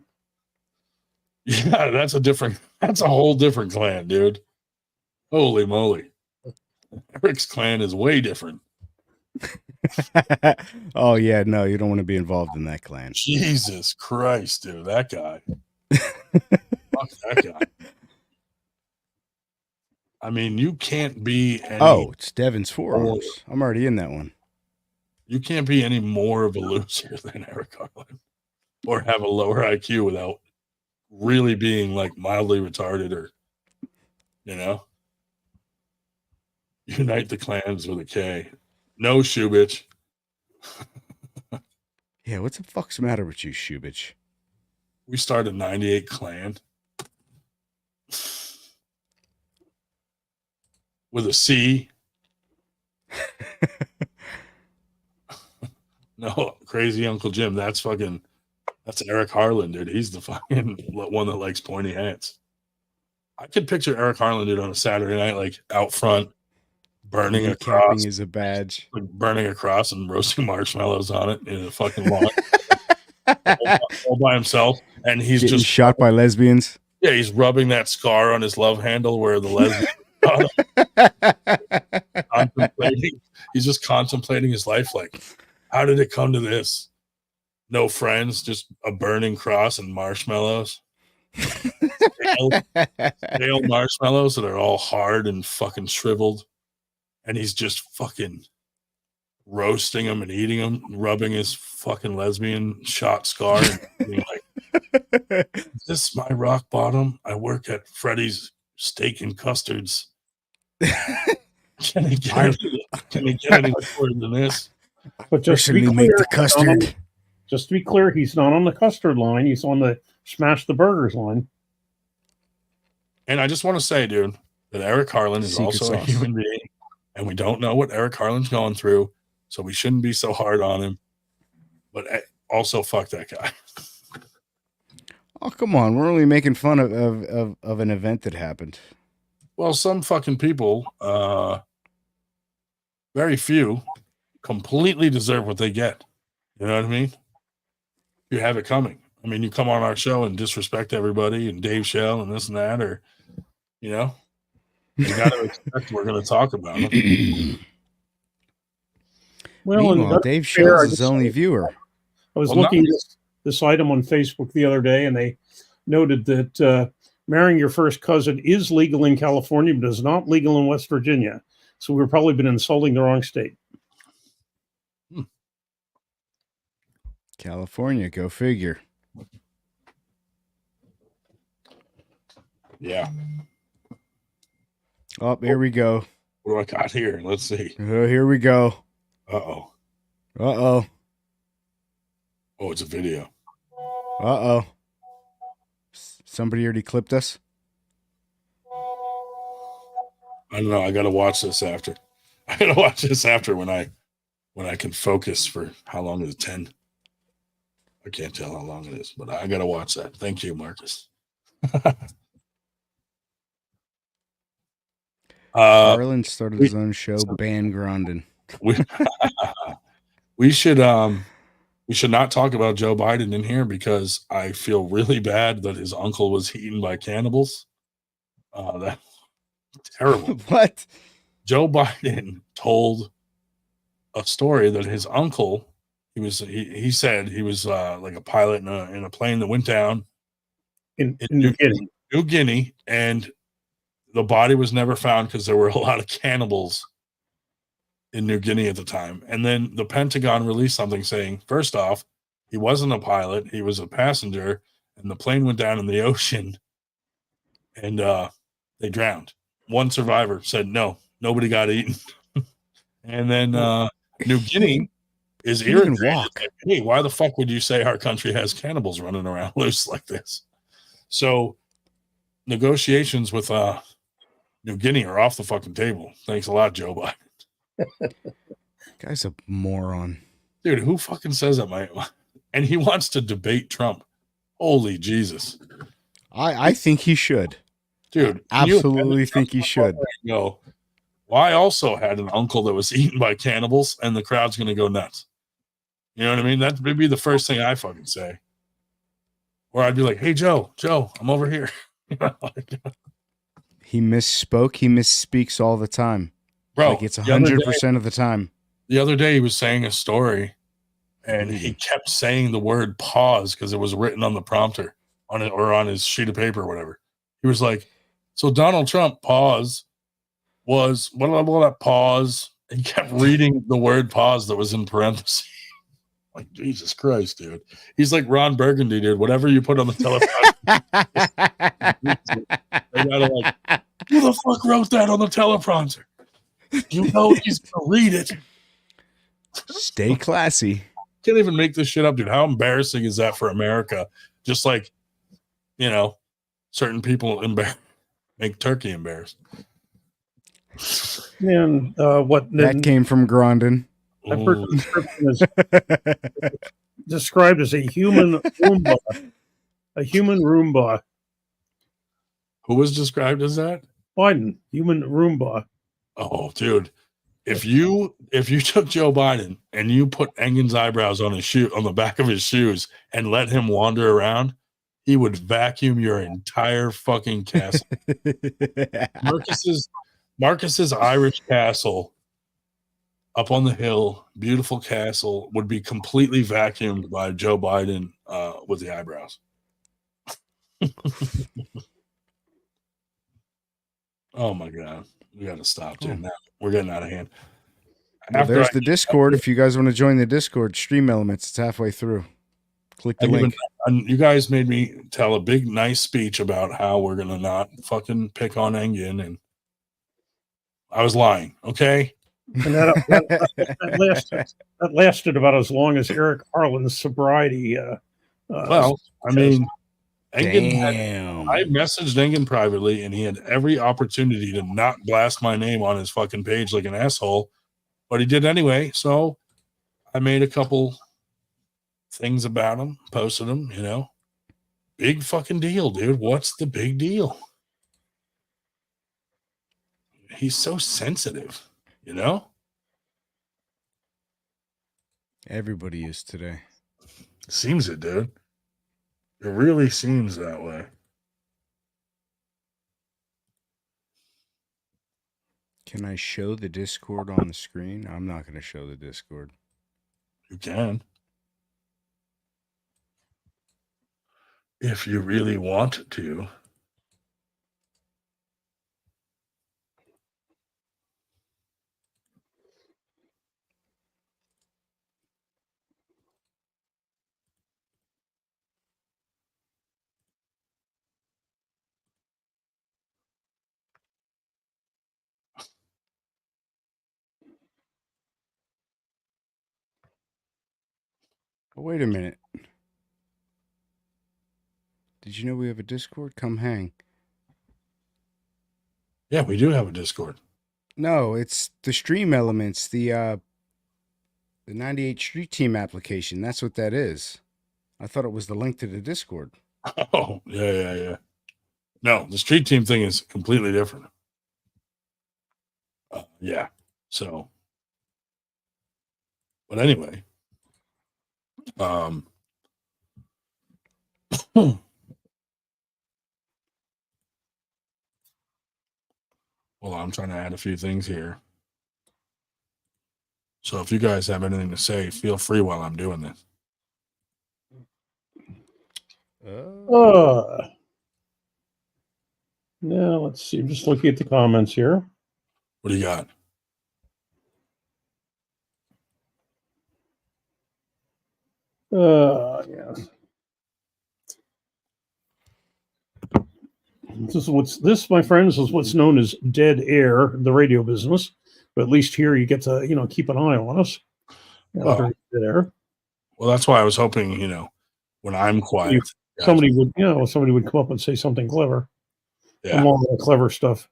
Yeah, that's a whole different clan, dude. Holy moly. Eric's clan is way different. Oh, yeah, no, you don't want to be involved in that clan. Jesus Christ, dude. That guy. Fuck that guy. I mean, you can't be it's Devin's Forearms. I'm already in that one. You can't be any more of a loser than Eric Carlin or have a lower IQ without really being like mildly retarded or, you know, unite the clans with a K. No, Shubich. Yeah, what the fuck's the matter with you, Shubich? We started 98 clan with a C. No, crazy Uncle Jim. That's Eric Harlan, dude. He's the fucking one that likes pointy hats. I could picture Eric Harlan, dude, on a Saturday night, like out front, burning a cross. Camping is a badge. Like burning a cross and roasting marshmallows on it in a fucking lawn. all by himself. And he's getting just shot by lesbians. Yeah, he's rubbing that scar on his love handle where the lesbian contemplating. He's just contemplating his life, like, how did it come to this? No friends, just a burning cross and marshmallows. Stale marshmallows that are all hard and fucking shriveled. And he's just fucking roasting them and eating them, rubbing his fucking lesbian shot scar and being like, is this my rock bottom? I work at Freddy's Steak and Custards. Can he get any more than this? But just to be clear, make the custard. Just to be clear, he's not on the custard line. He's on the smash the burgers line. And I just want to say, dude, that Eric Harlan is also a human being, and we don't know what Eric Harlan's going through, so we shouldn't be so hard on him. But also, fuck that guy. Oh, come on. We're only making fun of an event that happened. Well, some fucking people, very few, completely deserve what they get. You know what I mean? You have it coming. I mean, you come on our show and disrespect everybody and Dave Shell and this and that, or, you know, you got to expect we're going to talk about it. Well, meanwhile, Dave Shell is his only viewer. I was looking at this item on Facebook the other day, and they noted that marrying your first cousin is legal in California, but is not legal in West Virginia. So we've probably been insulting the wrong state. California, go figure. Yeah. Oh, here we go. What do I got here? Let's see. Here we go. Uh-oh. Uh-oh. Oh, it's a video. Uh-oh. Somebody already clipped us? I don't know. I got to watch this after. I got to watch this after when I can focus for how long is it? 10? I can't tell how long it is, but I got to watch that. Thank you, Marcus. Harlan started his own show, Ban Grondin. We should not talk about Joe Biden in here because I feel really bad that his uncle was eaten by cannibals. That's terrible. What? Joe Biden told a story that his uncle, he said he was like a pilot in a plane that went down in New Guinea. New Guinea, and the body was never found because there were a lot of cannibals in New Guinea at the time. And then the Pentagon released something saying, first off, he wasn't a pilot, he was a passenger, and the plane went down in the ocean, and they drowned. One survivor said, no, nobody got eaten. And then New Guinea is irritated. Like, hey, why the fuck would you say our country has cannibals running around loose like this? So negotiations with New Guinea are off the fucking table. Thanks a lot, Joe Biden. Guy's a moron. Dude, who fucking says that, mate? And he wants to debate Trump. Holy Jesus. I think he should. Dude, absolutely think he should. Go. Well, I also had an uncle that was eaten by cannibals, and the crowd's going to go nuts. You know what I mean? That would be the first thing I fucking say. Or I'd be like, hey, Joe, I'm over here. He misspoke. He misspeaks all the time. Bro, like it's 100% of the time. The other day he was saying a story, and he kept saying the word pause because it was written on the prompter on it or on his sheet of paper or whatever. He was like, so Donald Trump pause was blah, pause. He kept reading the word pause that was in parentheses. Like, Jesus Christ, dude. He's like Ron Burgundy, dude. Whatever you put on the teleprompter. They gotta like, who the fuck wrote that on the teleprompter? You know he's gonna read it. Stay classy. Can't even make this shit up, dude. How embarrassing is that for America? Just like, you know, certain people make Turkey embarrassed. And what that came from Grondin. I've heard the description is described as a human Roomba. A human Roomba. Who was described as that? Biden, human Roomba. Oh, dude. If you took Joe Biden and you put Engen's eyebrows on the back of his shoes and let him wander around, he would vacuum your entire fucking castle. Marcus's Irish castle up on the hill, beautiful castle, would be completely vacuumed by Joe Biden with the eyebrows. Oh my God. We got to stop, dude. Now we're getting out of hand. Well, there's the Discord. If you guys want to join the Discord, Stream Elements, it's halfway through. Click the link. You guys made me tell a big, nice speech about how we're going to not fucking pick on Engen, and I was lying, okay? And that lasted about as long as Eric Harlan's sobriety. Well, I mean, Engen I messaged Engen privately, and he had every opportunity to not blast my name on his fucking page like an asshole, but he did anyway. So I made a couple things about him, posted them, you know. Big fucking deal, dude. What's the big deal? He's so sensitive, you know? Everybody is today. Seems it, dude. It really seems that way. Can I show the Discord on the screen? I'm not going to show the Discord. You can. If you really want to. Oh, wait a minute. Did you know we have a Discord? Come hang. Yeah, we do have a Discord. No, it's the Stream Elements, the 98 Street Team application. That's what that is. I thought it was the link to the Discord. Oh, yeah. No, the street team thing is completely different. Yeah. So, but anyway, hold on, I'm trying to add a few things here. So if you guys have anything to say, feel free while I'm doing this. Yeah, let's see. I'm just looking at the comments here. What do you got? Yes. This, my friends, is what's known as dead air in the radio business. But at least here you get to, keep an eye on us. Well, dead air. Well, that's why I was hoping, when I'm quiet, somebody would come up and say something clever. Yeah. I'm all about clever stuff.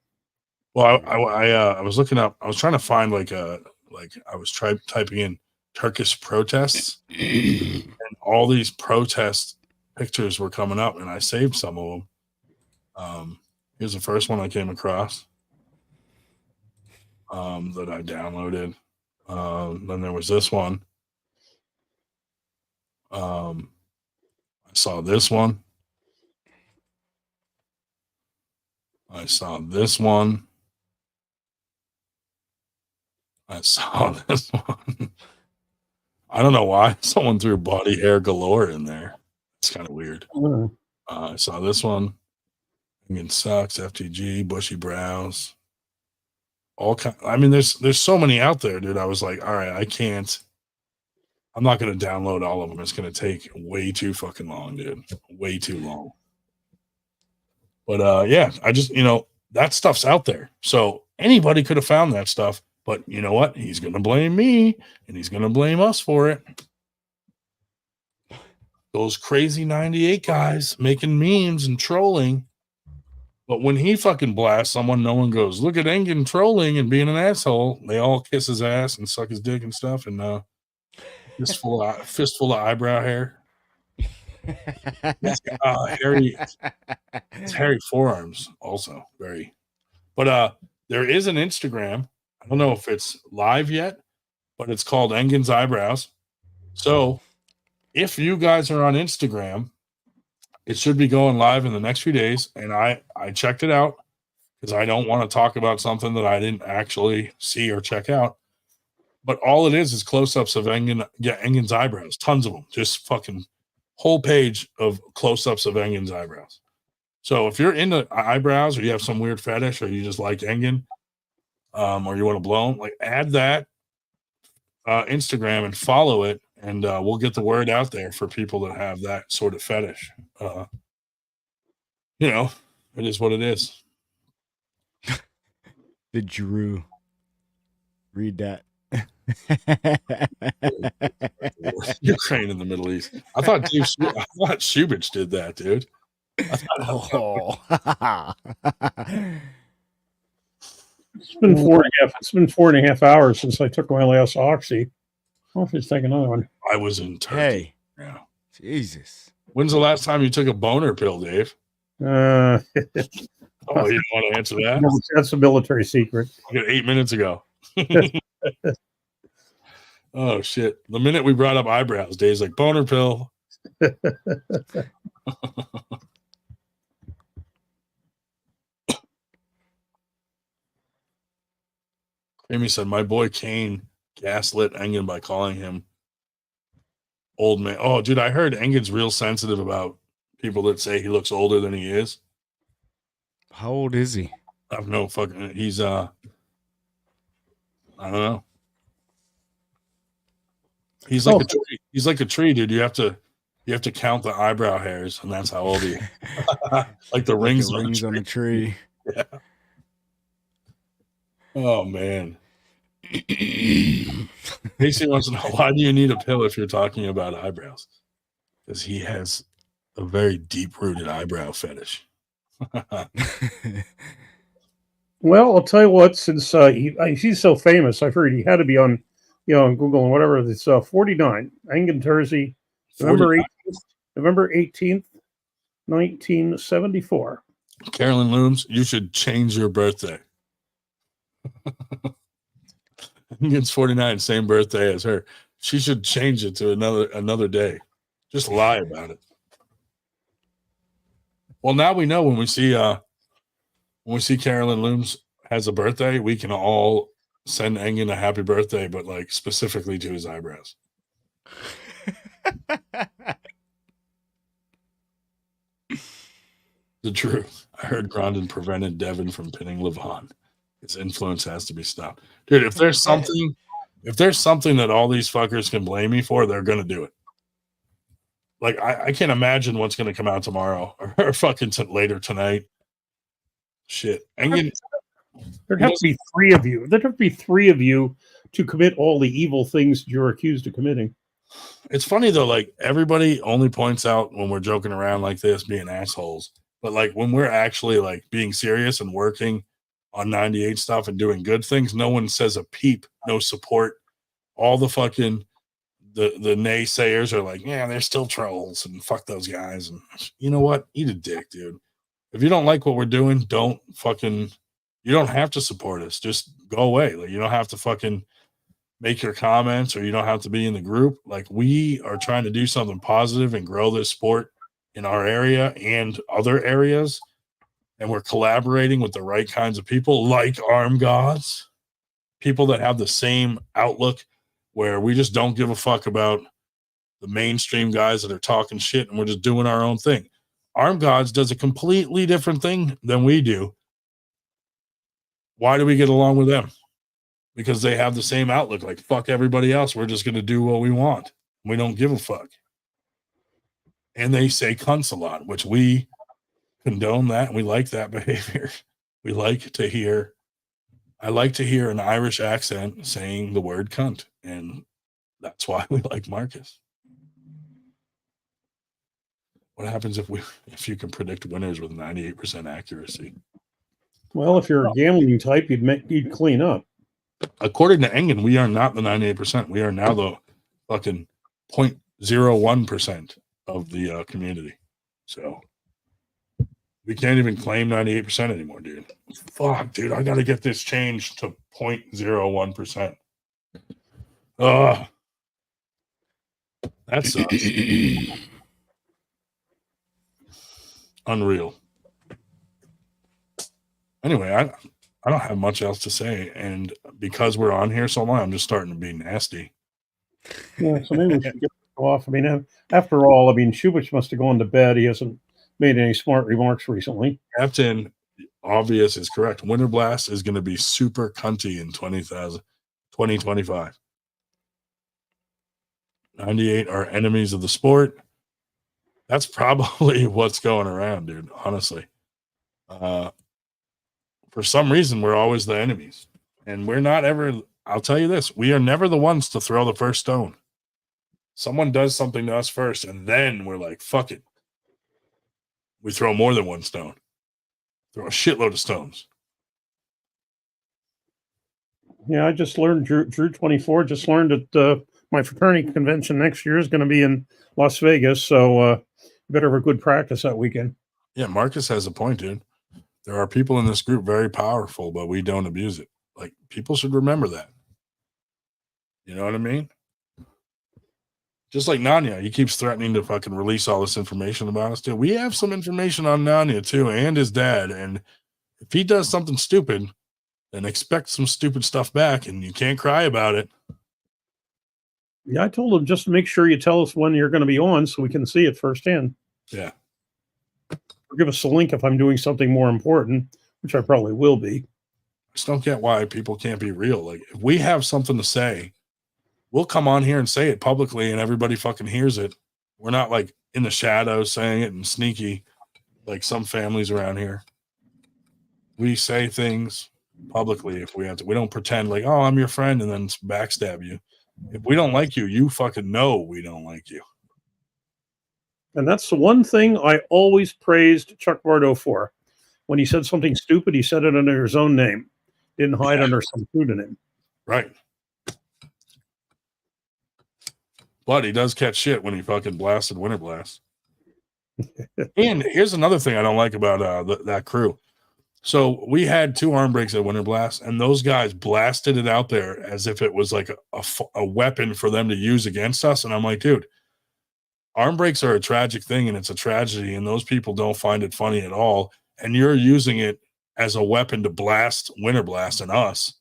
Well, I was looking up. I was trying to find I was typing in Turkish protests, and all these protest pictures were coming up, and I saved some of them. Here's the first one I came across that I downloaded. Then there was this one. I saw this one. I saw this one. I saw this one. I don't know why someone threw body hair galore in there. It's kind of weird. I saw this one. Again, sucks. FTG, bushy brows. All kind. I mean, there's so many out there, dude. I was like, all right, I can't. I'm not going to download all of them. It's going to take way too fucking long, dude. Way too long. But yeah, I just that stuff's out there, so anybody could have found that stuff. But you know what? He's going to blame me, and he's going to blame us for it. Those crazy 98 guys making memes and trolling. But when he fucking blasts someone, no one goes, look at Engen trolling and being an asshole. They all kiss his ass and suck his dick and stuff, and fistful of eyebrow hair. Hairy forearms also very. But there is an Instagram. I don't know if it's live yet, but it's called Engen's Eyebrows. So if you guys are on Instagram, it should be going live in the next few days. And I checked it out because I don't want to talk about something that I didn't actually see or check out. But all it is close-ups of Engen's eyebrows. Tons of them. Just fucking whole page of close-ups of Engen's eyebrows. So if you're into eyebrows or you have some weird fetish or you just like Engen, or you want to blow them, add that Instagram and follow it, and we'll get the word out there for people that have that sort of fetish. It is what it is. The Drew. Read that. Ukraine in the Middle East. I thought Shubich did that, dude. It's been 4.5 hours since I took my last oxy. I'll just take another one. I was in Turkey. Hey, yeah. Jesus. When's the last time you took a boner pill, Dave? You don't want to answer that? No, that's a military secret. 8 minutes ago. Oh shit! The minute we brought up eyebrows, Dave's like boner pill. Amy said, "My boy Kane gaslit Engen by calling him old man." Oh, dude, I heard Engen's real sensitive about people that say he looks older than he is. How old is he? I have no fucking. He's I don't know. He's like a tree. He's like a tree, dude. You have to count the eyebrow hairs, and that's how old he is. Like the rings on a tree. Yeah. Oh man. Casey wants to know, why do you need a pill if you're talking about eyebrows? Because he has a very deep-rooted eyebrow fetish. Well, I'll tell you what. Since he's so famous, I've heard he had to be on, on Google and whatever. It's 49 Engen Terzi, November 18th, 1974. Carolyn Looms, you should change your birthday. Engen's 49, same birthday as her. She should change it to another day. Just lie about it. Well, now we know when we see Carolyn Looms has a birthday, we can all send Engen a happy birthday, but like specifically to his eyebrows. The truth. I heard Grondin prevented Devin from pinning Levon. His influence has to be stopped. Dude, if there's something that all these fuckers can blame me for, they're gonna do it. Like I can't imagine what's gonna come out tomorrow or fucking later tonight. Shit. Engen, there'd have to be three of you. There'd have to be three of you to commit all the evil things you're accused of committing. It's funny though, like everybody only points out when we're joking around like this, being assholes. But like when we're actually like being serious and working on 98 stuff and doing good things, no one says a peep, no support. All the fucking the naysayers are like, yeah, they're still trolls and fuck those guys. And you know what? Eat a dick, dude. If you don't like what we're doing, you don't have to support us. Just go away. Like you don't have to fucking make your comments, or you don't have to be in the group. Like we are trying to do something positive and grow this sport in our area and other areas. And we're collaborating with the right kinds of people like Arm Gods, people that have the same outlook where we just don't give a fuck about the mainstream guys that are talking shit and we're just doing our own thing. Arm Gods does a completely different thing than we do. Why do we get along with them? Because they have the same outlook. Like, fuck everybody else. We're just going to do what we want. We don't give a fuck. And they say cunts a lot, which we condone that. And we like that behavior. I like to hear an Irish accent saying the word cunt. And that's why we like Marcus. What happens if you can predict winners with 98% accuracy? Well, if you're a gambling type, you'd clean up. According to Engen, we are not the 98%. We are now the fucking 0.01% of the community. So we can't even claim 98% anymore, dude. Fuck, dude. I got to get this changed to 0.01%. That sucks. Unreal. Anyway, I don't have much else to say, and because we're on here so long, I'm just starting to be nasty. Yeah, so maybe we should get off. I mean, after all, Shubich must have gone to bed. He hasn't made any smart remarks recently. Captain Obvious is correct. Winter Blast is going to be super cunty in 2025. 98 are enemies of the sport. That's probably what's going around, dude, honestly. For some reason, we're always the enemies. And we're not ever, I'll tell you this, we are never the ones to throw the first stone. Someone does something to us first, and then we're like, fuck it. We throw more than one stone. Throw a shitload of stones. Yeah, I just learned, Drew 24, just learned that my fraternity convention next year is going to be in Las Vegas, so better have a good practice that weekend. Yeah, Marcus has a point, dude. There are people in this group very powerful, but we don't abuse it. Like, people should remember that. You know what I mean? Just like Nanya, he keeps threatening to fucking release all this information about us, too. We have some information on Nanya, too, and his dad. And if he does something stupid, then expect some stupid stuff back, and you can't cry about it. Yeah, I told him just make sure you tell us when you're going to be on so we can see it firsthand. Yeah. Or give us a link if I'm doing something more important, which I probably will be. I just don't get why people can't be real. Like, if we have something to say, we'll come on here and say it publicly and everybody fucking hears it. We're not like in the shadows saying it and sneaky like some families around here. We say things publicly if we have to. We don't pretend like, oh, I'm your friend and then backstab you. If we don't like you, you fucking know we don't like you. And that's the one thing I always praised Chuck Bardo for. When he said something stupid, he said it under his own name. Didn't hide under some pseudonym. Right. But he does catch shit when he fucking blasted Winter Blast. And here's another thing I don't like about that crew. So we had 2 arm breaks at Winter Blast, and those guys blasted it out there as if it was like a weapon for them to use against us. And I'm like, dude, arm breaks are a tragic thing, and it's a tragedy, and those people don't find it funny at all. And you're using it as a weapon to blast Winter Blast and us.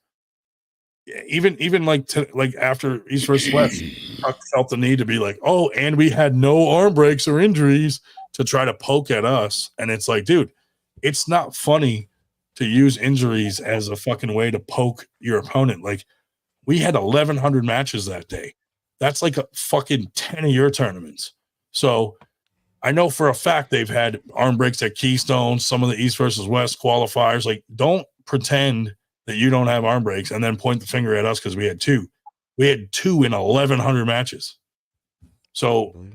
Even like after East vs. West, Chuck felt the need to be like, oh, and we had no arm breaks or injuries to try to poke at us. And it's like, dude, it's not funny to use injuries as a fucking way to poke your opponent. Like, we had 1,100 matches that day. That's like a fucking 10 of your tournaments. So I know for a fact they've had arm breaks at Keystone, some of the East versus West qualifiers. Like, don't pretend that you don't have arm breaks and then point the finger at us because we had 2. We had 2 in 1,100 matches. So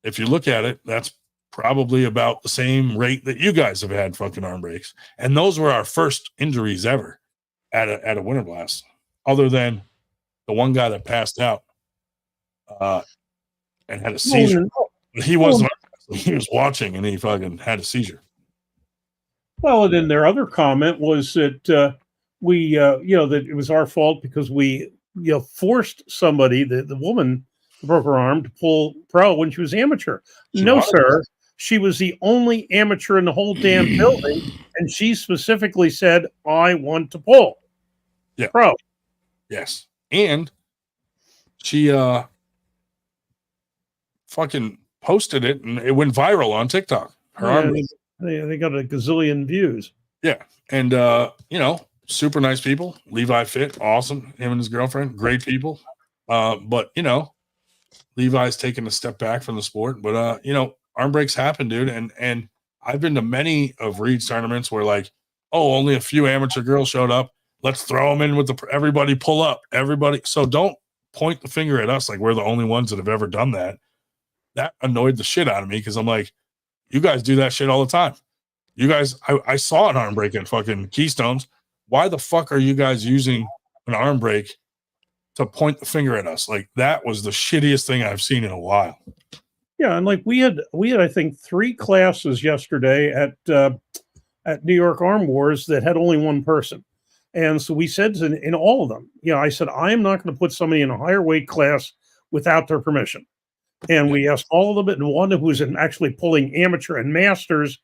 if you look at it, that's probably about the same rate that you guys have had fucking arm breaks. And those were our first injuries ever at a Winter Blast, other than the one guy that passed out and had a seizure. He wasn't. He was watching and he fucking had a seizure. Well, and then their other comment was that we, that it was our fault because we, forced somebody, the woman who broke her arm, to pull pro when she was amateur. No, sir. She was the only amateur in the whole damn building, and she specifically said, I want to pull. Yeah. Pro. Yes. And she fucking posted it, and it went viral on TikTok. Her arm. They got a gazillion views. Yeah. And, super nice people. Levi Fit, awesome. Him and his girlfriend, great people. But, Levi's taking a step back from the sport. But, arm breaks happen, dude. And I've been to many of Reed's tournaments where, like, oh, only a few amateur girls showed up. Let's throw them in with everybody pull up. Everybody. So don't point the finger at us like we're the only ones that have ever done that. That annoyed the shit out of me because I'm like, you guys do that shit all the time. You guys, I saw an arm break at fucking Keystones. Why the fuck are you guys using an arm break to point the finger at us? Like, that was the shittiest thing I've seen in a while. Yeah, and like we had I think 3 classes yesterday at New York Arm Wars that had only one person. And so we said in all of them, I said, I am not going to put somebody in a higher weight class without their permission. And we asked all of them, and one who was actually pulling amateur and masters,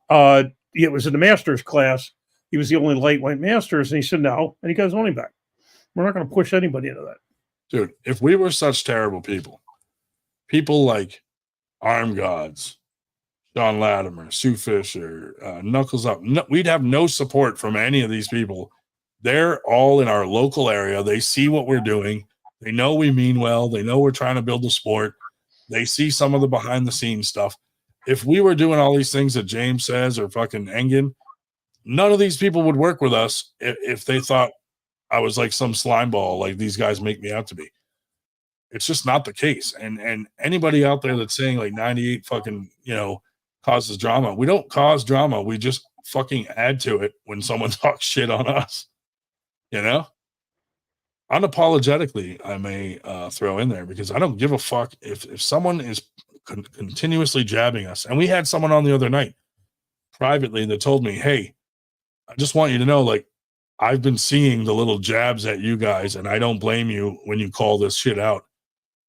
it was in the masters class. He was the only lightweight masters, and he said no, and he got his money back. We're not going to push anybody into that. Dude, if we were such terrible people like Arm Gods, John Latimer, Sue Fisher, Knuckles Up, we'd have no support from any of these people. They're all in our local area. They see what we're doing. They know we mean well. They know we're trying to build the sport. They see some of the behind the scenes stuff. If we were doing all these things that James says or fucking Engen, none of these people would work with us if they thought I was like some slime ball like these guys make me out to be. It's just not the case. And anybody out there that's saying like 98 fucking, causes drama. We don't cause drama. We just fucking add to it when someone talks shit on us. Unapologetically, I may throw in there because I don't give a fuck if someone is continuously jabbing us. And we had someone on the other night privately that told me, hey, I just want you to know, like, I've been seeing the little jabs at you guys, and I don't blame you when you call this shit out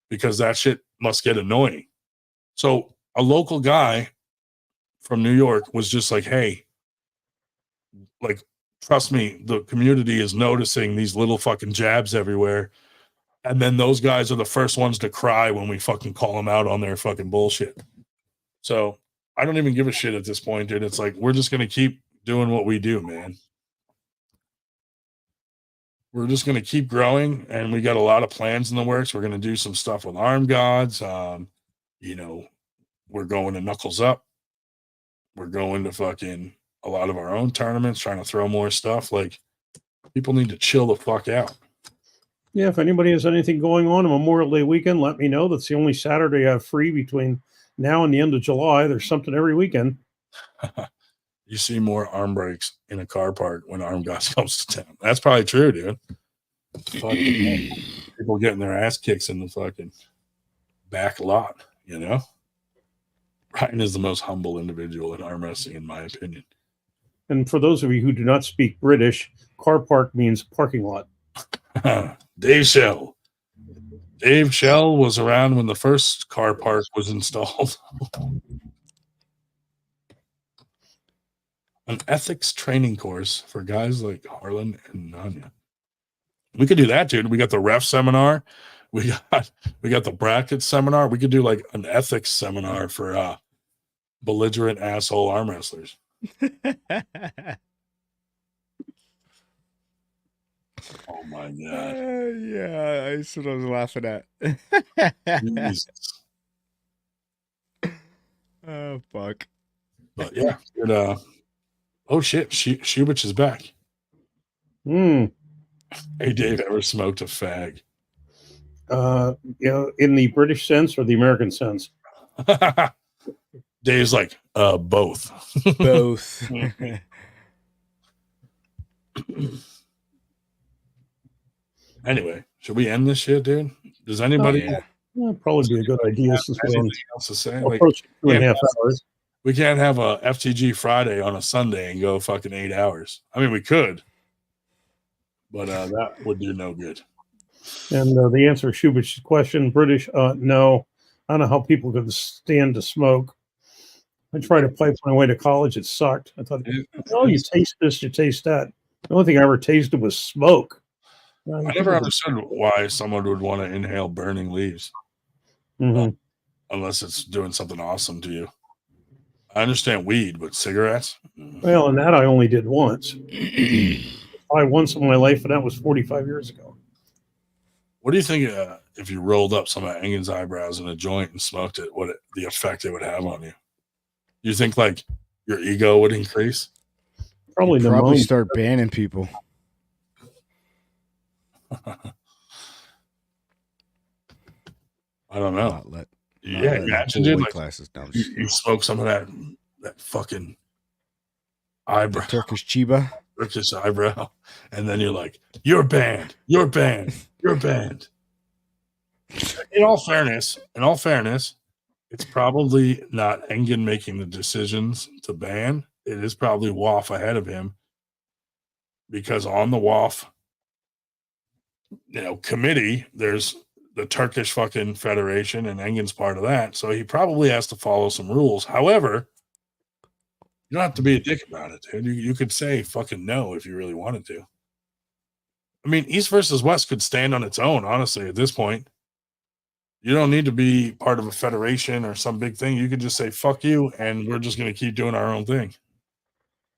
because that shit must get annoying. So a local guy from New York was just like, hey, like, trust me, the community is noticing these little fucking jabs everywhere. And then those guys are the first ones to cry when we fucking call them out on their fucking bullshit. So I don't even give a shit at this point, dude. It's like, we're just going to keep doing what we do, man. We're just going to keep growing, and we got a lot of plans in the works. We're going to do some stuff with Arm Gods. We're going to Knuckles Up. We're going to fucking a lot of our own tournaments, trying to throw more stuff. Like, people need to chill the fuck out. Yeah, if anybody has anything going on Memorial Day weekend, let me know. That's the only Saturday I have free between now and the end of July. There's something every weekend. you see more arm breaks in a car park when Arm Goss comes to town. That's probably true, dude. Fucking people getting their ass kicks in the fucking back lot, you know? Ryan is the most humble individual in arm wrestling, in my opinion. And for those of you who do not speak British, car park means parking lot. Dave Shell. Dave Shell was around when the first car park was installed. An ethics training course for guys like Harlan and Nanya. We could do that, dude. We got the ref seminar. We got the bracket seminar. We could do like an ethics seminar for belligerent asshole arm wrestlers. Oh my god! Yeah, that's what I was laughing at. Oh fuck! But yeah, oh shit, Shubich is back. Hmm. Hey Dave, ever smoked a fag? In the British sense or the American sense? Dave's like, both. Both. Anyway, should we end this shit, dude? Does anybody? Probably be a good idea since we're on else to say? Like, approaching 2.5 hours. We can't have a FTG Friday on a Sunday and go fucking 8 hours. I mean, we could, but that would do no good. And the answer to Shubich's question, British, no. I don't know how people could stand to smoke. I tried to pipe my way to college. It sucked. I thought, you taste this, you taste that. The only thing I ever tasted was smoke. I never understood why someone would want to inhale burning leaves. Mm-hmm. Unless it's doing something awesome to you. I understand weed, but cigarettes? Well, and that I only did once. Once in my life, and that was 45 years ago. What do you think if you rolled up some of Engen's eyebrows in a joint and smoked it, the effect it would have on you? You think like your ego would increase? Probably start banning people. I don't know. Imagine, dude, like, classes. No, you smoke some of that fucking eyebrow, the Turkish chiba, Turkish eyebrow, and then you're like, you're banned. You're banned. You're banned. In all fairness, it's probably not Engen making the decisions to ban. It is probably WAF ahead of him, because on the WAF, committee, there's the Turkish fucking federation, and Engen's part of that. So he probably has to follow some rules. However, you don't have to be a dick about it, dude. You could say fucking no if you really wanted to. I mean, East versus West could stand on its own, honestly, at this point. You don't need to be part of a federation or some big thing. You could just say, fuck you, and we're just going to keep doing our own thing.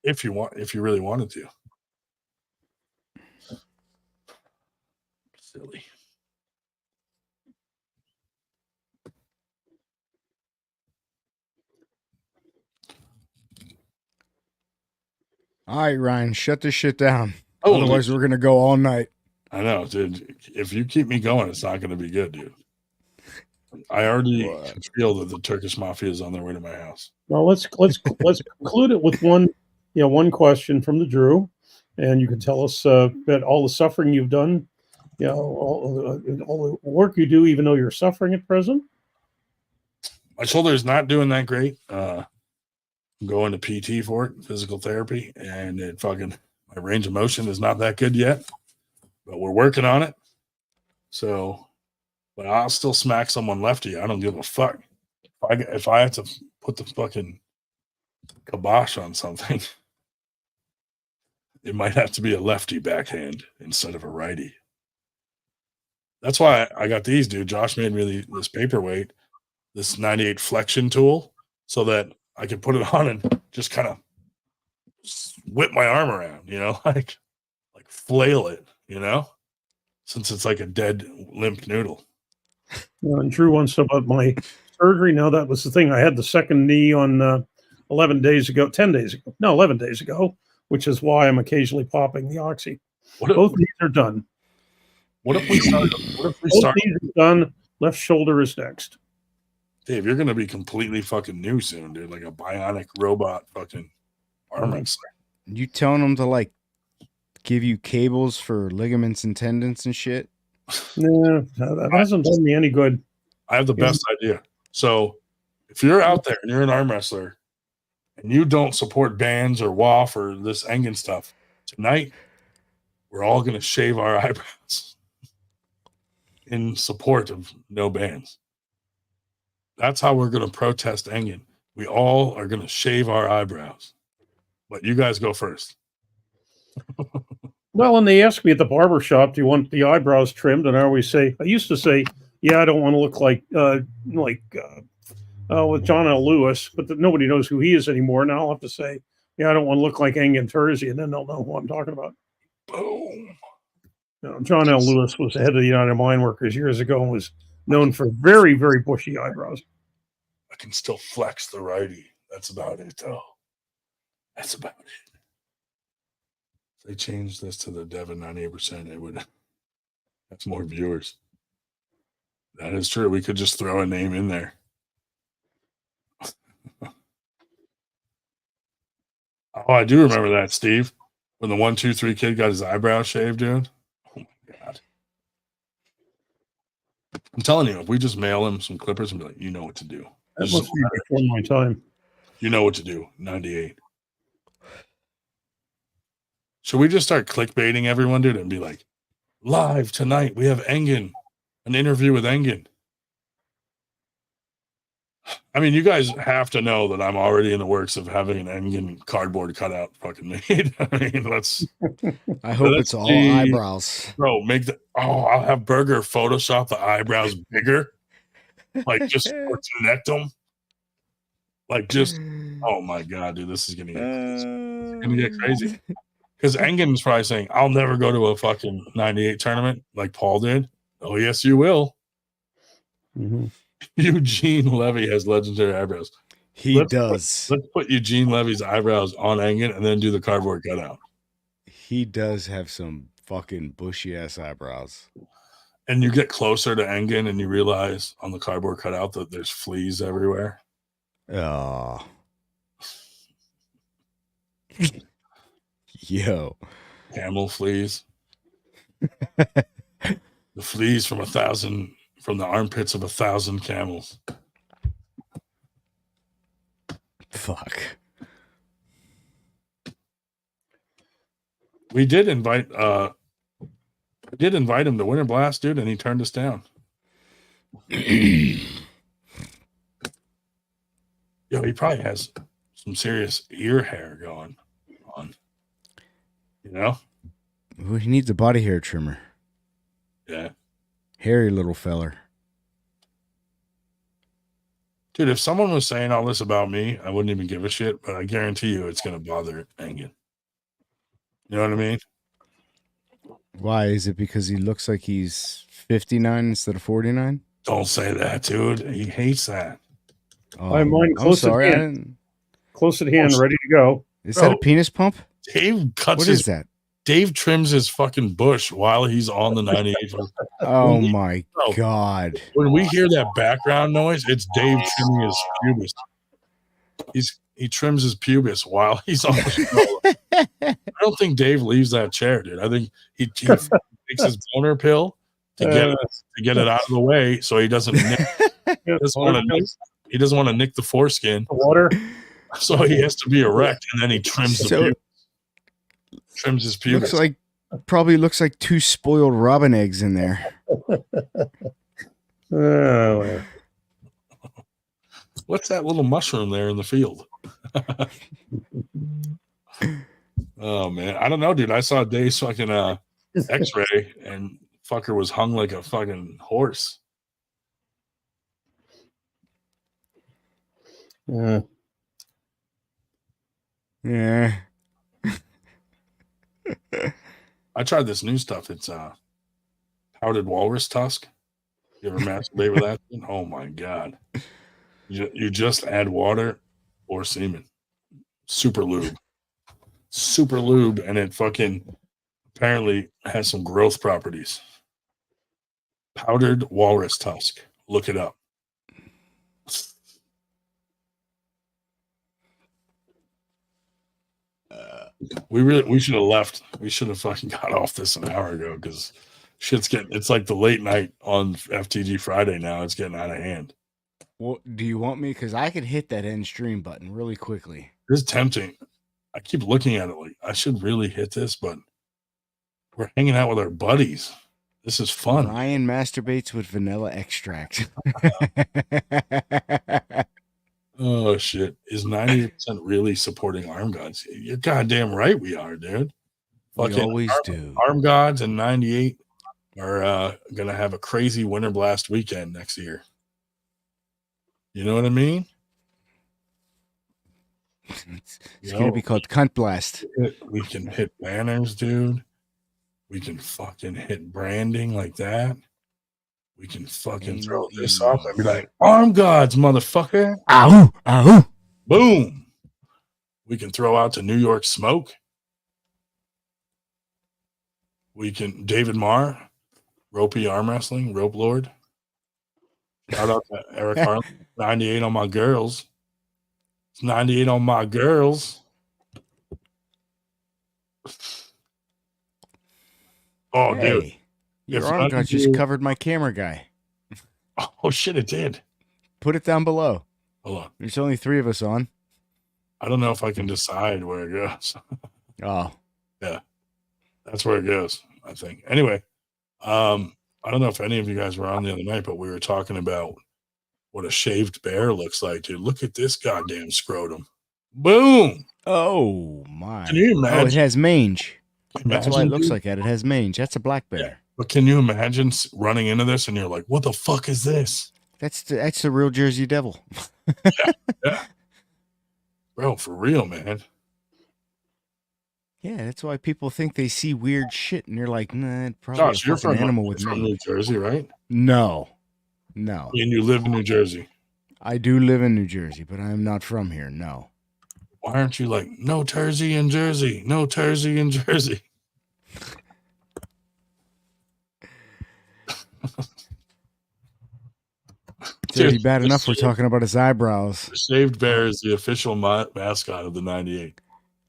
If you really wanted to. Silly. All right, Ryan, shut this shit down. Otherwise, we're going to go all night. I know, dude. If you keep me going, it's not going to be good, dude. I already feel that the Turkish mafia is on their way to my house. Well, let's conclude it with one question from the Drew, and you can tell us that all the suffering you've done, all the work you do, even though you're suffering at present. My shoulder is not doing that great. I'm going to PT for it, physical therapy, and my range of motion is not that good yet, but we're working on it. So, but I'll still smack someone lefty. I don't give a fuck. If I have to put the fucking kibosh on something, it might have to be a lefty backhand instead of a righty. That's why I got these, dude. Josh made me this paperweight, this 98 flexion tool, so that I could put it on and just kind of whip my arm around, like flail it, since it's like a dead limp noodle. And Drew wants to know about my surgery. Now, that was the thing. I had the second knee on 11 days ago, which is why I'm occasionally popping the oxy. Both knees are done. What if we start? Both knees are done. Left shoulder is next. Dave, you're going to be completely fucking new soon, dude. Like a bionic robot fucking. arm wrestler. You telling them to like give you cables for ligaments and tendons and shit? Yeah, that hasn't done me any good. I have the best idea. So if you're out there and you're an arm wrestler and you don't support bands or WAF or this Engen stuff, tonight we're all going to shave our eyebrows in support of no bands. That's how we're going to protest Engen. We all are going to shave our eyebrows. But you guys go first. Well, and they ask me at the barber shop, do you want the eyebrows trimmed? And I used to say, yeah, I don't want to look like with John L. Lewis, but nobody knows who he is anymore. Now I'll have to say, yeah, I don't want to look like Engen Terzi, and then they'll know who I'm talking about. Boom. John L. Lewis was the head of the United Mine Workers years ago and was known for very, very bushy eyebrows. I can still flex the righty. That's about it, though. That's about it. If they changed this to the Devon 98%, it would. That's more viewers. That is true. We could just throw a name in there. Oh, I do remember that, Steve. When the 1, 2, 3 kid got his eyebrows shaved, dude. Oh my God. I'm telling you, if we just mail him some clippers and be like, you know what to do. That must be before my time. You know what to do. 98. Should we just start clickbaiting everyone, dude, and be like, live tonight, we have Engen, an interview with Engen. I mean, you guys have to know that I'm already in the works of having an Engen cardboard cutout fucking made. I mean, I hope it's all eyebrows. Bro, I'll have Burger Photoshop the eyebrows bigger. Like, just or connect them. Like, just, oh my God, dude, this is going to get crazy. Because Engen's probably saying, I'll never go to a fucking 98 tournament like Paul did. Oh, yes, you will. Mm-hmm. Eugene Levy has legendary eyebrows. He does. Let's put Eugene Levy's eyebrows on Engen and then do the cardboard cutout. He does have some fucking bushy ass eyebrows. And you get closer to Engen and you realize on the cardboard cutout that there's fleas everywhere. Oh. Yo. Camel fleas. The fleas from the armpits of 1,000 camels. Fuck. We did invite him to Winter Blast, dude, and he turned us down. Yo, he probably has some serious ear hair going on. You know? Well, he needs a body hair trimmer. Yeah. Hairy little feller. Dude, if someone was saying all this about me, I wouldn't even give a shit, but I guarantee you it's going to bother Engen. You know what I mean? Why? Is it because he looks like he's 59 instead of 49? Don't say that, dude. He hates that. Oh, I have mine close at hand. Close at hand, ready to go. Is that a penis pump? Dave cuts What is that? Dave trims his fucking bush while he's on the 98. Oh my God. When we hear that background noise, it's Dave trimming his pubis. He trims his pubis while he's on the stroller. I don't think Dave leaves that chair, dude. I think he takes his boner pill to get it out of the way so he doesn't nick, he doesn't want to nick the foreskin. The water. So he has to be erect and then he trims the pubis. Trims his pubis. Probably looks like 2 spoiled robin eggs in there. Oh, what's that little mushroom there in the field? Oh man, I don't know, dude. I saw Dave's fucking X-ray and fucker was hung like a fucking horse. Yeah. I tried this new stuff. It's powdered walrus tusk. You ever masturbate with that? Oh my God. You just add water or semen. Super lube, and it fucking apparently has some growth properties. Powdered walrus tusk. Look it up. We should have left. We should have fucking got off this an hour ago because it's like the late night on FTG Friday now. It's getting out of hand. Well, do you want me? Because I could hit that end stream button really quickly. It's tempting. I keep looking at it like I should really hit this, but we're hanging out with our buddies. This is fun. Ryan masturbates with vanilla extract. Oh shit! Is 90% really supporting Arm Gods? You're goddamn right we are, dude. We always do. Arm Gods and 98 are gonna have a crazy Winter Blast weekend next year. You know what I mean? It's gonna be called Cunt Blast. We can hit banners, dude. We can fucking hit branding like that. We can fucking throw this up and be like, Arm Gods, motherfucker. Ow, ow. Boom. We can throw out to New York Smoke. We can, David Marr, Ropey Arm Wrestling, Rope Lord. Shout out to Eric Harlan, 98 on my girls. It's 98 on my girls. Oh, hey. dude. Your Arm God just covered my camera guy. Oh, shit, it did. Put it down below. Hold on. There's only 3 of us on. I don't know if I can decide where it goes. Oh. Yeah. That's where it goes, I think. Anyway, I don't know if any of you guys were on the other night, but we were talking about what a shaved bear looks like, dude. Look at this goddamn scrotum. Boom. Oh, my. Can you imagine? Oh, it has mange. That's why it looks like that. It has mange. That's a black bear. Yeah. But can you imagine running into this and you're like, what the fuck is this? That's the real Jersey Devil. Yeah. Bro, for real, man. Yeah, that's why people think they see weird shit, and you're like, nah, probably Josh, a fucking animal with from me. New Jersey, right? No. And you live in New Jersey. I do live in New Jersey, but I'm not from here, no. Why aren't you like, no Jersey in Jersey, no Jersey in Jersey? It's already bad enough we're talking about his eyebrows. The shaved bear is the official mascot of the 98.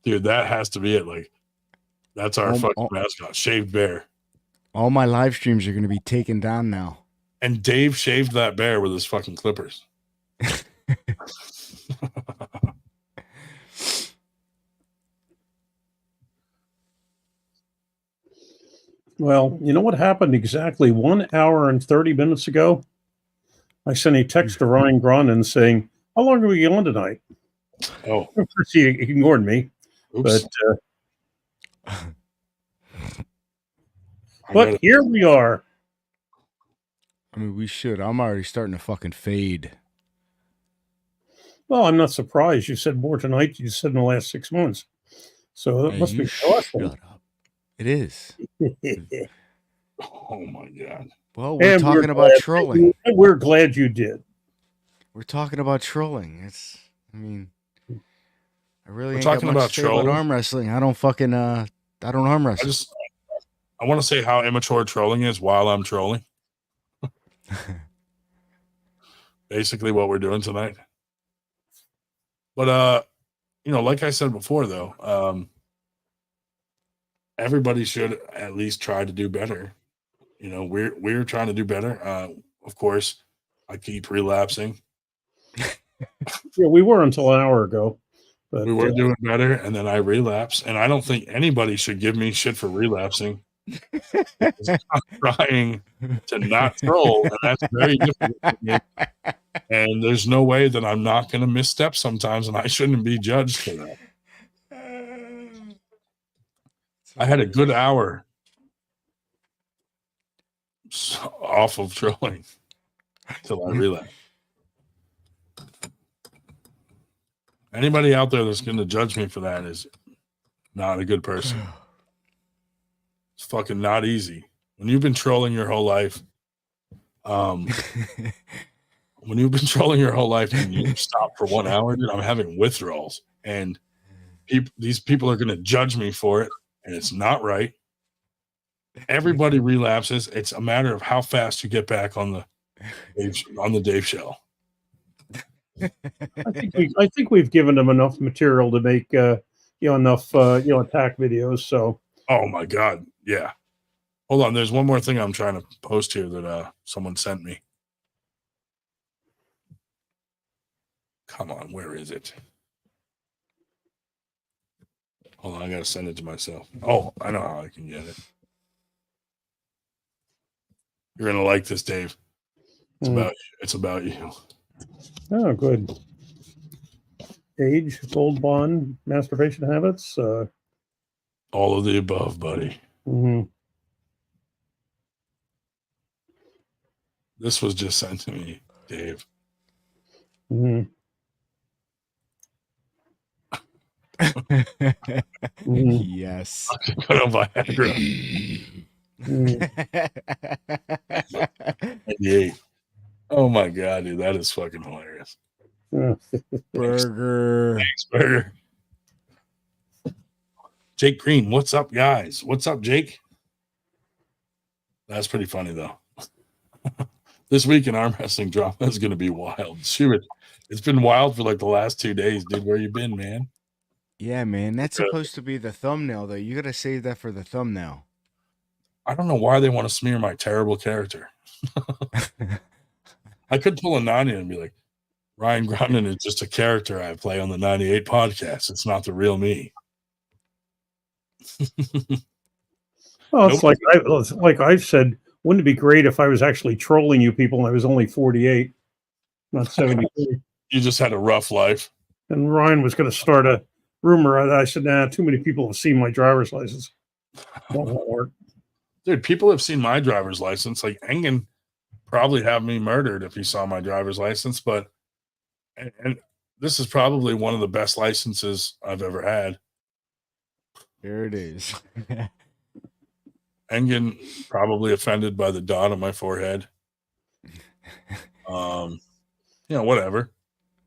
Dude, that has to be it. Like, that's our fucking mascot, shaved bear. All my live streams are going to be taken down now. And Dave shaved that bear with his fucking clippers. Well, you know what happened exactly 1 hour and 30 minutes ago? I sent a text to Ryan Gronin saying, how long are we on tonight? Oh. Of course, he ignored me. Oops. But here we are. I mean, we should. I'm already starting to fucking fade. Well, I'm not surprised. You said more tonight than you said in the last 6 months. So that must be awesome. Shut up. It is. Oh, my God. Well, we're talking about trolling. We're glad you did. We're talking about trolling. I really ain't talking got much about to say about trolling. arm wrestling. I don't fucking, I don't arm wrestle. I want to say how immature trolling is while I'm trolling. Basically what we're doing tonight. But, like I said before, though, everybody should at least try to do better. We're trying to do better. Of course, I keep relapsing. Yeah, we were until an hour ago. But we were doing better, and then I relapse. And I don't think anybody should give me shit for relapsing. I'm trying to not troll, and that's very difficult for me. And there's no way that I'm not going to misstep sometimes, and I shouldn't be judged for that. I had a good hour off of trolling until I relapsed. Anybody out there that's going to judge me for that is not a good person. It's fucking not easy. When you've been trolling your whole life, and you stop for 1 hour, dude, I'm having withdrawals, and these people are going to judge me for it, and it's not right. Everybody relapses. It's a matter of how fast you get back on the Dave show. I think we've given them enough material to make enough attack videos. So oh my god, yeah. Hold on, there's one more thing I'm trying to post here that someone sent me. Come on, where is it? Hold on, I gotta send it to myself. Oh, I know how I can get it. You're gonna like this, Dave. It's about you. Oh, good. Age, gold bond, masturbation habits. All of the above, buddy. Mm-hmm. This was just sent to me, Dave. Mm-hmm. Yes. Put on Viagra. 98. Oh my god, dude, that is fucking hilarious. Burger. Thanks, Burger. Jake Green, what's up, guys? What's up, Jake? That's pretty funny, though. This week in arm wrestling drama is going to be wild. Shoot, it's been wild for like the last 2 days, dude. Where you been, man? Yeah, man. That's supposed to be the thumbnail, though. You got to save that for the thumbnail. I don't know why they want to smear my terrible character. I could pull a 90 and be like, Ryan Grundon is just a character I play on the 98 podcast. It's not the real me. Well, it's like I said, wouldn't it be great if I was actually trolling you people and I was only 48, not 73? You just had a rough life. And Ryan was going to start a rumor. I said, nah, too many people have seen my driver's license. Won't work. Dude, people have seen my driver's license. Like, Engen probably have me murdered if he saw my driver's license, but and this is probably one of the best licenses I've ever had. Here it is. Engen probably offended by the dot on my forehead. Whatever.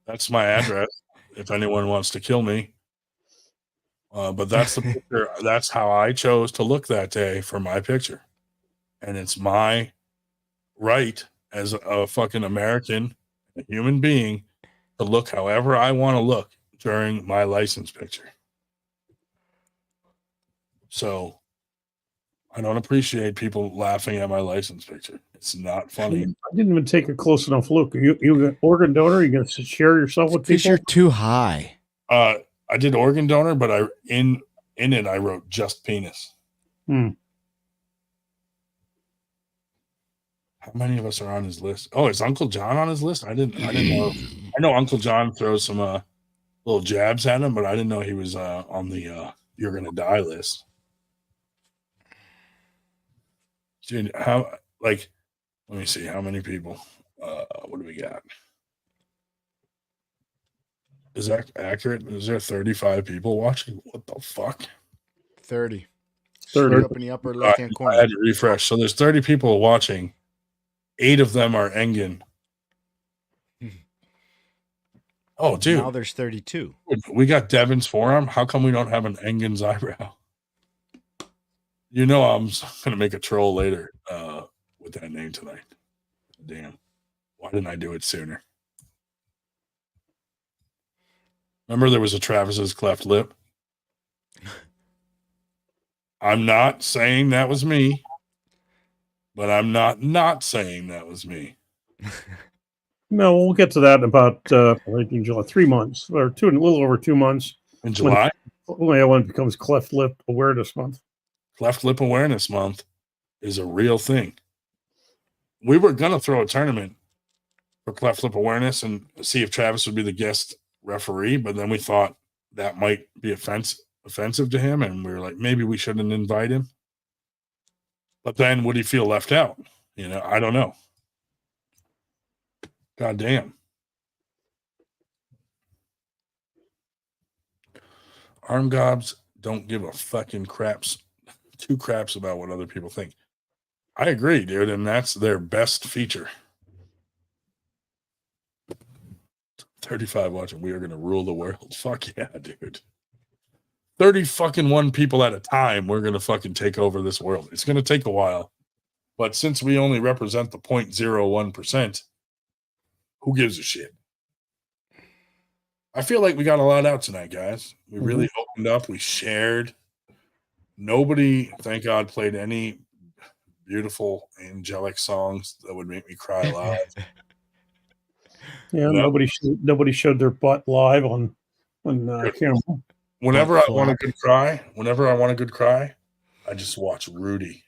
That's my address if anyone wants to kill me. But that's the picture. That's how I chose to look that day for my picture. And it's my right as a fucking American, a human being, to look however I want to look during my license picture. So I don't appreciate people laughing at my license picture. It's not funny. I didn't even take a close enough look. You an organ donor? You going to share yourself with people? You're too high. I did organ donor, but in it I wrote just penis. How many of us are on his list? Oh, is Uncle John on his list? I didn't know. I know Uncle John throws some little jabs at him, but I didn't know he was on the you're gonna die list. Dude, let me see how many people. What do we got? Is that accurate? Is there 35 people watching? What the fuck? 30. 30 up in the upper left-hand corner. I had to refresh. So there's 30 people watching. 8 of them are Engen. Oh, dude. Now there's 32. We got Devin's forearm. How come we don't have an Engen's eyebrow? You know I'm going to make a troll later with that name tonight. Damn. Why didn't I do it sooner? Remember there was a Travis's cleft lip? I'm not saying that was me, but I'm not saying that was me. No, we'll get to that in about in July, 3 months or a little over 2 months. In July? When it becomes Cleft Lip Awareness Month. Cleft Lip Awareness Month is a real thing. We were going to throw a tournament for Cleft Lip Awareness and see if Travis would be the guest referee, but then we thought that might be offensive to him, and we were like, maybe we shouldn't invite him. But then would he feel left out? I don't know. God damn. Arm gobs don't give a fucking two craps about what other people think. I agree, dude, and that's their best feature. 35 watching. We are going to rule the world. Fuck yeah, dude. 30 fucking 1 people at a time. We're going to fucking take over this world. It's going to take a while. But since we only represent the 0.01%, who gives a shit? I feel like we got a lot out tonight, guys. We really opened up. We shared. Nobody, thank God, played any beautiful angelic songs that would make me cry loud. Yeah, nobody showed their butt live on camera. Whenever I want a good cry, I just watch Rudy.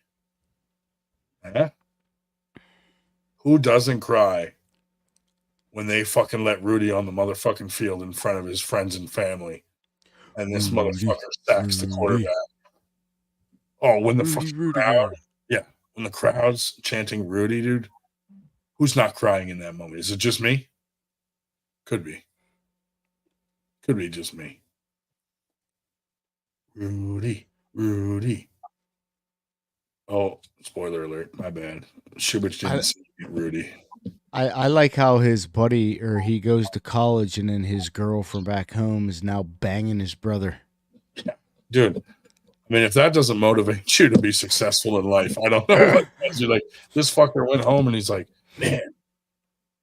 Huh? Who doesn't cry when they fucking let Rudy on the motherfucking field in front of his friends and family, and this motherfucker sacks the quarterback? Oh, when the fucking crowd, when the crowd's chanting Rudy, dude, who's not crying in that moment? Is it just me? Could be just me. Rudy. Oh, spoiler alert! My bad. Shubich didn't see Rudy. I like how his buddy, or he goes to college, and then his girl from back home is now banging his brother. Yeah. Dude, I mean, if that doesn't motivate you to be successful in life, I don't know what does. You're like, this fucker went home and he's like, man,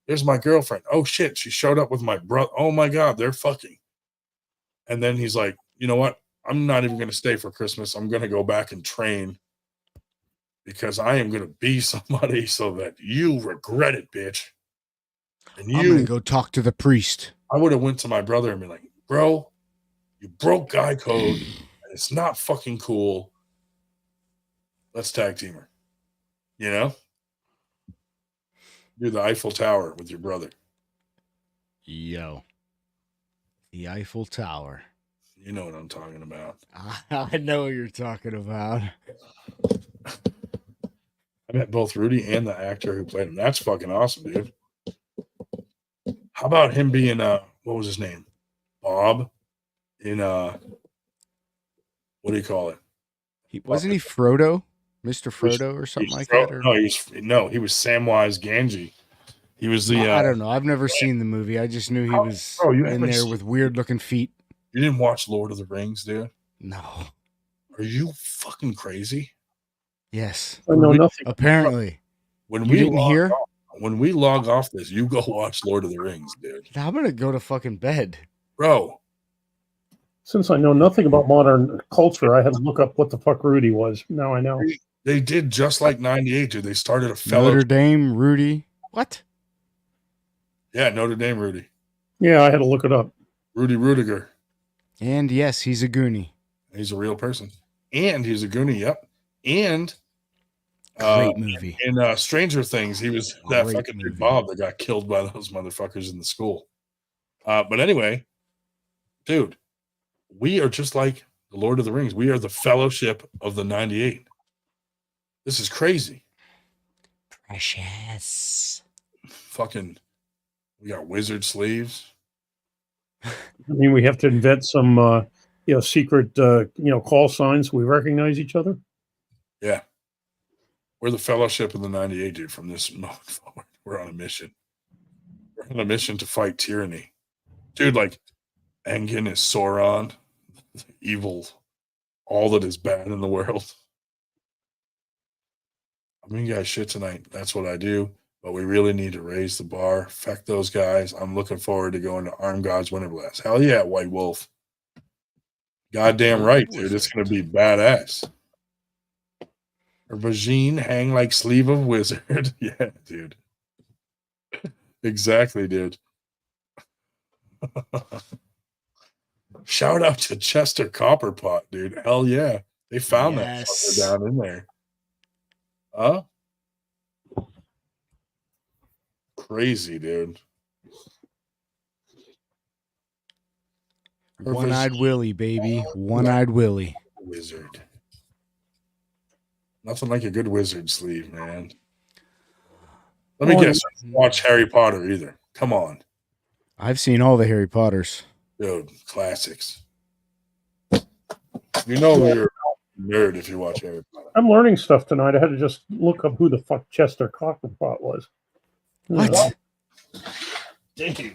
there's my girlfriend. Oh shit, she showed up with my brother. Oh my God, they're fucking. And then he's like, you know what? I'm not even going to stay for Christmas. I'm going to go back and train because I am going to be somebody so that you regret it, bitch. And I'm going to go talk to the priest. I would have went to my brother and been like, bro, you broke guy code. And it's not fucking cool. Let's tag team her. You know? Do the Eiffel Tower with your brother. Yo. The Eiffel Tower. You know what I'm talking about. I know what you're talking about. I met both Rudy and the actor who played him. That's fucking awesome, dude. How about him being what was his name? Bob in what do you call it? Wasn't he Frodo? Mr. Frodo or something like that? Or? No, he was Samwise Gamgee. He was the I don't know. I've never seen the movie. I just knew he was in there with weird looking feet. You didn't watch Lord of the Rings, dude? No. Are you fucking crazy? Yes. I know nothing. Apparently. When we log off this, you go watch Lord of the Rings, dude. I'm gonna go to fucking bed. Bro. Since I know nothing about modern culture, I had to look up what the fuck Rudy was. Now I know. They did just like 98, dude. They started a fellow Notre Dame Rudy. What? Yeah, Notre Dame Rudy. Yeah, I had to look it up. Rudy Rudiger. And yes, he's a Goonie. He's a real person. And he's a Goonie, yep. And great movie. In Stranger Things, he was that fucking dude Bob that got killed by those motherfuckers in the school. But anyway, dude, we are just like the Lord of the Rings. We are the Fellowship of the 98. This is crazy. Precious. Fucking, we got wizard sleeves. I mean, we have to invent some, secret, call signs. We recognize each other. Yeah. We're the Fellowship of the 98, dude, from this moment forward. We're on a mission. We're on a mission to fight tyranny. Dude, like, Engin is Sauron, evil, all that is bad in the world. I mean, you guys shit tonight. That's what I do. But we really need to raise the bar. Feck those guys. I'm looking forward to going to Arm God's Winter Blast. Hell yeah, White Wolf. Goddamn right, dude. It's going to be badass. Or Vagine hang like sleeve of wizard. Yeah, dude. Exactly, dude. Shout out to Chester Copperpot, dude. Hell yeah. They found that fucker down in there. Huh? Crazy, dude. One-eyed Willie, baby. One-eyed Willie. Wizard. Nothing like a good wizard sleeve, man. Let me guess. Watch Harry Potter either. Come on. I've seen all the Harry Potters. Dude, classics. You know you're a nerd if you watch Harry Potter. I'm learning stuff tonight. I had to just look up who the fuck Chester Copperpot was. What? Thank you.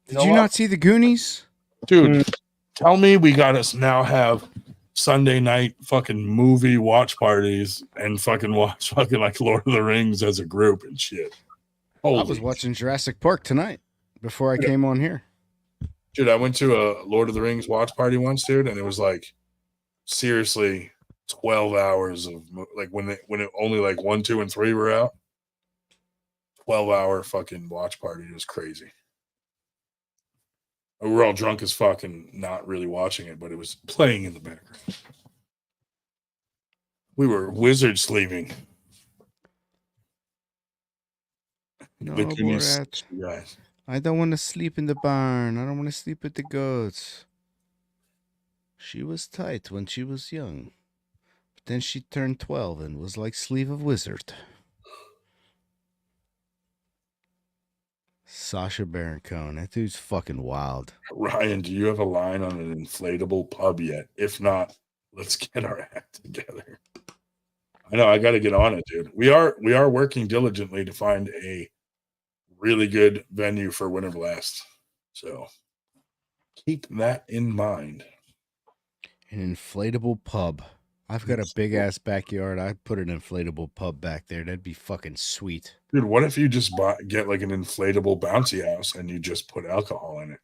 Did you not see the Goonies? Dude, tell me we got us now have Sunday night fucking movie watch parties and fucking watch fucking like Lord of the Rings as a group and shit. I was watching Jurassic Park tonight before I came on here. Dude, I went to a Lord of the Rings watch party once, dude, and it was like seriously 12 hours of like when it only like 1, 2, and 3 were out. 12-hour fucking watch party. It was crazy. We were all drunk as fuck and not really watching it, but it was playing in the background. We were wizard sleeping. No, Borat. Guys. I don't want to sleep in the barn. I don't want to sleep with the goats. She was tight when she was young. But then she turned 12 and was like sleeve of wizard. Sacha Baron Cohen. That dude's fucking wild. Ryan, do you have a line on an inflatable pub yet? If not, let's get our act together. I know I got to get on it, dude. We are working diligently to find a really good venue for Winter Blast. So keep that in mind. An inflatable pub. I've got a big ass backyard. I'd put an inflatable pub back there. That'd be fucking sweet. Dude, what if you just get like an inflatable bouncy house and you just put alcohol in it?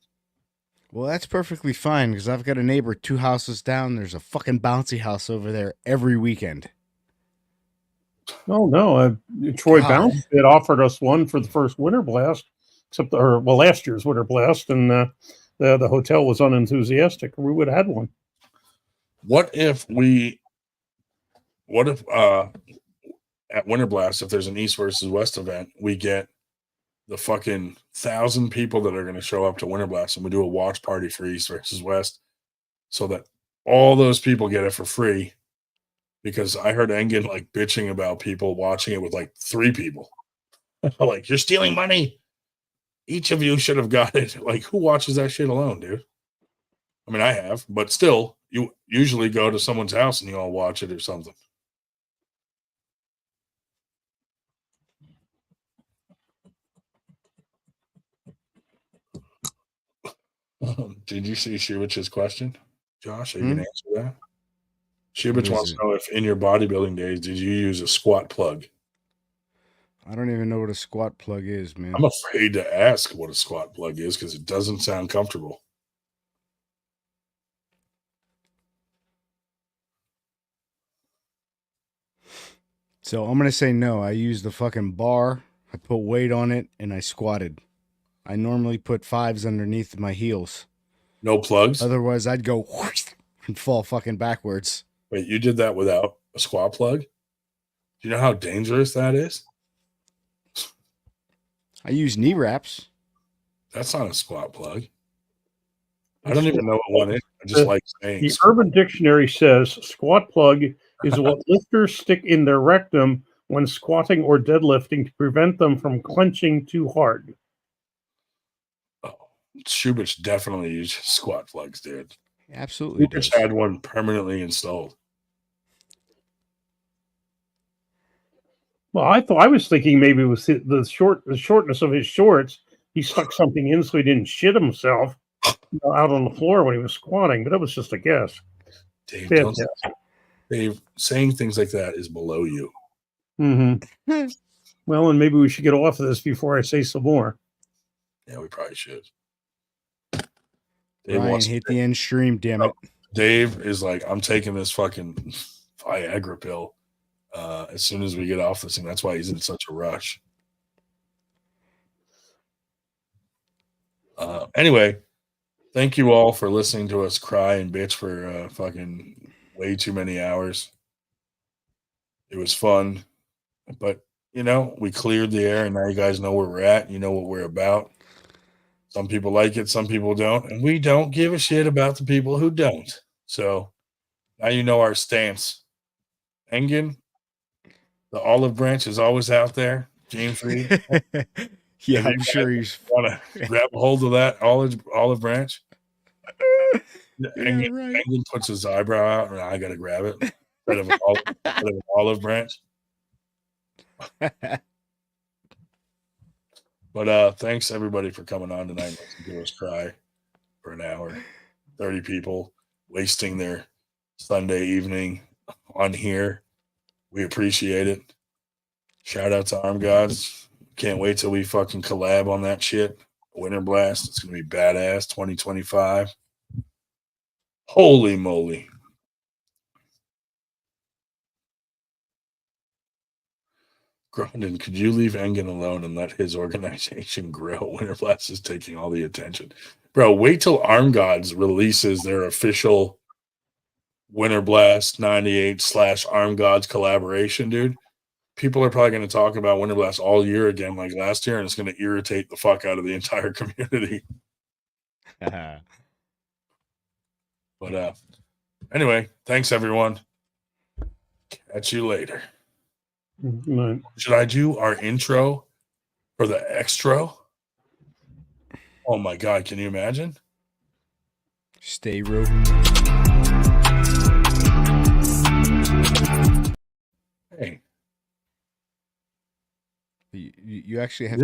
Well, that's perfectly fine because I've got a neighbor 2 houses down. There's a fucking bouncy house over there every weekend. Oh no, Troy Bounce had offered us one for the first Winter Blast, last year's Winter Blast, and the hotel was unenthusiastic. We would have had one. What if at Winter Blast, if there's an East versus West event, we get the fucking 1,000 people that are going to show up to Winter Blast and we do a watch party for East versus West so that all those people get it for free. Because I heard Engen like bitching about people watching it with like 3 people. Like, you're stealing money. Each of you should have got it. Like, who watches that shit alone, dude? I mean, I have, but still, you usually go to someone's house and you all watch it or something. Did you see Shivich's question? Josh, are you going to answer that? Shivich wants to know if in your bodybuilding days, did you use a squat plug? I don't even know what a squat plug is, man. I'm afraid to ask what a squat plug is because it doesn't sound comfortable. So I'm going to say no. I used the fucking bar. I put weight on it and I squatted. I normally put 5s underneath my heels. No plugs? Otherwise, I'd go and fall fucking backwards. Wait, you did that without a squat plug? Do you know how dangerous that is? I use knee wraps. That's not a squat plug. I don't even know what one is. I just like saying. The Urban Dictionary says squat plug is what lifters stick in their rectum when squatting or deadlifting to prevent them from clenching too hard. Oh, Shubich definitely uses squat plugs, dude. Absolutely. Shubich had one permanently installed. Well, I was thinking maybe with the shortness of his shorts, he stuck something in so he didn't shit himself out on the floor when he was squatting. But that was just a guess. Dave, saying things like that is below you. Mm-hmm. Well, and maybe we should get off of this before I say some more. Yeah, we probably should. Dave Ryan, hit the end stream, damn it. Dave is like, I'm taking this fucking Viagra pill as soon as we get off this thing. That's why he's in such a rush. Anyway, thank you all for listening to us cry and bitch for fucking way too many hours. It was fun, but you know, we cleared the air and now you guys know where we're at. You know what we're about. Some people like it, some people don't, and we don't give a shit about the people who don't. So now you know our stance. Engen, the olive branch is always out there. James Reed. Yeah, I'm sure he's want to grab a hold of that olive branch. Yeah, Engen, right. Engen puts his eyebrow out, and I got to grab it instead of an olive branch. But thanks everybody for coming on tonight. Listening to us cry for an hour. 30 people wasting their Sunday evening on here. We appreciate it. Shout out to Arm Gods. Can't wait till we fucking collab on that shit. Winter Blast. It's going to be badass 2025. Holy moly. Grundon, could you leave Engen alone and let his organization grow? Winter Blast is taking all the attention. Bro, wait till Arm Gods releases their official Winter Blast 98/Arm Gods collaboration, dude. People are probably going to talk about Winter Blast all year again like last year, and it's going to irritate the fuck out of the entire community. But anyway, thanks everyone. Catch you later. Right. Should I do our intro for the extra? Oh my god, can you imagine? Stay real. Hey. You actually have